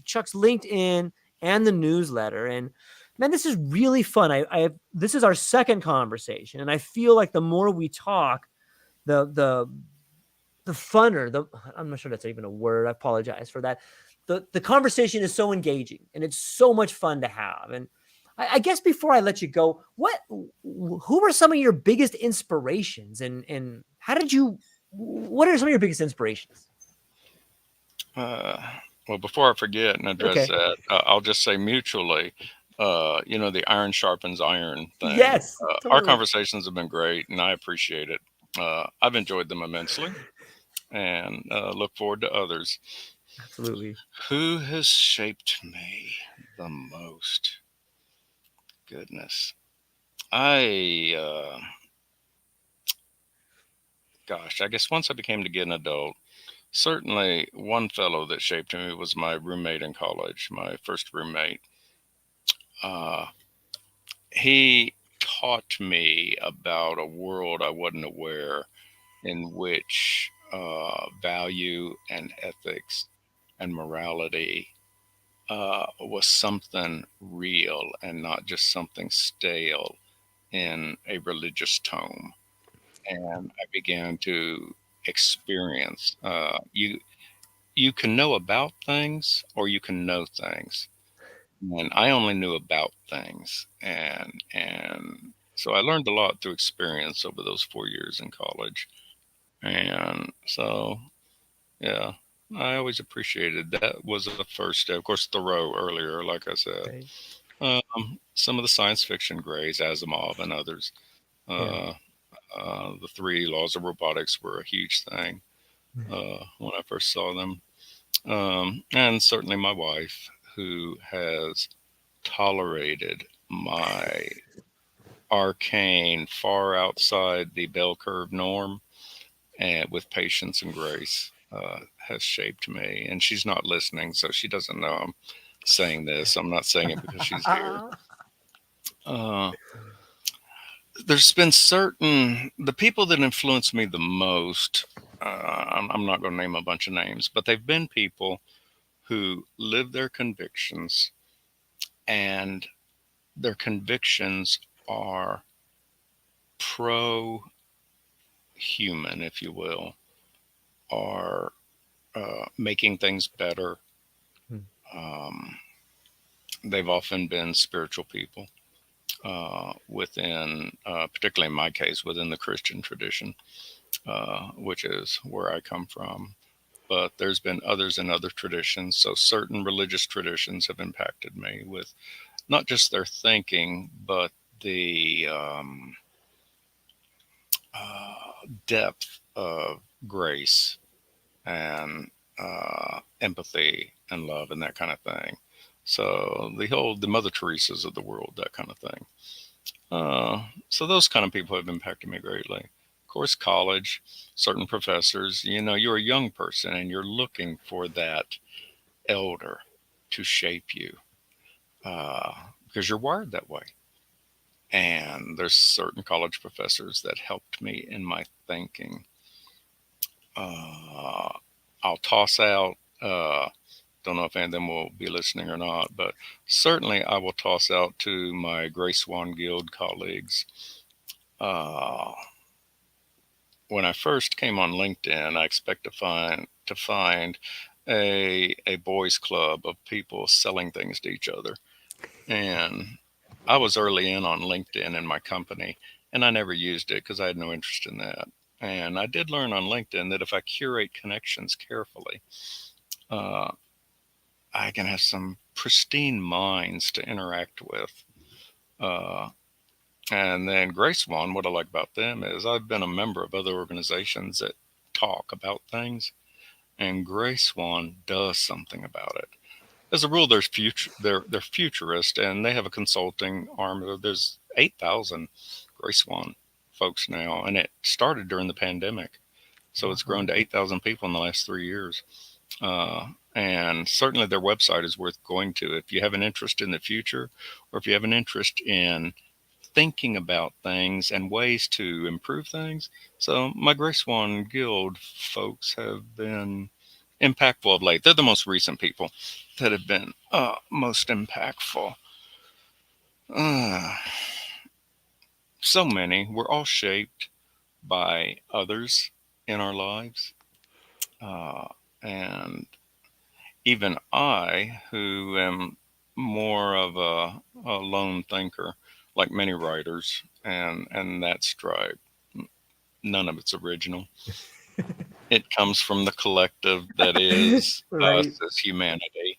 Chuck's LinkedIn and the newsletter. And man, this is really fun. This is our second conversation, and I feel like the more we talk, the the funner. I'm not sure that's even a word. I apologize for that. The conversation is so engaging, and it's so much fun to have. And I guess before I let you go, who were some of your biggest inspirations, and how did you? What are some of your biggest inspirations? Uh, well, before I forget and address Okay. that, I'll just say mutually, the iron sharpens iron thing. Yes, Our totally. conversations have been great, and I appreciate it. I've enjoyed them immensely, and look forward to others. Absolutely. Who has shaped me the most? Goodness, I gosh, I guess once I became to get an adult, certainly one fellow that shaped me was my roommate in college, my first roommate. Uh, he taught me about a world I wasn't aware, in which value and ethics and morality was something real and not just something stale in a religious tome. And I began to experience you can know about things or you can know things. And I only knew about things, and so I learned a lot through experience over those 4 years in college. And so, yeah, I always appreciated that. Was a first step. Of course, Thoreau earlier, like I said. Right. Some of the science fiction greys, Asimov and others. Yeah. Uh, the three laws of robotics were a huge thing when I first saw them. And certainly my wife, who has tolerated my arcane far outside the bell curve norm and with patience and grace has shaped me. And she's not listening, so she doesn't know I'm saying this. I'm not saying it because she's here. Uh, there's been certain the people that influence me the most. I'm not going to name a bunch of names, but they've been people who live their convictions, and their convictions are pro human, if you will, are making things better. Hmm. Um, they've often been spiritual people within, particularly in my case, within the Christian tradition, which is where I come from. But there's been others in other traditions. So certain religious traditions have impacted me with not just their thinking, but the depth of grace and empathy and love and that kind of thing. So the Mother Teresa's of the world, that kind of thing. So those kind of people have impacted me greatly. Of course, college, certain professors. You're a young person and you're looking for that elder to shape you uh, because you're wired that way. And there's certain college professors that helped me in my thinking. Uh, I'll toss out. Don't know if any of them will be listening or not, but certainly I will toss out to my Gray Swan Guild colleagues. Uh, when I first came on LinkedIn, I expect to find a boys club of people selling things to each other, and I was early in on LinkedIn in my company, and I never used it because I had no interest in that. And I did learn on LinkedIn that if I curate connections carefully, uh, I can have some pristine minds to interact with. Uh, and then Grace One, what I like about them is I've been a member of other organizations that talk about things, and Grace One does something about it. As a rule, they're futurist, and they have a consulting arm. There's 8,000 Grace One folks now, and it started during the pandemic, so it's grown Wow. to 8,000 people in the last 3 years. And certainly their website is worth going to if you have an interest in the future, or if you have an interest in thinking about things and ways to improve things. So my Grace One Guild folks have been impactful of late. They're the most recent people that have been most impactful. Uh, so many. We're all shaped by others in our lives. Uh, and even I, who am more of a lone thinker, like many writers, and that stripe, none of it's original. It comes from the collective that is Right. us as humanity,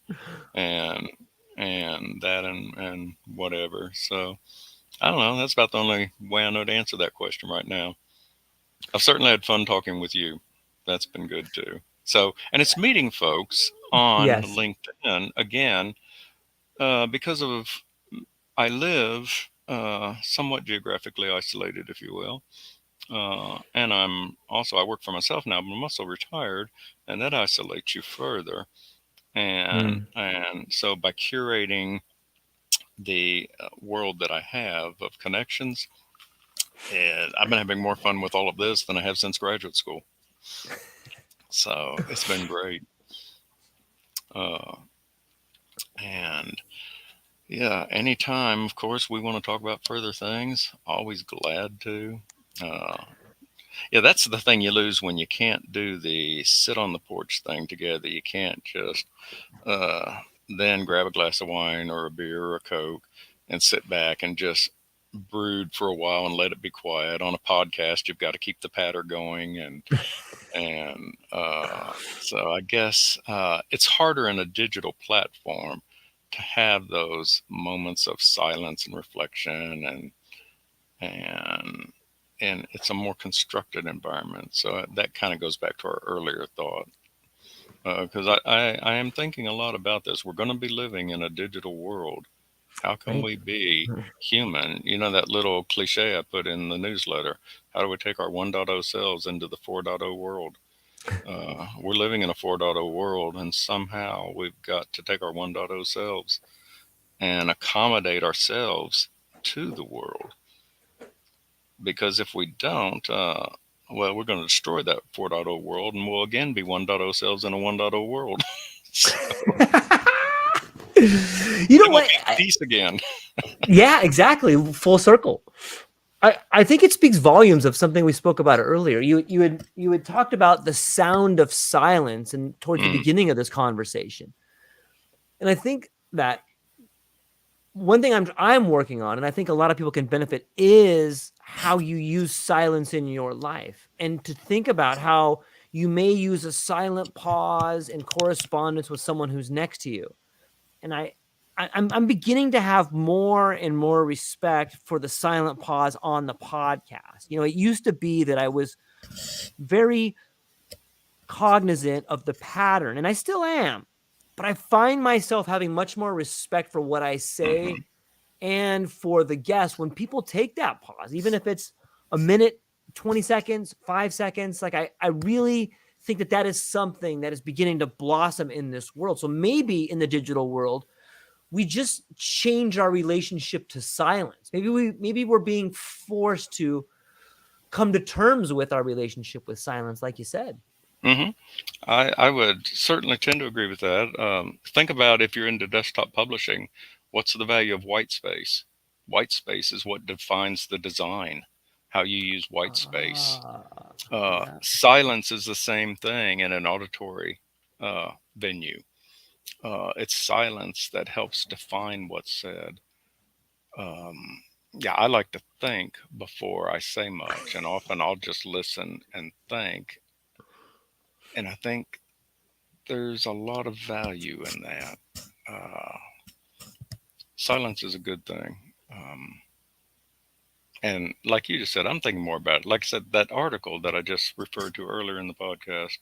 and and whatever. So I don't know. That's about the only way I know to answer that question right now. I've certainly had fun talking with you. That's been good too. So, and it's meeting folks on Yes. LinkedIn again because of I live somewhat geographically isolated, if you will, And I work for myself now, but I'm also retired, and that isolates you further. And Mm. so by curating the world that I have of connections, and I've been having more fun with all of this than I have since graduate school. So it's been great. Uh, and yeah, anytime, of course, we want to talk about further things, always glad to. Uh, yeah, that's the thing you lose when you can't do the sit on the porch thing together. You can't just uh, then grab a glass of wine or a beer or a Coke and sit back and just brood for a while and let it be quiet. On a podcast, you've got to keep the patter going, and so I guess it's harder in a digital platform to have those moments of silence and reflection, and and it's a more constructed environment. So that kind of goes back to our earlier thought, because I am thinking a lot about this. We're going to be living in a digital world. How can Right. we be human? You know, that little cliche I put in the newsletter. How do we take our 1.0 selves into the 4.0 world? We're living in a 4.0 world, and somehow we've got to take our 1.0 selves and accommodate ourselves to the world. Because if we don't, well, we're going to destroy that 4.0 world, and we'll again be 1.0 selves in a 1.0 world. So You know then we'll what? be at peace again. Yeah, exactly. Full circle. I think it speaks volumes of something we spoke about earlier. You had talked about the sound of silence and towards the Mm, beginning of this conversation. And I think that one thing I'm working on, and I think a lot of people can benefit, is how you use silence in your life, and to think about how you may use a silent pause in correspondence with someone who's next to you. And I'm beginning to have more and more respect for the silent pause on the podcast. It used to be that I was very cognizant of the pattern, and I still am, but I find myself having much more respect for what I say hmm and for the guests when people take that pause, even if it's a minute, 20 seconds, 5 seconds. Like I really think that that is something that is beginning to blossom in this world. So maybe in the digital world, we just change our relationship to silence. Maybe we're being forced to come to terms with our relationship with silence, like you said. hmm I would certainly tend to agree with that. Think about if you're into desktop publishing, what's the value of white space? White space is what defines the design, how you use white space. Yeah. Silence is the same thing in an auditory venue. It's silence that helps define what's said. Um, yeah, I like to think before I say much, and often I'll just listen and think. And I think there's a lot of value in that. Uh, Silence is a good thing. And like you just said, I'm thinking more about it. Like I said, that article that I just referred to earlier in the podcast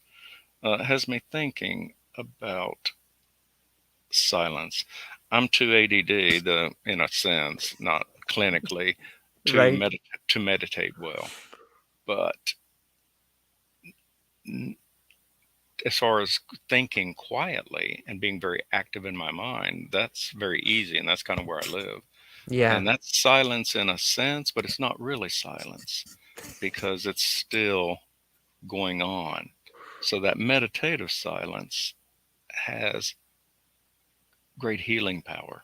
has me thinking about silence. I'm too ADD, in a sense, not clinically, to Right. meditate well. But as far as thinking quietly and being very active in my mind, that's very easy, and that's kind of where I live. Yeah. And that's silence in a sense, but it's not really silence because it's still going on. So that meditative silence has great healing power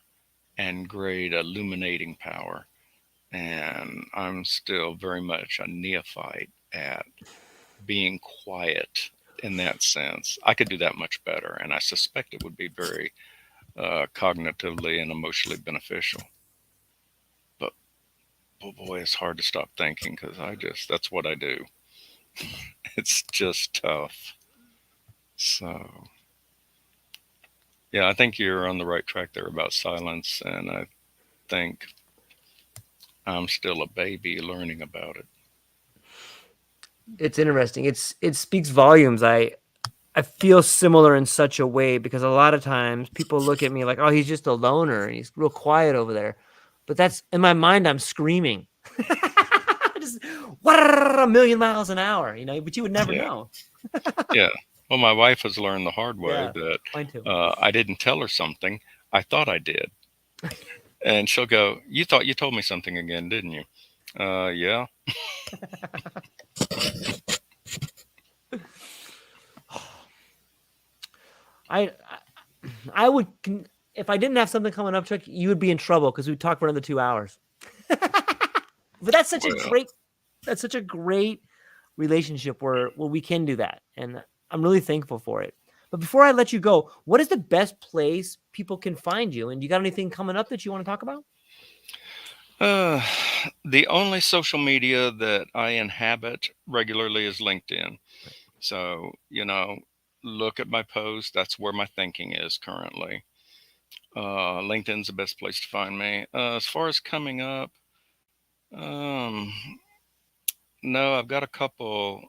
and great illuminating power. And I'm still very much a neophyte at being quiet in that sense. I could do that much better, and I suspect it would be very cognitively and emotionally beneficial. But oh boy, it's hard to stop thinking because that's what I do. It's just tough. So, yeah, I think you're on the right track there about silence, and I think I'm still a baby learning about it. It's interesting. It speaks volumes. I feel similar in such a way because a lot of times people look at me like, "Oh, he's just a loner and he's real quiet over there." But that's in my mind I'm screaming. just a million miles an hour, but you would never Yeah. know. Yeah. Well, my wife has learned the hard way Yeah, that mine too. I didn't tell her something. I thought I did. And she'll go, "You thought you told me something again, didn't you?" Yeah. I I would if I didn't have something coming up, Chuck, you would be in trouble because we'd talk for another 2 hours. But Well, that's such a great relationship where we can do that, and I'm really thankful for it. But before I let you go, what is the best place people can find you? And you got anything coming up that you want to talk about? uh, the only social media that I inhabit regularly is LinkedIn. So, look at my posts. That's where my thinking is currently. LinkedIn's the best place to find me. As far as coming up, um, no, I've got a couple.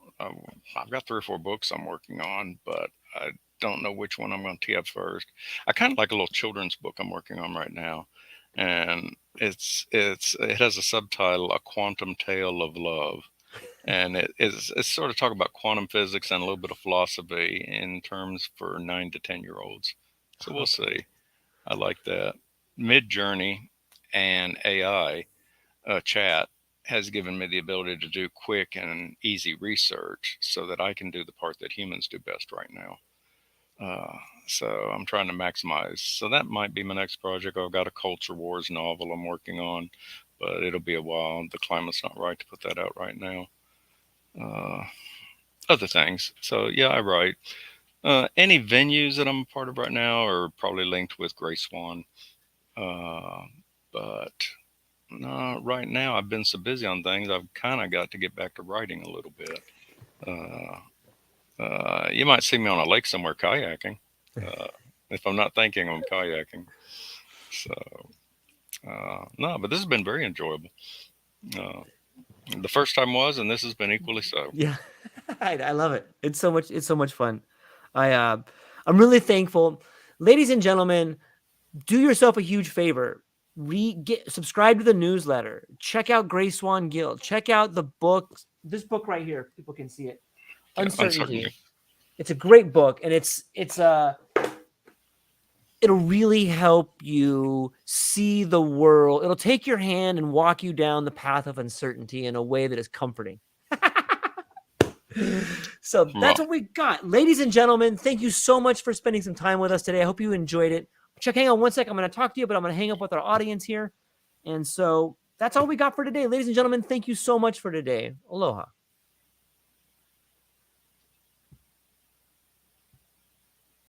I've got 3 or 4 books I'm working on, but I don't know which one I'm going to tee up first. I kind of like a little children's book I'm working on right now, and it has a subtitle, "A Quantum Tale of Love," and it's sort of talking about quantum physics and a little bit of philosophy in terms for 9 to 10 year olds. So we'll Okay. see. I like that. Mid Journey and AI chat has given me the ability to do quick and easy research so that I can do the part that humans do best right now. Uh, so I'm trying to maximize. So that might be my next project. I've got a culture wars novel I'm working on, but it'll be a while. The climate's not right to put that out right now. Uh, Other things. So yeah, I write. Any venues that I'm a part of right now are probably linked with Gray Swan. Uh, but no, right now I've been so busy on things, I've kind of got to get back to writing a little bit. You might see me on a lake somewhere kayaking. Uh, if I'm not thinking, I'm kayaking. So, no, but this has been very enjoyable. Uh, the first time was, and this has been equally so. Yeah, I love it. It's so much. It's so much fun. I I'm really thankful, ladies and gentlemen. Do yourself a huge favor. Subscribe to the newsletter. Check out Gray Swan Guild. Check out the book. This book right here. People can see it. Yeah, uncertainty. Uncertainty. It's a great book, and it'll really help you see the world. It'll take your hand and walk you down the path of uncertainty in a way that is comforting. So that's Well, what we got. Ladies and gentlemen, thank you so much for spending some time with us today. I hope you enjoyed it. Chuck, hang on one sec. I'm going to talk to you, but I'm going to hang up with our audience here. And so that's all we got for today. Ladies and gentlemen, thank you so much for today. Aloha.